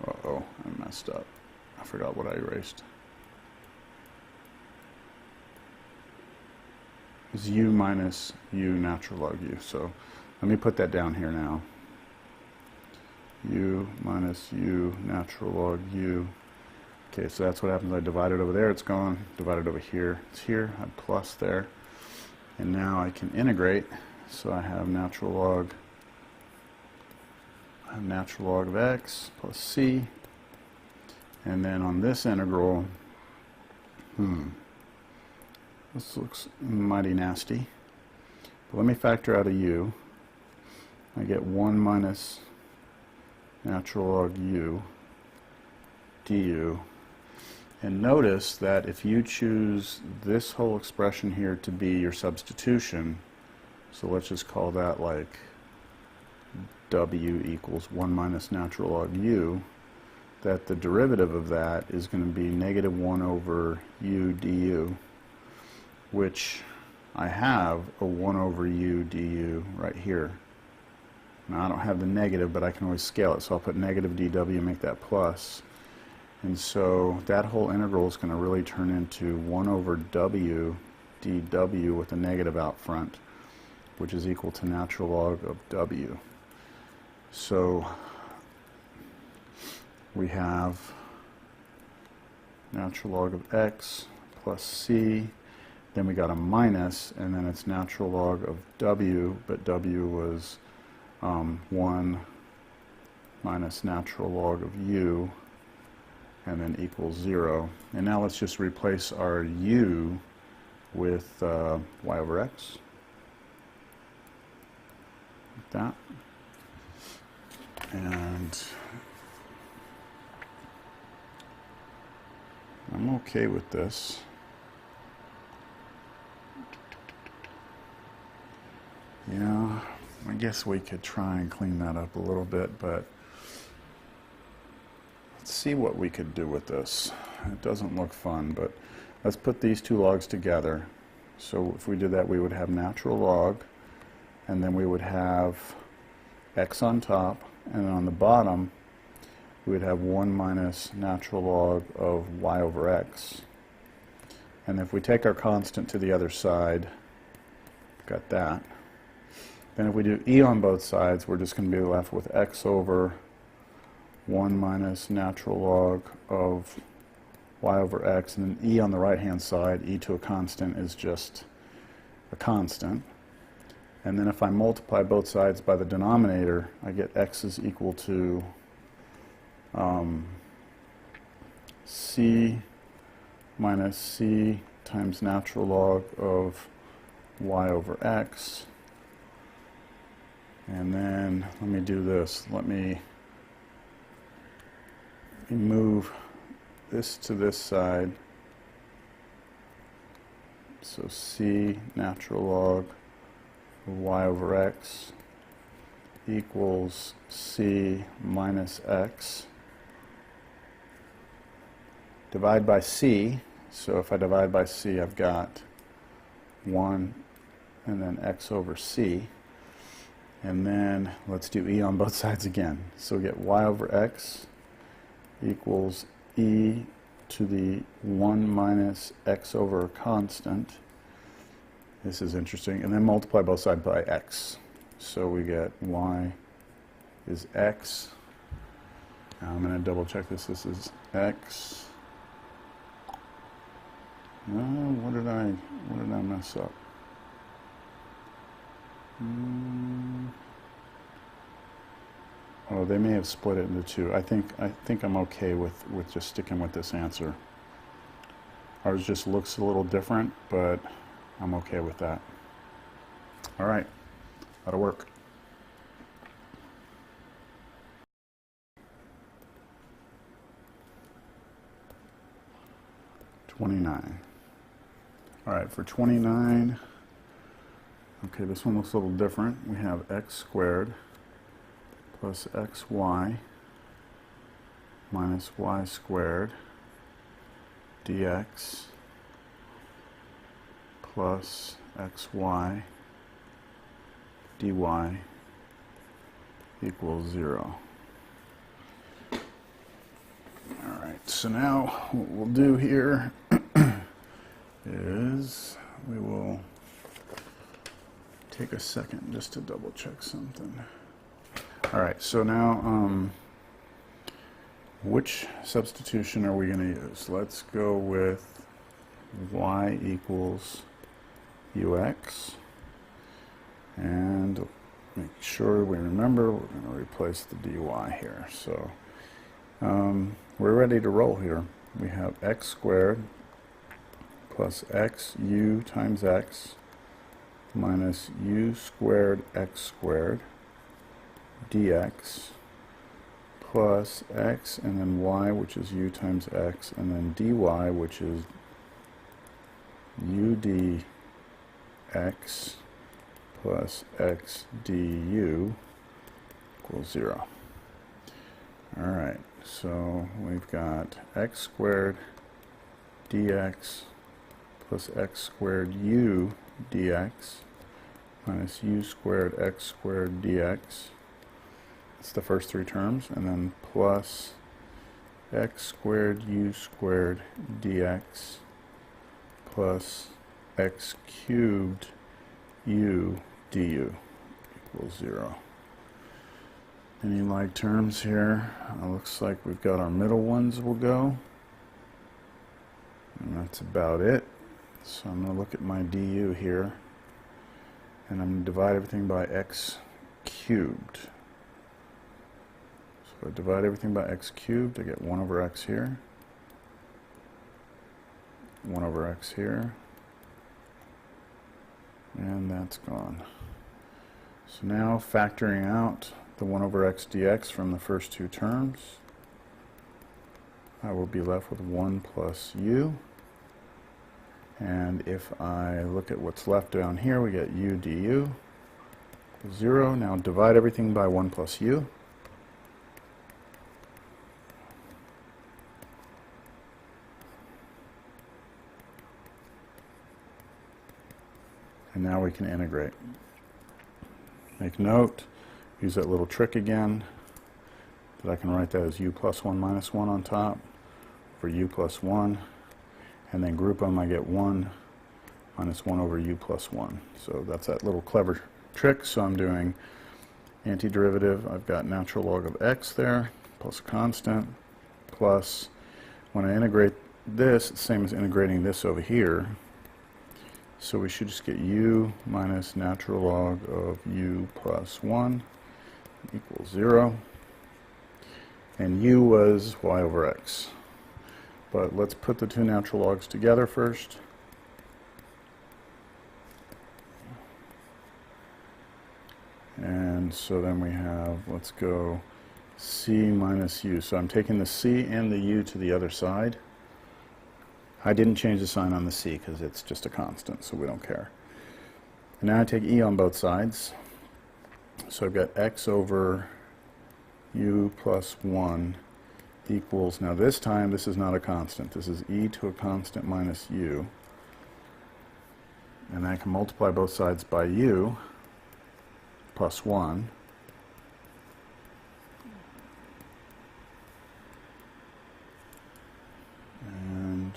Uh-oh, I messed up. I forgot what I erased. It's u minus u natural log u. So let me put that down here now. U minus u natural log u. Okay, so that's what happens. I divide it over there, it's gone. Divide it over here, it's here. I plus there. And now I can integrate. So I have natural log of x plus c. And then on this integral, this looks mighty nasty. But let me factor out a u. I get 1 minus natural log u du. And notice that if you choose this whole expression here to be your substitution, so let's just call that like w equals 1 minus natural log u, that the derivative of that is going to be negative 1 over u du, which I have a 1 over u du right here. Now I don't have the negative, but I can always scale it, so I'll put negative dw and make that plus. And so that whole integral is going to really turn into 1 over w dw with a negative out front, which is equal to natural log of w. So we have natural log of x plus c, then we got a minus, and then it's natural log of w, but w was 1 minus natural log of u, and then equals 0. And now let's just replace our u with y over x. like that. And I'm okay with this. Yeah, I guess we could try and clean that up a little bit, but let's see what we could do with this. It doesn't look fun, but let's put these two logs together. So if we did that, we would have natural log, and then we would have x on top, and on the bottom, we would have 1 minus natural log of y over x. And if we take our constant to the other side, got that. Then if we do e on both sides, we're just going to be left with x over 1 minus natural log of y over x, and then e on the right-hand side, e to a constant is just a constant. And then if I multiply both sides by the denominator, I get x is equal to c minus c times natural log of y over x. And then let me do this. Let me move this to this side. So c natural log of y over x equals c minus x. Divide by c. So if I divide by c, I've got 1 and then x over c. And then let's do e on both sides again. So we get y over x equals e to the 1 minus x over a constant. This is interesting. And then multiply both sides by x. So we get y is x. Now I'm going to double check this. This is x. No, what did I mess up? Oh, they may have split it into two. I think I'm okay with just sticking with this answer. Ours just looks a little different, but I'm okay with that. All right, that'll work. All right, for 29, okay, this one looks a little different. We have x squared plus xy minus y squared dx plus xy dy equals 0. All right, so now what we'll do here is we will take a second just to double check something. All right, so now which substitution are we going to use? Let's go with y equals ux, and make sure we remember we're going to replace the dy here. So we're ready to roll here. We have x squared plus xu times x minus u squared x squared dx plus x and then y, which is u times x, and then dy, which is u dx plus x du equals 0. All right, so we've got x squared dx plus x squared u dx minus u squared x squared dx. It's the first three terms, and then plus x squared u squared dx plus x cubed u du equals 0. Any like terms here? Looks like we've got our middle ones will go. And that's about it. So I'm going to look at my du here, and I'm going to divide everything by x cubed. So I divide everything by x cubed, I get 1 over x here, 1 over x here, and that's gone. So now factoring out the 1 over x dx from the first two terms, I will be left with 1 plus u. And if I look at what's left down here, we get u du equals 0. Now divide everything by 1 plus u. And now we can integrate. Make note, use that little trick again, that I can write that as u plus 1 minus 1 on top for u plus 1, and then group them, I get 1 minus 1 over u plus 1. So that's that little clever trick. So I'm doing antiderivative. I've got natural log of x there, plus a constant, plus, when I integrate this, it's the same as integrating this over here. So we should just get u minus natural log of u plus 1 equals 0. And u was y over x. But let's put the two natural logs together first. And so then we have, let's go c minus u. So I'm taking the c and the u to the other side. I didn't change the sign on the c because it's just a constant, so we don't care. And now I take e on both sides. So I've got x over u plus 1 equals, now this time this is not a constant. This is e to a constant minus u. And I can multiply both sides by u plus 1. And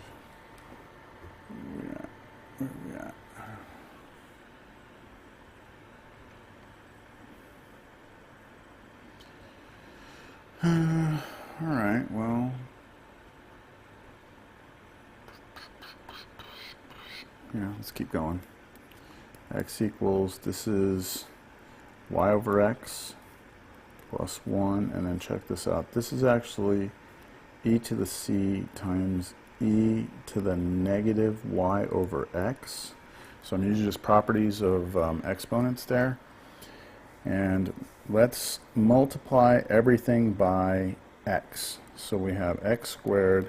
where are we at? All right, well, yeah, let's keep going. X equals, this is y over x plus 1, and then check this out. This is actually e to the c times e to the negative y over x. So I'm using just properties of exponents there. And let's multiply everything by x. So we have x squared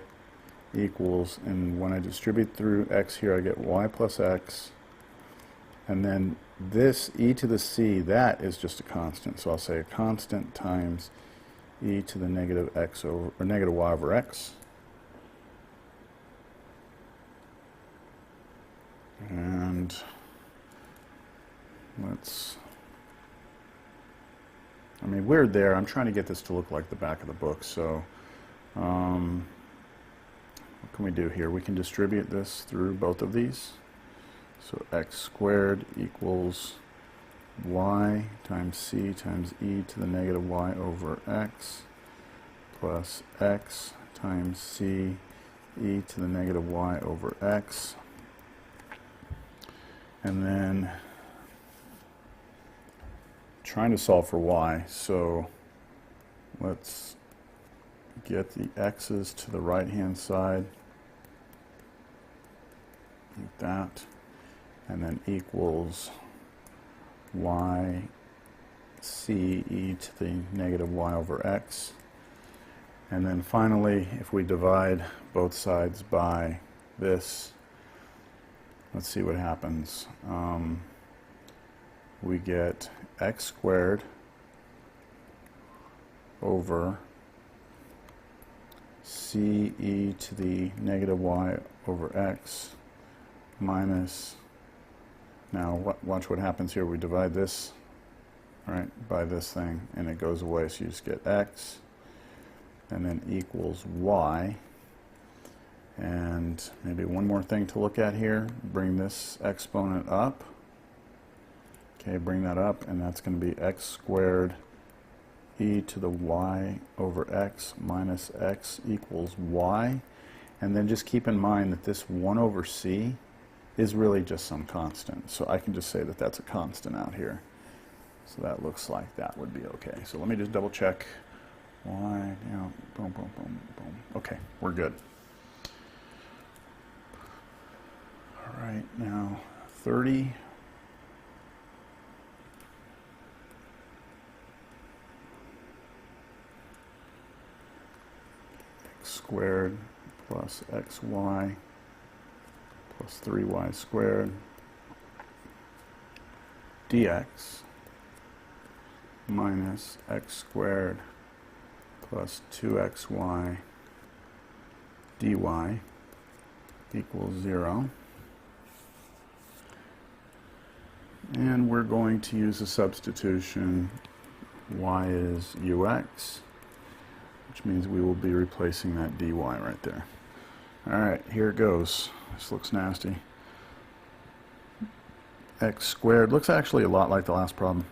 equals, and when I distribute through x here, I get y plus x. And then this e to the c, that is just a constant. So I'll say a constant times e to the negative x over, or negative y over x. And let's, I mean, we're there. I'm trying to get this to look like the back of the book. So what can we do here? We can distribute this through both of these. So x squared equals y times c times e to the negative y over x plus x times c e to the negative y over x. And then trying to solve for y, so let's get the x's to the right hand side like that, and then equals y c e to the negative y over x. And then finally, if we divide both sides by this, let's see what happens. We get x squared over c e to the negative y over x minus, now watch what happens here. We divide this, right, by this thing, and it goes away. So you just get x, and then equals y. And maybe one more thing to look at here. Bring this exponent up. Okay, bring that up, and that's going to be x squared e to the y over x minus x equals y. And then just keep in mind that this 1 over c is really just some constant. So I can just say that that's a constant out here. So that looks like that would be okay. So let me just double check. Y, you know, boom, boom, boom, boom. Okay, we're good. All right, now 30. squared plus xy plus 3y squared dx minus x squared plus 2xy dy equals 0. And we're going to use a substitution. Y is ux, which means we will be replacing that dy right there. All right, here it goes. This looks nasty. X squared looks actually a lot like the last problem.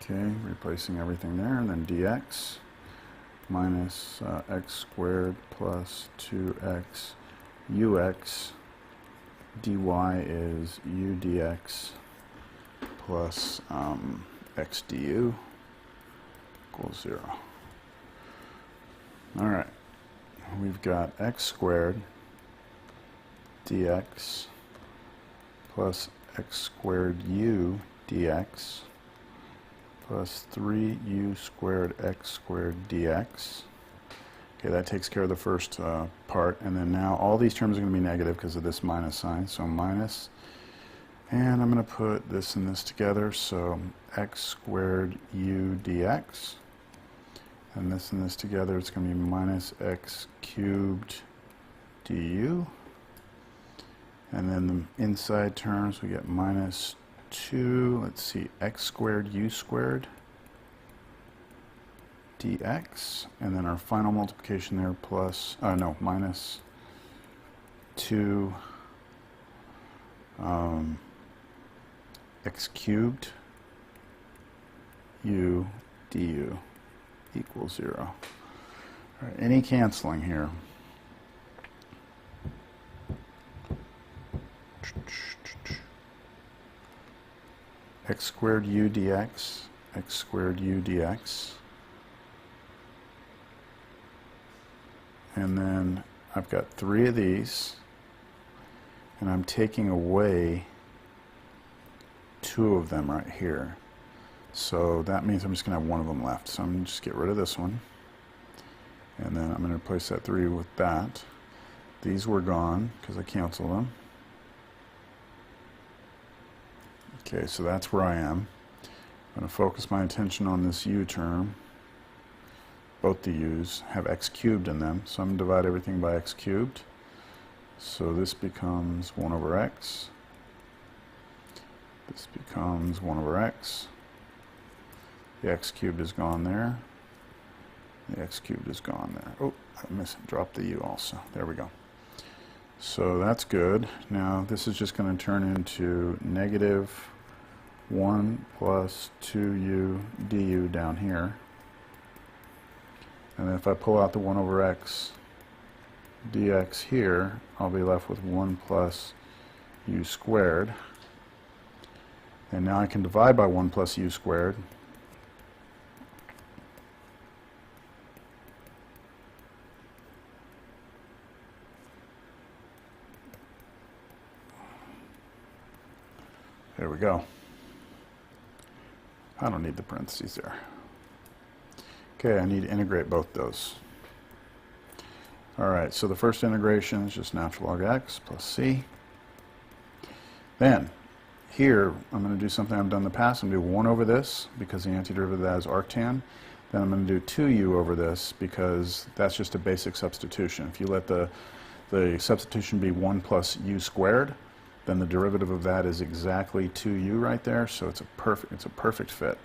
Okay, replacing everything there, and then dx minus x squared plus 2x ux dy is u dx plus x du equals 0. All right, we've got x squared dx plus x squared u dx plus 3u squared x squared dx. Okay, that takes care of the first part, and then now all these terms are going to be negative because of this minus sign, so minus, and I'm going to put this and this together, so x squared u dx, and this together, it's going to be minus x cubed du, and then the inside terms, we get minus 2, let's see, x squared u squared dx, and then our final multiplication there plus, minus 2 x cubed u du equals 0. All right, any canceling here? X squared u dx, x squared u dx, and then I've got 3 of these, and I'm taking away 2 of them right here. So that means I'm just going to have 1 of them left. So I'm going to just get rid of this one, and then I'm going to replace that 3 with that. These were gone because I canceled them. Okay, so that's where I am. I'm going to focus my attention on this u term. Both the u's have x cubed in them, so I'm going to divide everything by x cubed. So this becomes 1 over x. This becomes 1 over x. The x cubed is gone there. The x cubed is gone there. Oh, I dropped the u also. There we go. So that's good. Now this is just going to turn into negative 1 plus 2u du down here. And then if I pull out the 1 over x dx here, I'll be left with 1 plus u squared. And now I can divide by 1 plus u squared. There we go. I don't need the parentheses there. Okay, I need to integrate both those. All right, so the first integration is just natural log x plus c. Then, here, I'm going to do something I've done in the past. I'm going to do 1 over this, because the antiderivative of that is arctan. Then I'm going to do 2u over this, because that's just a basic substitution. If you let the substitution be 1 plus u squared, then the derivative of that is exactly 2u right there, so it's a perfect fit.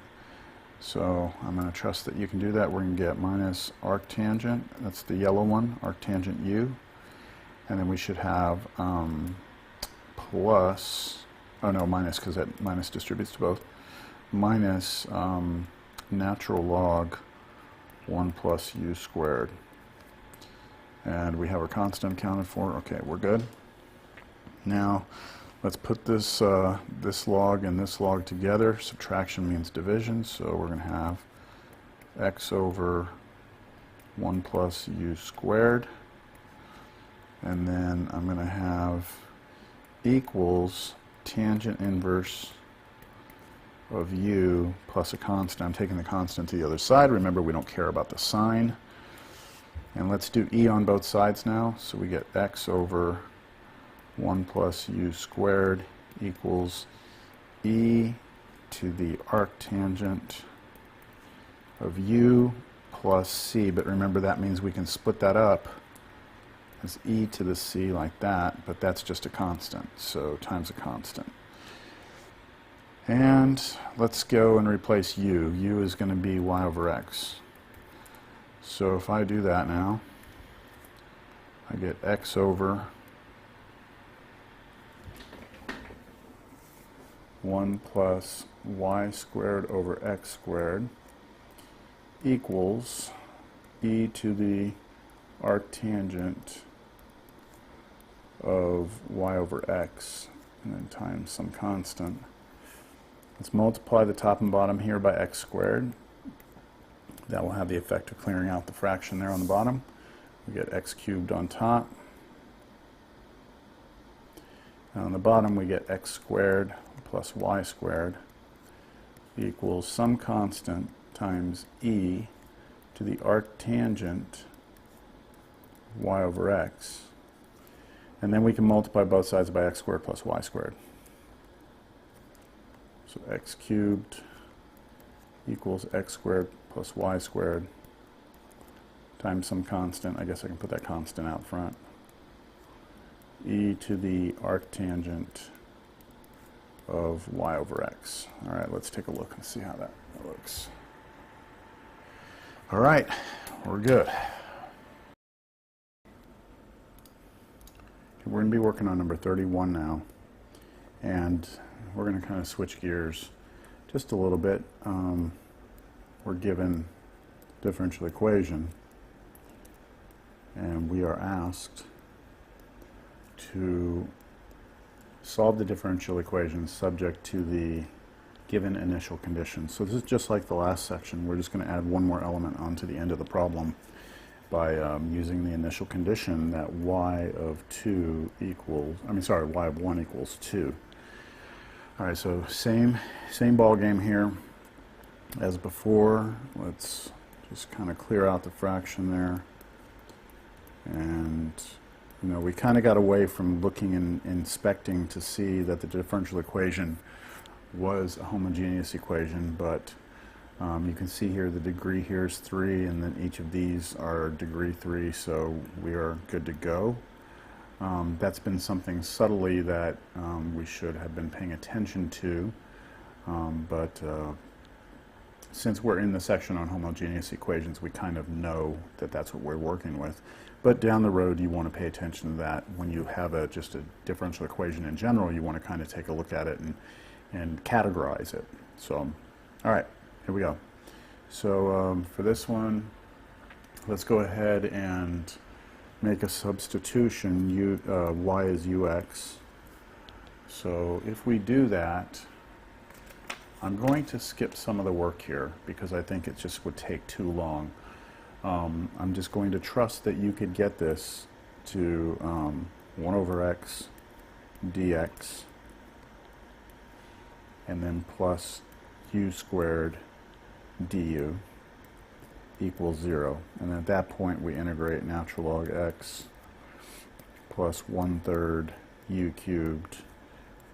So I'm going to trust that you can do that. We're going to get minus arctangent, that's the yellow one, arctangent u, and then we should have plus, oh no, minus, because that minus distributes to both, minus natural log 1 plus u squared. And we have our constant accounted for. Okay, we're good. Now, let's put this, this log and this log together. Subtraction means division, so we're going to have x over 1 plus u squared. And then I'm going to have equals tangent inverse of u plus a constant. I'm taking the constant to the other side. Remember, we don't care about the sign. And let's do e on both sides now. So we get x over 1 plus u squared equals e to the arctangent of u plus c. But remember, that means we can split that up as e to the c like that, but that's just a constant, so times a constant. And let's go and replace u. U is going to be y over x. So if I do that now, I get x over 1 plus y squared over x squared equals e to the arctangent of y over x, and then times some constant. Let's multiply the top and bottom here by x squared. That will have the effect of clearing out the fraction there on the bottom. We get x cubed on top. And on the bottom we get x squared plus y squared equals some constant times e to the arctangent y over x. And then we can multiply both sides by x squared plus y squared. So x cubed equals x squared plus y squared times some constant. I guess I can put that constant out front. E to the arctangent of y over x. All right, let's take a look and see how that looks. All right, we're good. We're going to be working on number 31 now, and we're going to kind of switch gears just a little bit. We're given differential equation, and we are asked to solve the differential equation subject to the given initial conditions. So this is just like the last section. We're just going to add one more element onto the end of the problem by using the initial condition that y of 2 equals, y of 1 equals 2. All right, so same ball game here as before. Let's just kind of clear out the fraction there. And we kind of got away from looking and inspecting to see that the differential equation was a homogeneous equation, but you can see here the degree here is 3, and then each of these are degree 3, so we are good to go. That's been something subtly that we should have been paying attention to, but since we're in the section on homogeneous equations, we kind of know that that's what we're working with. But down the road, you want to pay attention to that. When you have just a differential equation in general, you want to kind of take a look at it and categorize it. So, all right, here we go. So for this one, let's go ahead and make a substitution. Y is ux. So if we do that, I'm going to skip some of the work here because I think it just would take too long. I'm just going to trust that you could get this to 1 over x dx and then plus u squared du equals 0. And at that point we integrate natural log x plus 1/3 u cubed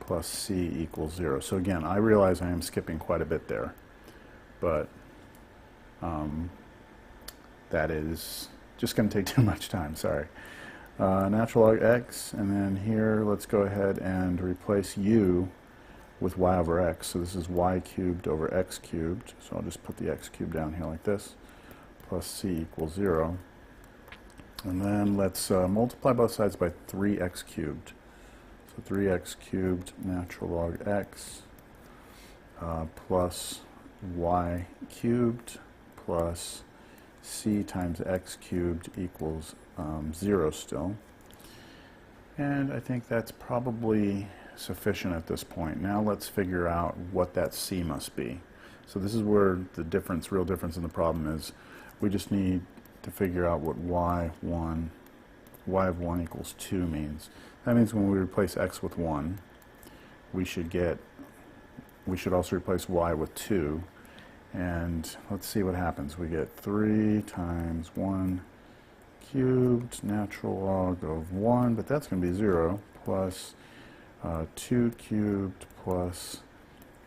plus c equals 0. So again, I realize I am skipping quite a bit there, but that is just going to take too much time, sorry. Natural log x, and then here let's go ahead and replace u with y over x. So this is y cubed over x cubed, so I'll just put the x cubed down here like this, plus c equals 0. And then let's multiply both sides by 3x cubed. So 3x cubed natural log x plus y cubed plus c times x cubed equals 0 still. And I think that's probably sufficient at this point. Now let's figure out what that c must be. So this is where the real difference in the problem is. We just need to figure out what y of 1 equals 2 means. That means when we replace x with 1, we should get we should also replace y with 2. And let's see what happens. We get 3 times 1 cubed natural log of 1, but that's going to be 0, plus 2 cubed plus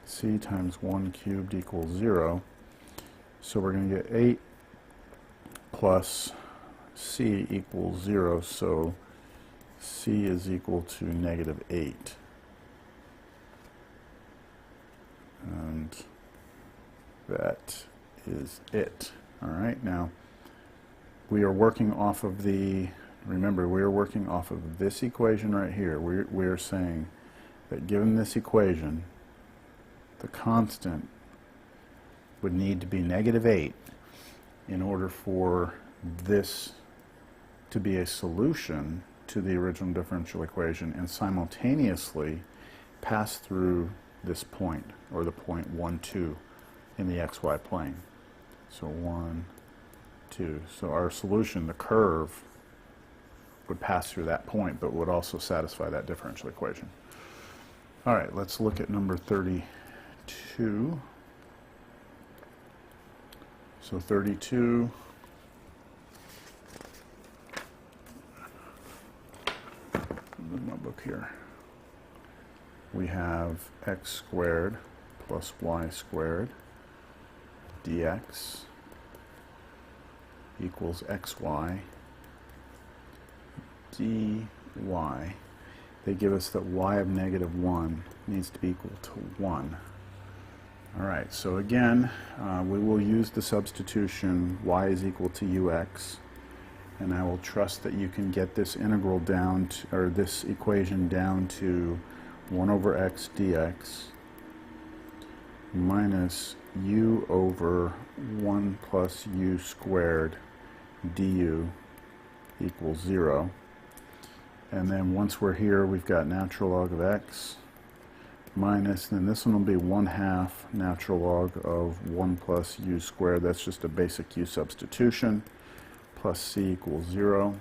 c times 1 cubed equals 0. So we're going to get 8 plus c equals 0, so c is equal to negative 8. And that is it. All right, now we are working off of the, remember, we are working off of this equation right here. We are saying that given this equation, the constant would need to be negative 8 in order for this to be a solution to the original differential equation and simultaneously pass through this point, or the point 1, 2 in the xy plane. So 1, 2. So our solution, the curve, would pass through that point, but would also satisfy that differential equation. All right, let's look at number 32. So 32, my book here. We have x squared plus y squared dx equals xy dy. They give us that y of negative 1 needs to be equal to 1. All right, so again, we will use the substitution y is equal to ux, and I will trust that you can get this integral down to, or this equation down to 1 over x dx minus u over 1 plus u squared du equals 0. And then once we're here, we've got natural log of x minus, then this one will be 1/2 natural log of 1 plus u squared. That's just a basic u substitution, plus c equals 0.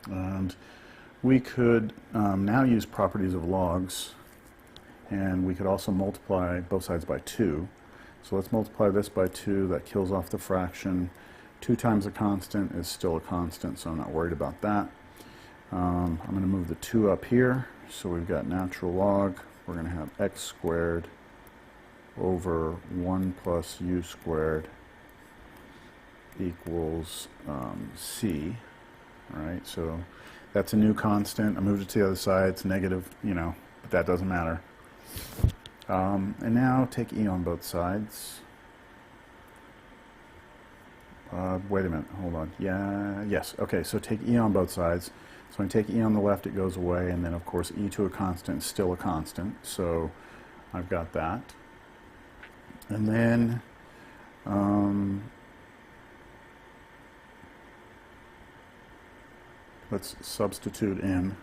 And we could now use properties of logs, and we could also multiply both sides by 2. So let's multiply this by 2. That kills off the fraction. 2 times a constant is still a constant, so I'm not worried about that. I'm going to move the 2 up here. So we've got natural log. We're going to have x squared over 1 plus u squared equals c. All right, so that's a new constant. I moved it to the other side. It's negative, but that doesn't matter. And now take e on both sides. Wait a minute, hold on. Yes, okay, so take e on both sides. So when I take e on the left, it goes away, and then of course e to a constant is still a constant, so I've got that. And then let's substitute in.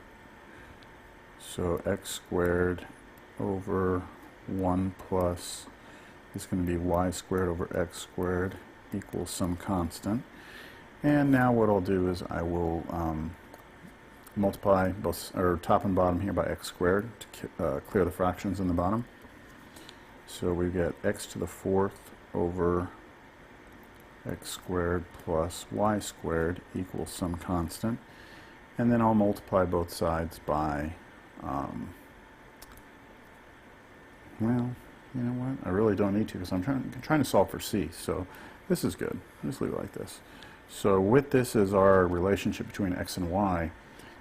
So x squared over 1 plus is going to be y squared over x squared equals some constant. And now what I'll do is I will multiply both, or top and bottom here, by x squared to clear the fractions in the bottom. So we get x to the 4th over x squared plus y squared equals some constant. And then I'll multiply both sides by, well, you know what? I really don't need to, because I'm trying to solve for c. So this is good. Just leave it like this. So with this as our relationship between x and y,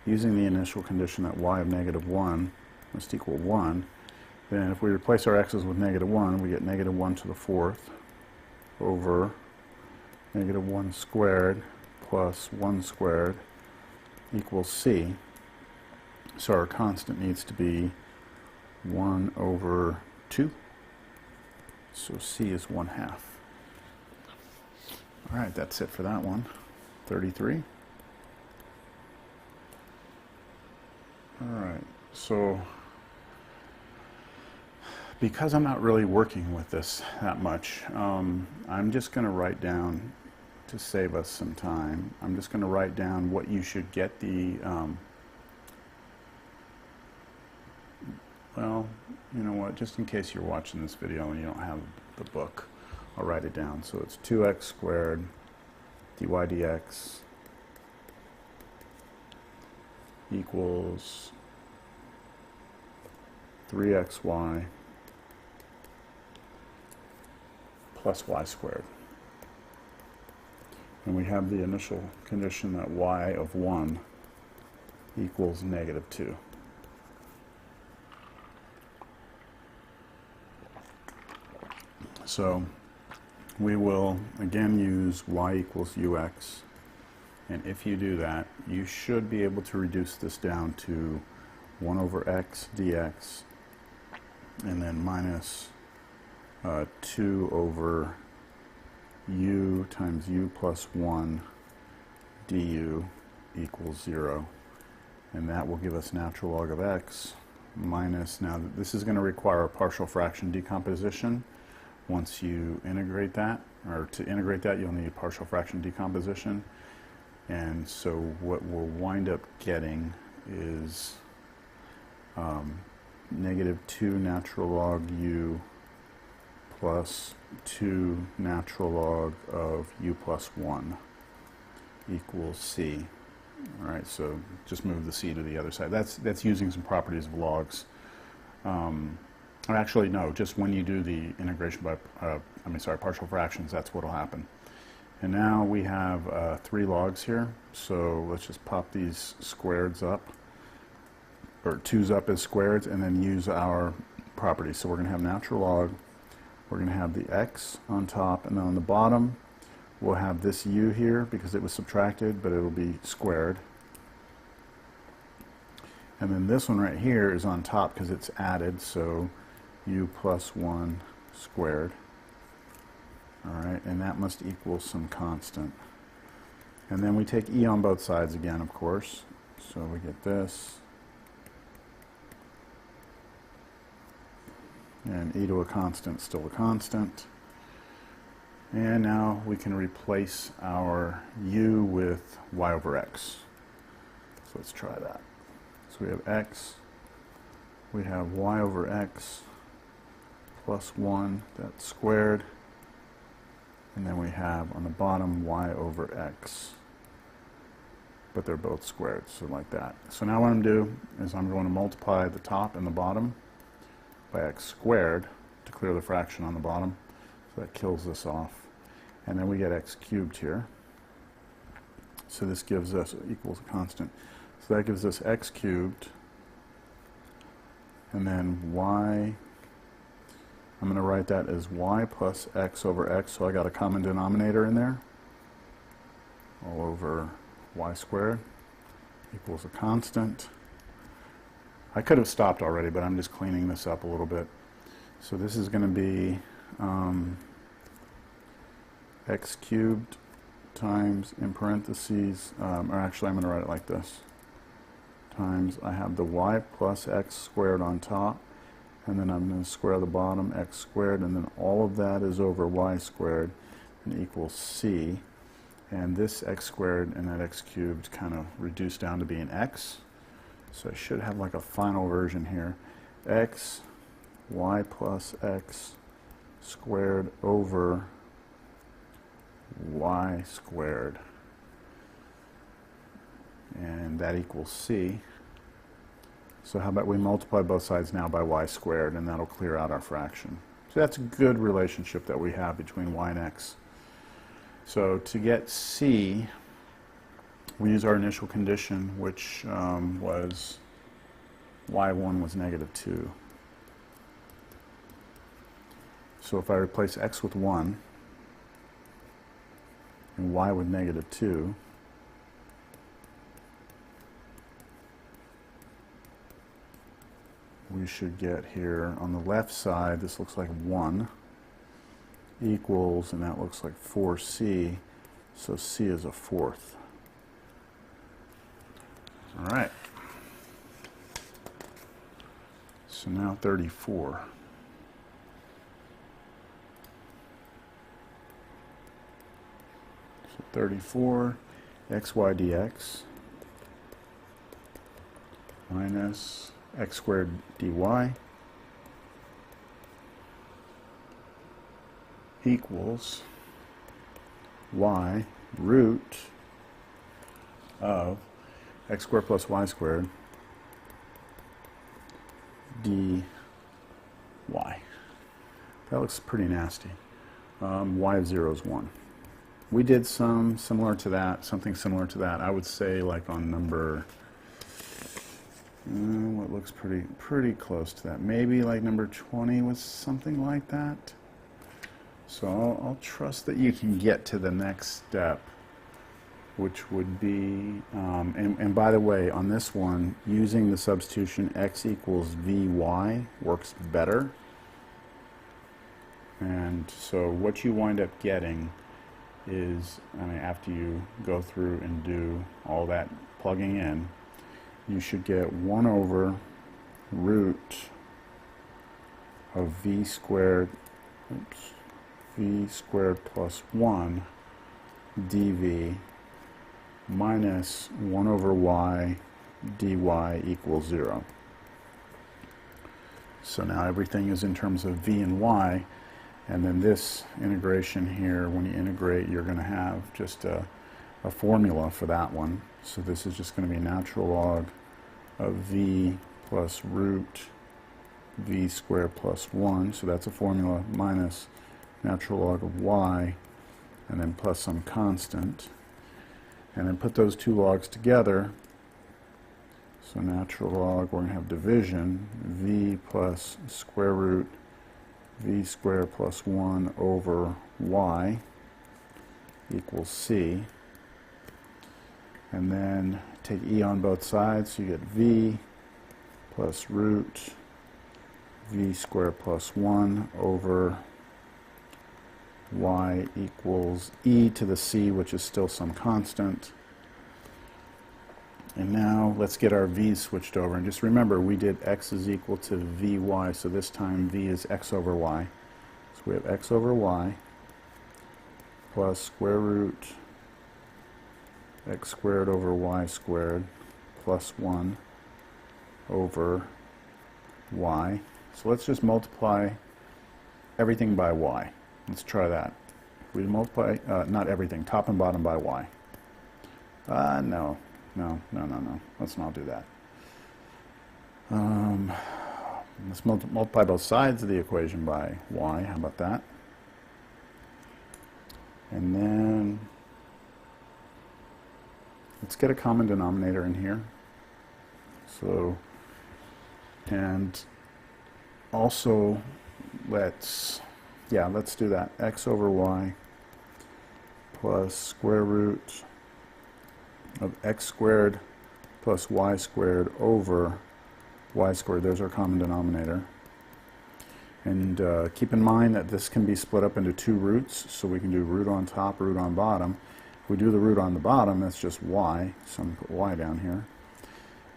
using the initial condition that y of negative 1 must equal 1, then if we replace our x's with negative 1, we get negative 1 to the 4th over negative 1 squared plus 1 squared equals c. So our constant needs to be 1 over 2. So c is 1/2. All right, that's it for that one. 33. All right, so because I'm not really working with this that much, I'm just going to write down, to save us some time, I'm just going to write down what you should get the, well, you know what, just in case you're watching this video and you don't have the book, I'll write it down. So it's 2x squared dy dx equals 3xy plus y squared. And we have the initial condition that y of 1 equals -2. So we will again use y equals ux, and if you do that, you should be able to reduce this down to 1 over x dx, and then minus 2 over u times u plus 1 du equals 0. And that will give us natural log of x minus, now this is going to require a partial fraction decomposition. Once you integrate that, or to integrate that, you'll need partial fraction decomposition. And so what we'll wind up getting is -2 natural log u plus 2 natural log of u plus 1 equals c. All right, so just move the c to the other side. That's using some properties of logs. Actually, no, just when you do the integration by, partial fractions, that's what will happen. And now we have 3 logs here, so let's just pop these squareds up, or 2's up as squareds, and then use our properties. So we're going to have natural log, we're going to have the x on top, and then on the bottom we'll have this u here because it was subtracted, but it'll be squared. And then this one right here is on top because it's added, so u plus 1 squared. Alright, and that must equal some constant. And then we take e on both sides again, of course. So we get this. And e to a constant, still a constant. And now we can replace our u with y over x. So let's try that. So we have x, we have y over x plus 1, that's squared. And then we have on the bottom y over x, but they're both squared, so like that. So now what I'm going to do is I'm going to multiply the top and the bottom by x squared to clear the fraction on the bottom. So that kills this off. And then we get x cubed here. So this gives us equals a constant. So that gives us x cubed, and then y, I'm going to write that as y plus x over x, so I got a common denominator in there, all over y squared equals a constant. I could have stopped already, but I'm just cleaning this up a little bit. So this is going to be x cubed times, in parentheses, or actually I'm going to write it like this, times, I have the y plus x squared on top, and then I'm going to square the bottom, x squared, and then all of that is over y squared, and equals c. And this x squared and that x cubed kind of reduce down to being x. So I should have like a final version here. X, y plus x squared over y squared. And that equals c. So how about we multiply both sides now by y squared, and that'll clear out our fraction. So that's a good relationship that we have between y and x. So to get c, we use our initial condition, which was y1 was -2. So if I replace x with 1 and y with -2, we should get here on the left side, this looks like 1 equals, and that looks like 4c, so c is a fourth. All right. So now 34. So 34 xy dx minus x squared dy equals y root of x squared plus y squared dy. That looks pretty nasty. Y of 0 is 1. We did something similar to that. I would say like on number, what looks pretty close to that. Maybe like number 20 was something like that. So I'll trust that you can get to the next step, which would be, and by the way, on this one, using the substitution x equals vy works better. And so what you wind up getting is, after you go through and do all that plugging in, you should get 1 over root of v squared plus 1 dv minus 1 over y dy equals 0. So now everything is in terms of v and y, and then this integration here, when you integrate, you're going to have just a formula for that one. So this is just going to be natural log of v plus root v squared plus 1, so that's a formula, minus natural log of y, and then plus some constant. And then put those two logs together. So natural log, we're going to have division, v plus square root v squared plus 1 over y equals c. And then take e on both sides, so you get v plus root v squared plus 1 over y equals e to the c, which is still some constant. And now let's get our v's switched over. And just remember, we did x is equal to vy, so this time v is x over y. So we have x over y plus square root x squared over y squared plus 1 over y. So let's just multiply everything by y. Let's try that. We multiply, not everything, top and bottom by y. No. Let's not do that. Let's multiply both sides of the equation by y. How about that? And then let's get a common denominator in here. So, and also let's do that. X over y plus square root of x squared plus y squared over y squared. There's our common denominator. And keep in mind that this can be split up into two roots, so we can do root on top, root on bottom. If we do the root on the bottom, that's just y, so I'm going to put y down here.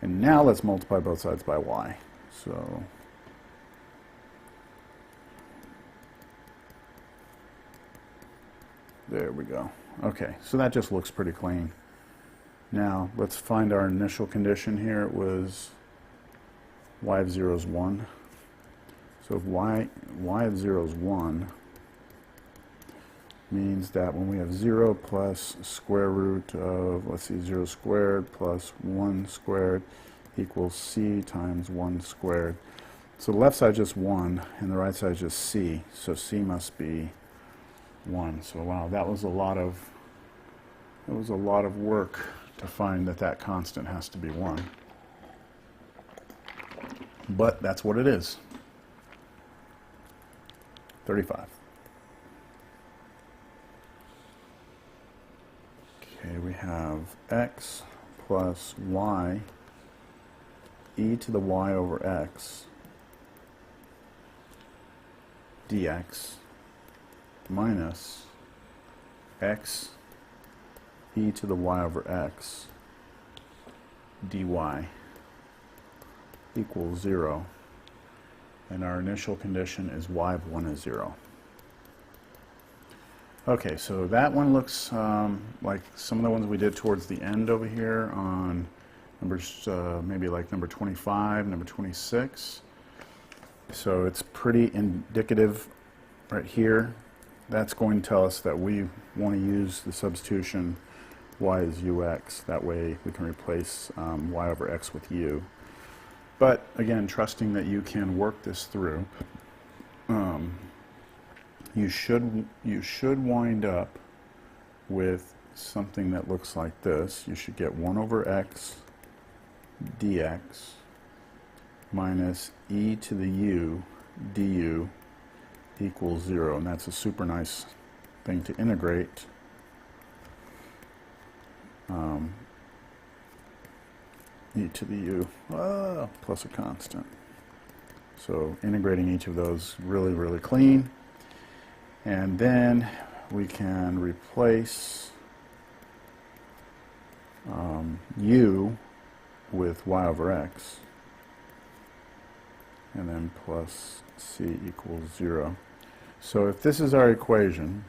And now let's multiply both sides by y. So there we go. Okay, so that just looks pretty clean. Now let's find our initial condition here. It was y of 0 is 1. So if y of 0 is 1, means that when we have 0 plus square root of, let's see, 0 squared plus 1 squared equals c times 1 squared. So the left side is just 1 and the right side is just c. So c must be 1. So wow, that was a lot of work to find that constant has to be 1. But that's what it is. 35. Okay, we have x plus y e to the y over x dx minus x e to the y over x dy equals 0. And our initial condition is y of 1 is 0. Okay, so that one looks like some of the ones we did towards the end over here on numbers, maybe like number 25, number 26. So it's pretty indicative right here that's going to tell us that we want to use the substitution y is ux. That way we can replace y over x with u. But again, trusting that you can work this through, you should wind up with something that looks like this. You should get 1 over x dx minus e to the u du equals 0. And that's a super nice thing to integrate. E to the u plus a constant. So integrating each of those really, really clean. And then we can replace u with y over x, and then plus c equals 0. So if this is our equation,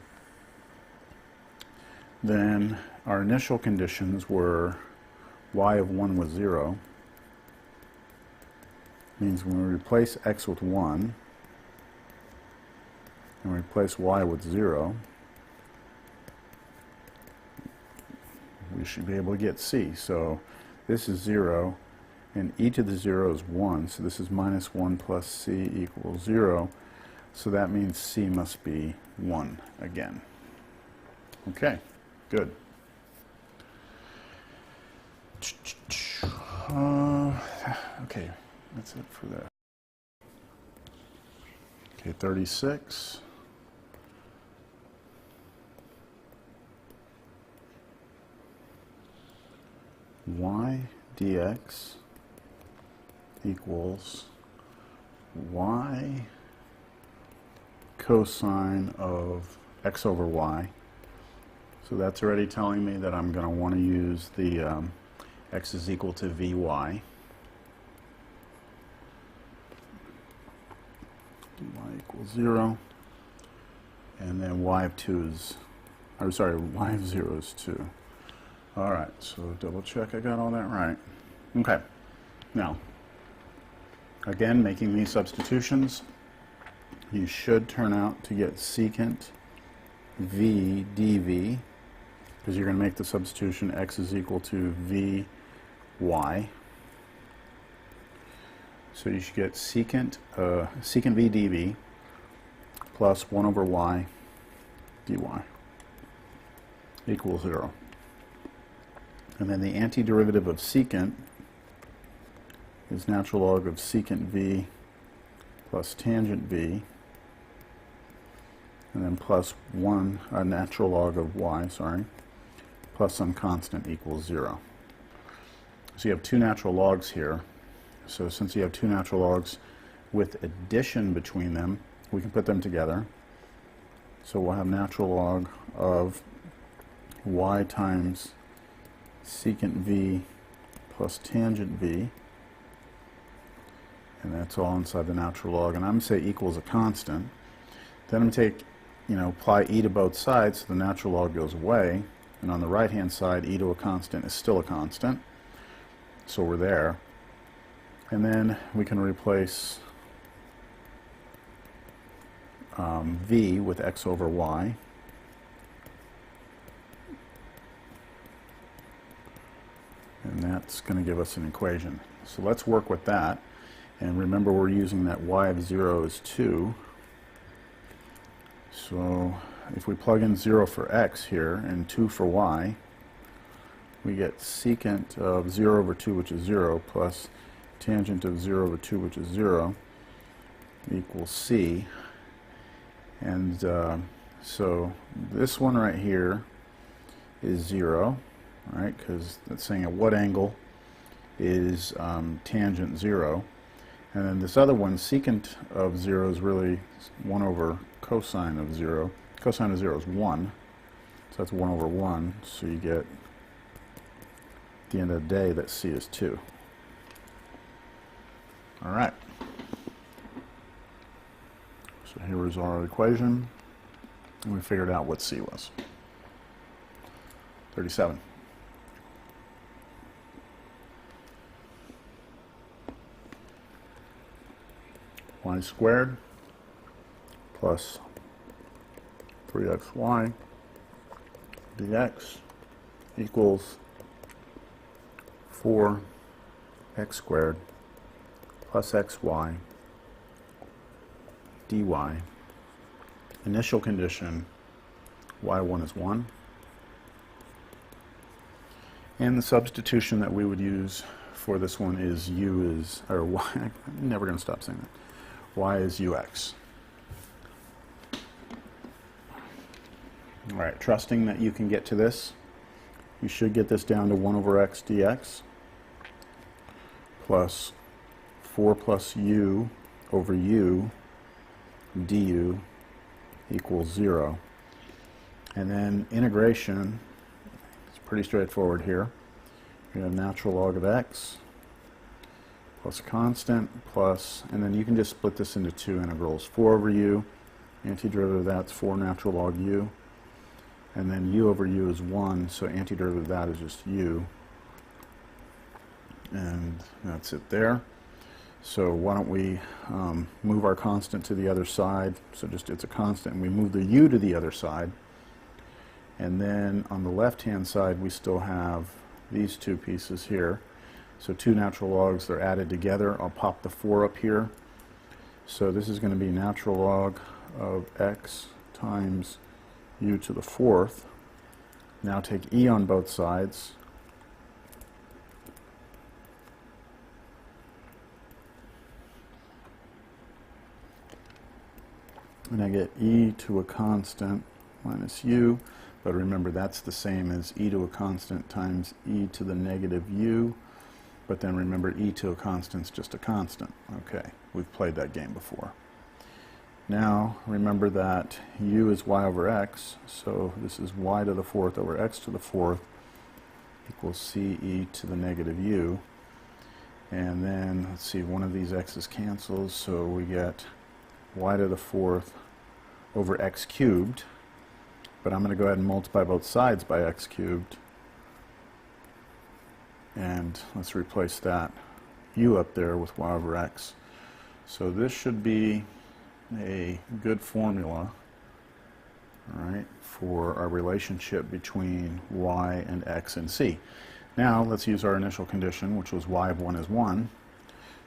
then our initial conditions were y of 1 was 0. Means when we replace x with 1 and replace y with 0, we should be able to get c. So this is 0, and e to the 0 is 1, so this is minus 1 plus c equals 0. So that means c must be 1 again. Okay, good. Okay, that's it for that. Okay, 36. Y dx equals y cosine of x over y. So that's already telling me that I'm going to want to use the x is equal to vy. dy equals 0. And then y of 2 is, I'm sorry, y of 0 is 2. All right, so double check I got all that right. Okay, now, again, making these substitutions, you should turn out to get secant v dv, because you're going to make the substitution x is equal to vy. So you should get secant v dv plus 1 over y dy equals 0. And then the antiderivative of secant is natural log of secant v plus tangent v, and then plus 1, natural log of y, plus some constant equals 0. So you have two natural logs here. So since you have two natural logs with addition between them, we can put them together. So we'll have natural log of y times secant v plus tangent v, and that's all inside the natural log. And I'm going to say equals a constant. Then I'm going to take, apply e to both sides, so the natural log goes away. And on the right-hand side, e to a constant is still a constant. So we're there. And then we can replace v with x over y. And that's going to give us an equation. So let's work with that. And remember, we're using that y of 0 is 2. So if we plug in 0 for x here and 2 for y, we get secant of 0 over 2, which is 0, plus tangent of 0 over 2, which is 0, equals c. And so this one right here is 0, right? Because that's saying at what angle is tangent 0. And then this other one, secant of 0, is really 1 over cosine of 0. Cosine of 0 is 1, so that's 1 over 1. So you get, at the end of the day, that c is 2. All right. So here is our equation, and we figured out what c was. 37. Y squared plus 3xy dx equals 4x squared plus xy dy. Initial condition, y1 is 1. And the substitution that we would use for this one is u is, or y, I'm never going to stop saying that, y is ux. All right, trusting that you can get to this, you should get this down to 1 over x dx plus 4 plus u over u du equals 0. And then integration, it's pretty straightforward here. You have natural log of x plus constant plus, and then you can just split this into two integrals. 4 over u, antiderivative of that's 4 natural log u. And then u over u is 1, so antiderivative of that is just u. And that's it there. So why don't we move our constant to the other side. So just it's a constant, and we move the u to the other side. And then on the left-hand side, we still have these two pieces here. So two natural logs, they're added together. I'll pop the 4 up here. So this is going to be natural log of x times u to the 4th. Now take e on both sides. And I get e to a constant minus u, but remember that's the same as e to a constant times e to the negative u, but then remember e to a constant is just a constant. Okay, we've played that game before. Now remember that u is y over x, so this is y to the 4th over x to the 4th equals c e to the negative u. And then, let's see, one of these x's cancels, so we get y to the 4th over x cubed, but I'm going to go ahead and multiply both sides by x cubed, and let's replace that u up there with y over x. So this should be a good formula, all right, for our relationship between y and x and c. Now let's use our initial condition, which was y of 1 is 1.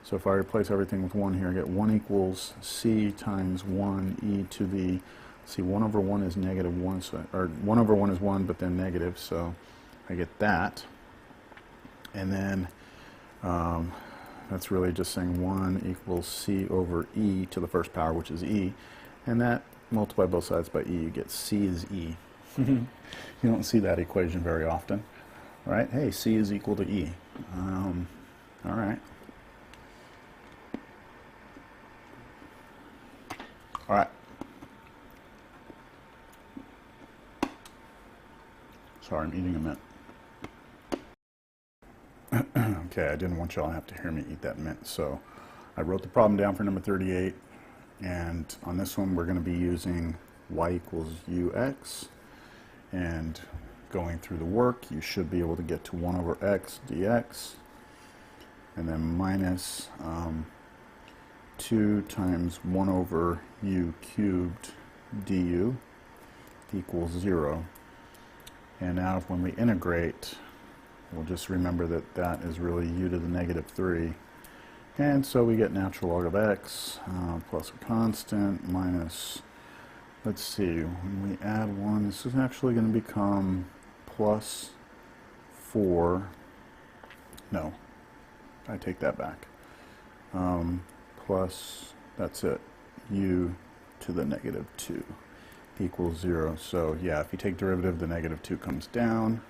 So if I replace everything with 1 here, I get 1 equals c times 1 e to the, see, 1 over 1 is negative 1, so, or 1 over 1 is 1, but then negative, so I get that. And then that's really just saying 1 equals c over e to the first power, which is e. And that, multiply both sides by e, you get c is e. You don't see that equation very often, right? Hey, c is equal to e. All right. All right. Sorry, I'm eating a mint. Okay, I didn't want y'all to have to hear me eat that mint, so I wrote the problem down for number 38, and on this one we're going to be using y equals ux, and going through the work you should be able to get to 1 over x dx, and then minus 2 times 1 over u cubed du equals 0. And now when we integrate, we'll just remember that that is really u to the negative 3. And so we get natural log of x plus a constant minus, let's see, when we add 1, this is actually going to become plus 4. No, I take that back. Plus, that's it, u to the negative 2 equals 0. So yeah, if you take derivative, the negative 2 comes down,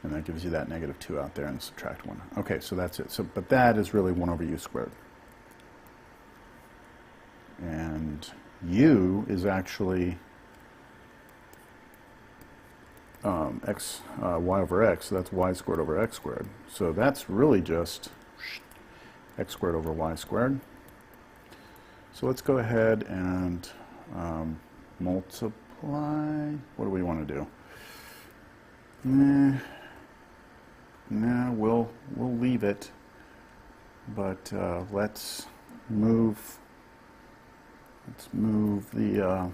and that gives you that negative 2 out there, and subtract 1. Okay, so that's it. So, but that is really 1 over u squared. And u is actually y over x, so that's y squared over x squared. So that's really just x squared over y squared. So let's go ahead and multiply. What do we want to do? Nah, we'll leave it, but let's move the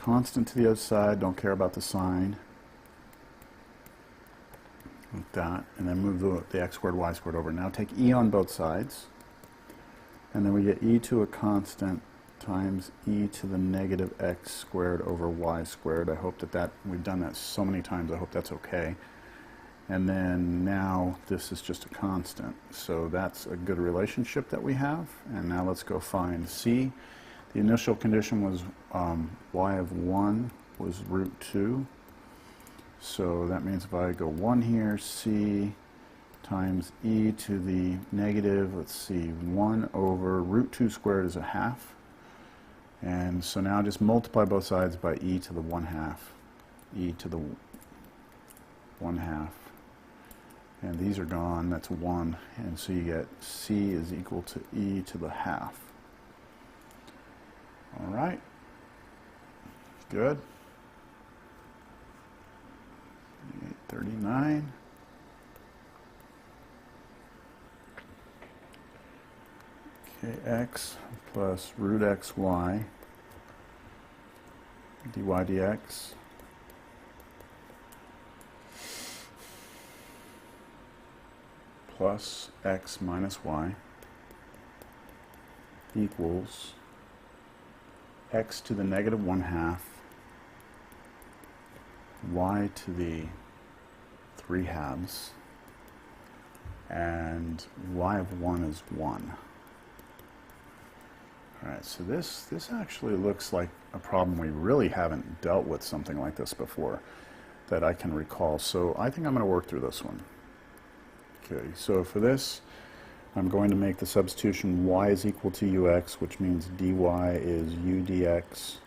constant to the other side, don't care about the sign. Like that, and then move the x squared, y squared over. Now take e on both sides, and then we get e to a constant times e to the negative x squared over y squared. I hope that we've done that so many times, I hope that's okay. And then now this is just a constant, so that's a good relationship that we have. And now let's go find c. The initial condition was y of 1 was root 2. So that means if I go 1 here, c times e to the negative, let's see, 1 over root 2 squared is a half. And so now just multiply both sides by e to the 1/2. E to the 1/2. And these are gone, that's 1. And so you get c is equal to e to the 1/2. All right. Good. 39. Okay, x plus root xy dy dx plus x minus y equals x to the negative 1/2 y to the 3/2, and y of 1 is 1. Alright, so this actually looks like a problem we really haven't dealt with something like this before that I can recall. So I think I'm going to work through this one. Okay, so for this, I'm going to make the substitution y is equal to ux, which means dy is u dx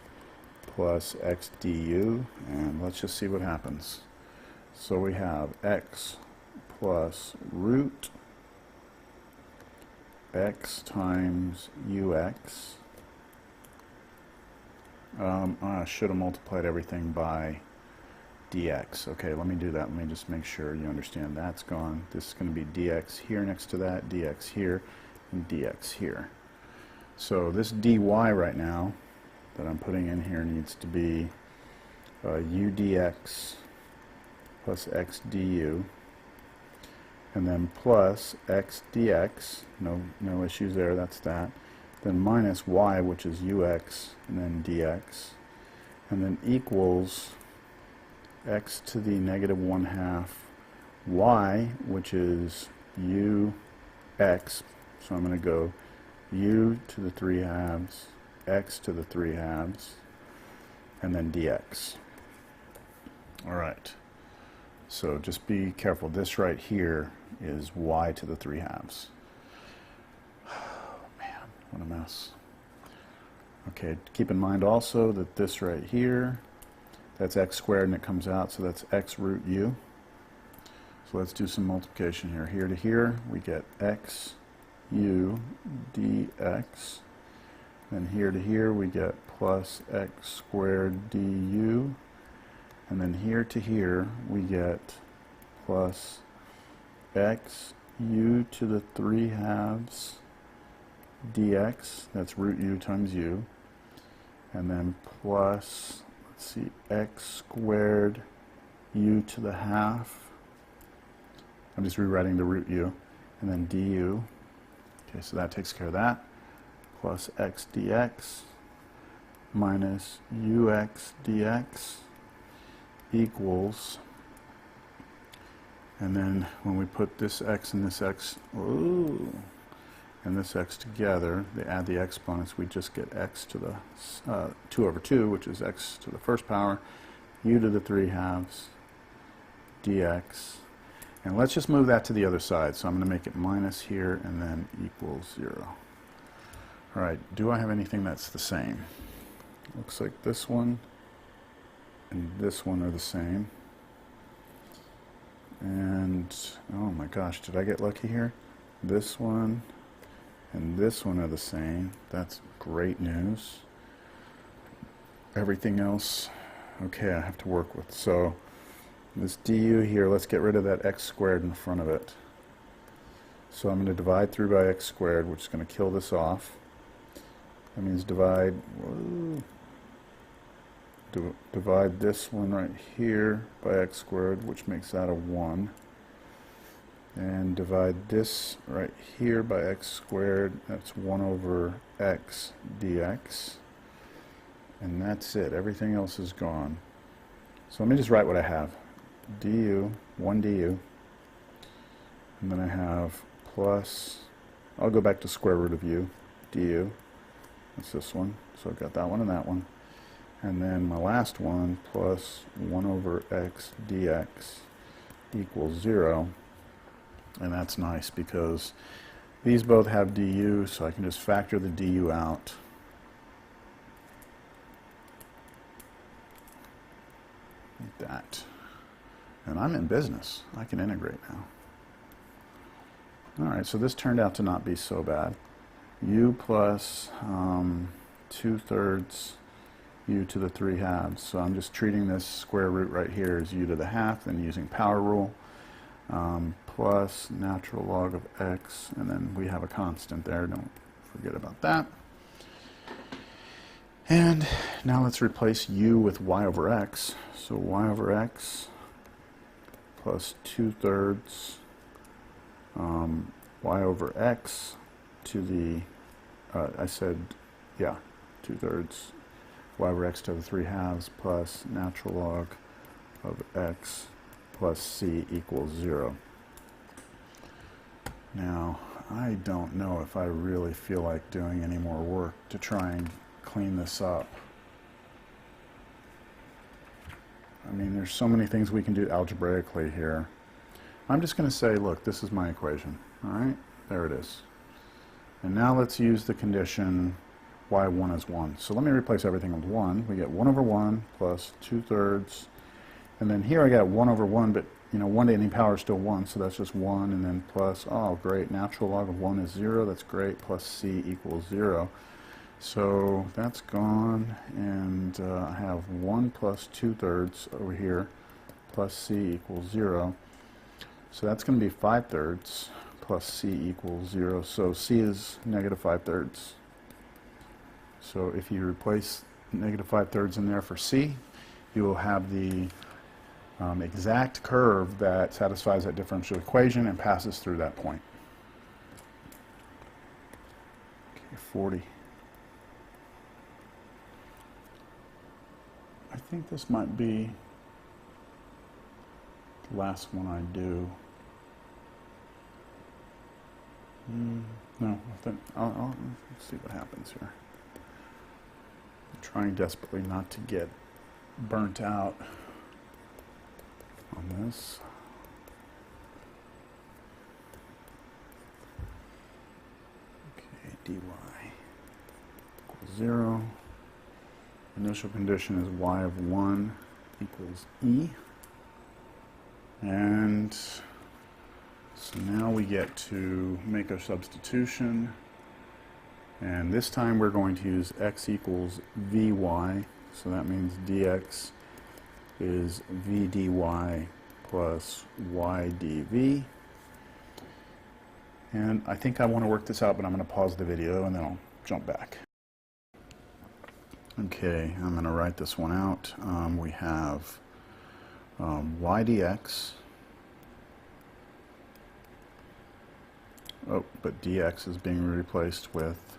plus x du, and let's just see what happens. So we have x plus root x times ux. I should have multiplied everything by dx. Okay, let me do that. Let me just make sure you understand that's gone. This is going to be dx here next to that, dx here, and dx here. So this dy right now that I'm putting in here needs to be u dx plus x du, and then plus x dx, no issues there, that's that, then minus y, which is ux, and then dx, and then equals x to the negative 1/2 y, which is ux, so I'm going to go u to the 3/2, x to the 3/2, and then dx. Alright, so just be careful. This right here is y to the 3/2. Oh man, what a mess. Okay, keep in mind also that this right here, that's x squared and it comes out, so that's x root u. So let's do some multiplication here. Here to here, we get x u dx. Then here to here, we get plus x squared du. And then here to here, we get plus x u to the 3/2 dx, that's root u times u, and then plus, let's see, x squared u to the 1/2, I'm just rewriting the root u, and then du, okay, so that takes care of that, plus x dx minus ux dx equals, and then when we put this x and this x, and this x together, they add the exponents, we just get x to the 2 over 2, which is x to the first power, u to the 3/2 dx. And let's just move that to the other side. So I'm going to make it minus here and then equals 0. Alright, do I have anything that's the same? Looks like this one and this one are the same. And, oh my gosh, did I get lucky here? This one and this one are the same. That's great news. Everything else, okay, I have to work with. So this du here, let's get rid of that x squared in front of it. So I'm going to divide through by x squared, which is going to kill this off. That means divide divide this one right here by x squared, which makes that a 1. And divide this right here by x squared, that's 1 over x dx. And that's it. Everything else is gone. So let me just write what I have. du, 1 du. And then I have plus, I'll go back to square root of u, du. That's this one. So I've got that one and that one. And then my last one, plus 1 over x dx equals 0. And that's nice because these both have du, so I can just factor the du out. Like that. And I'm in business. I can integrate now. Alright, so this turned out to not be so bad. U plus 2/3 u to the 3/2. So I'm just treating this square root right here as u to the half, and using power rule. Plus natural log of x, and then we have a constant there, don't forget about that. And now let's replace u with y over x. So y over x plus 2/3 y over x to the, I said, yeah, 2/3 y over x to the 3/2 plus natural log of x plus c equals 0. Now, I don't know if I really feel like doing any more work to try and clean this up. I mean, there's so many things we can do algebraically here. I'm just going to say, look, this is my equation. All right, there it is. And now let's use the condition y1 is 1. So let me replace everything with 1. We get 1 over 1 plus 2/3. And then here I got 1 over 1, but you know, 1 to any power is still 1, so that's just 1, and then plus, oh great, natural log of 1 is 0, that's great, plus c equals 0. So that's gone, and I have 1 plus 2/3 over here, plus c equals 0. So that's going to be 5/3 plus c equals 0, so c is negative 5/3. So if you replace negative 5/3 in there for c, you will have the exact curve that satisfies that differential equation and passes through that point. Okay, 40. I think this might be the last one I do. No, let's see what happens here. I'm trying desperately not to get burnt out on this. Okay, dy equals 0. Initial condition is y of 1 equals e. And so now we get to make a substitution. And this time we're going to use x equals vy. So that means dx is v dy plus y dv. And I think I want to work this out, but I'm going to pause the video and then I'll jump back. Okay, I'm going to write this one out. We have y dx. Oh, but dx is being replaced with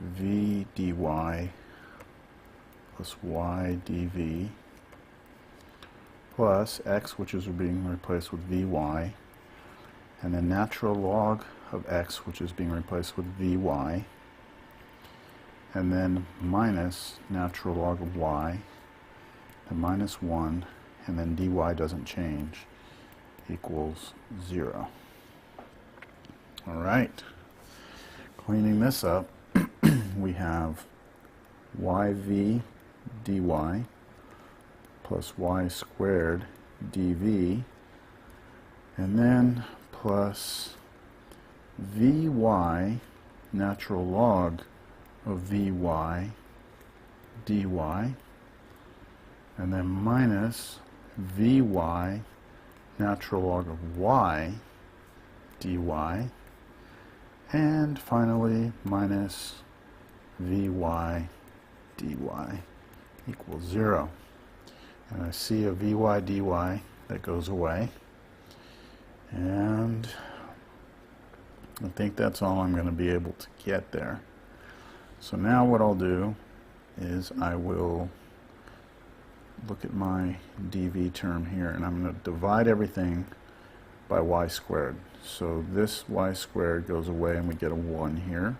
v dy plus y dv plus x, which is being replaced with vy, and then natural log of x, which is being replaced with vy, and then minus natural log of y, and minus 1, and then dy doesn't change, equals 0. All right, cleaning this up, we have yv dy plus y squared dv, and then plus vy natural log of vy dy, and then minus vy natural log of y dy, and finally minus vy dy equals 0. And I see a vy dy that goes away. And I think that's all I'm going to be able to get there. So now what I'll do is I will look at my dv term here, and I'm going to divide everything by y squared. So this y squared goes away and we get a 1 here.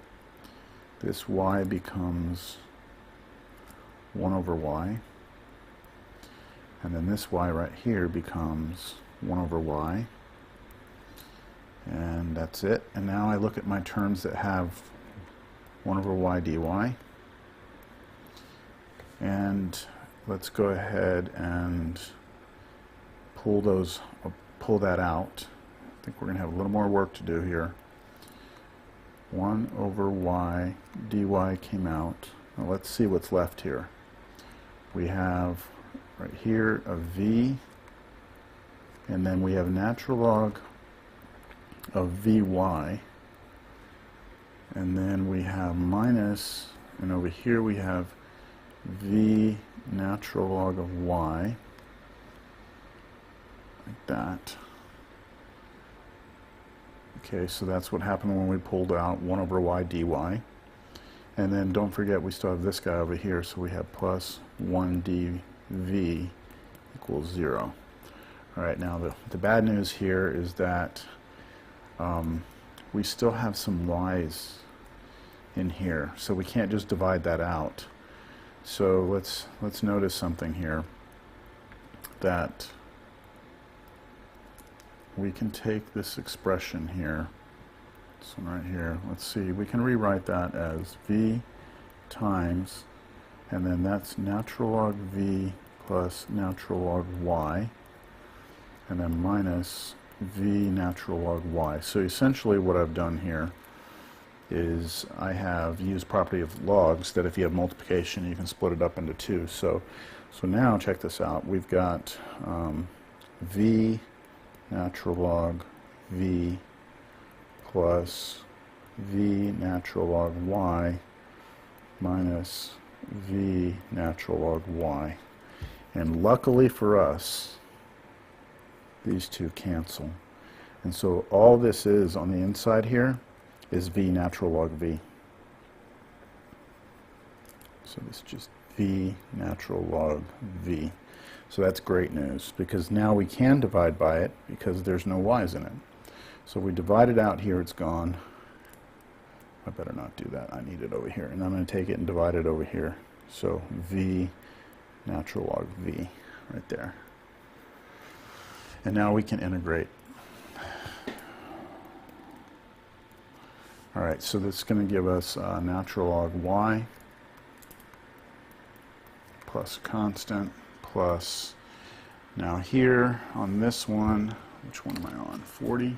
This y becomes 1 over y. And then this y right here becomes 1 over y. And that's it. And now I look at my terms that have 1 over y dy. And let's go ahead and pull that out. I think we're going to have a little more work to do here. 1 over y dy came out. Now let's see what's left here. We have right here a v, and then we have natural log of vy, and then we have minus, and over here we have v natural log of y, like that. Okay, so that's what happened when we pulled out 1 over y dy. And then don't forget we still have this guy over here, so we have plus 1 dv equals 0. Alright, now the bad news here is that we still have some y's in here, so we can't just divide that out. So let's notice something here, that we can take this expression here, this one right here, let's see, we can rewrite that as v times, and then that's natural log v plus natural log y, and then minus v natural log y. So essentially what I've done here is I have used property of logs, that if you have multiplication you can split it up into 2. So now check this out. We've got v natural log v plus v natural log y minus v natural log y. And luckily for us, these two cancel. And so all this is on the inside here is v natural log v. So this is just v natural log v. So that's great news, because now we can divide by it because there's no y's in it. So we divide it out here, it's gone. I better not do that, I need it over here. And I'm going to take it and divide it over here. So v natural log v right there. And now we can integrate. Alright, so this is going to give us natural log y plus constant plus, now here on this one, which one am I on, 40?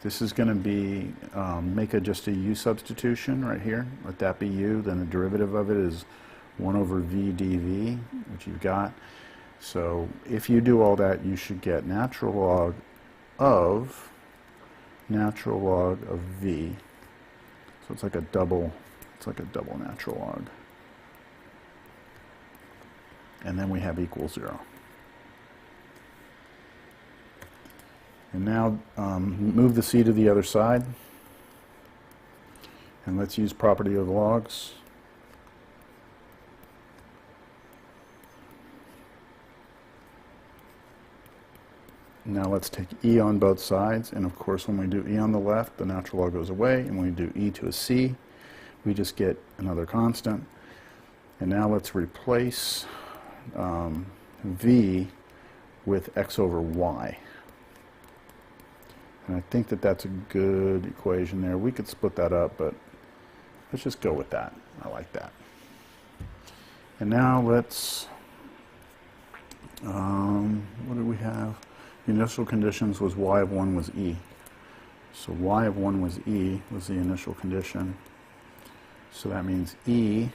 This is going to be, make just a u substitution right here, let that be u, then the derivative of it is 1 over v dv, which you've got. So if you do all that, you should get natural log of v. So it's like a double natural log. And then we have equals 0. And now move the c to the other side, and let's use property of logs. Now let's take e on both sides, and of course when we do e on the left, the natural log goes away, and when we do e to a c, we just get another constant. And now let's replace v with x over y. And I think that that's a good equation there. We could split that up, but let's just go with that. I like that. And now let's, what do we have? The initial conditions was y of 1 was e. So y of 1 was e, was the initial condition. So that means e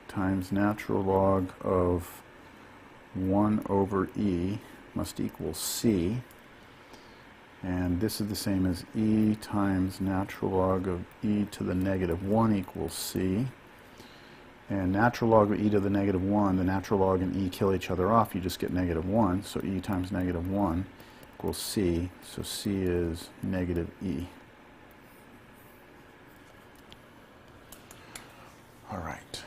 times natural log of 1 over e must equal c. And this is the same as e times natural log of e to the negative 1 equals c. And natural log of e to the negative 1, the natural log and e kill each other off, you just get negative 1. So e times negative 1 equals c. So c is negative e. All right.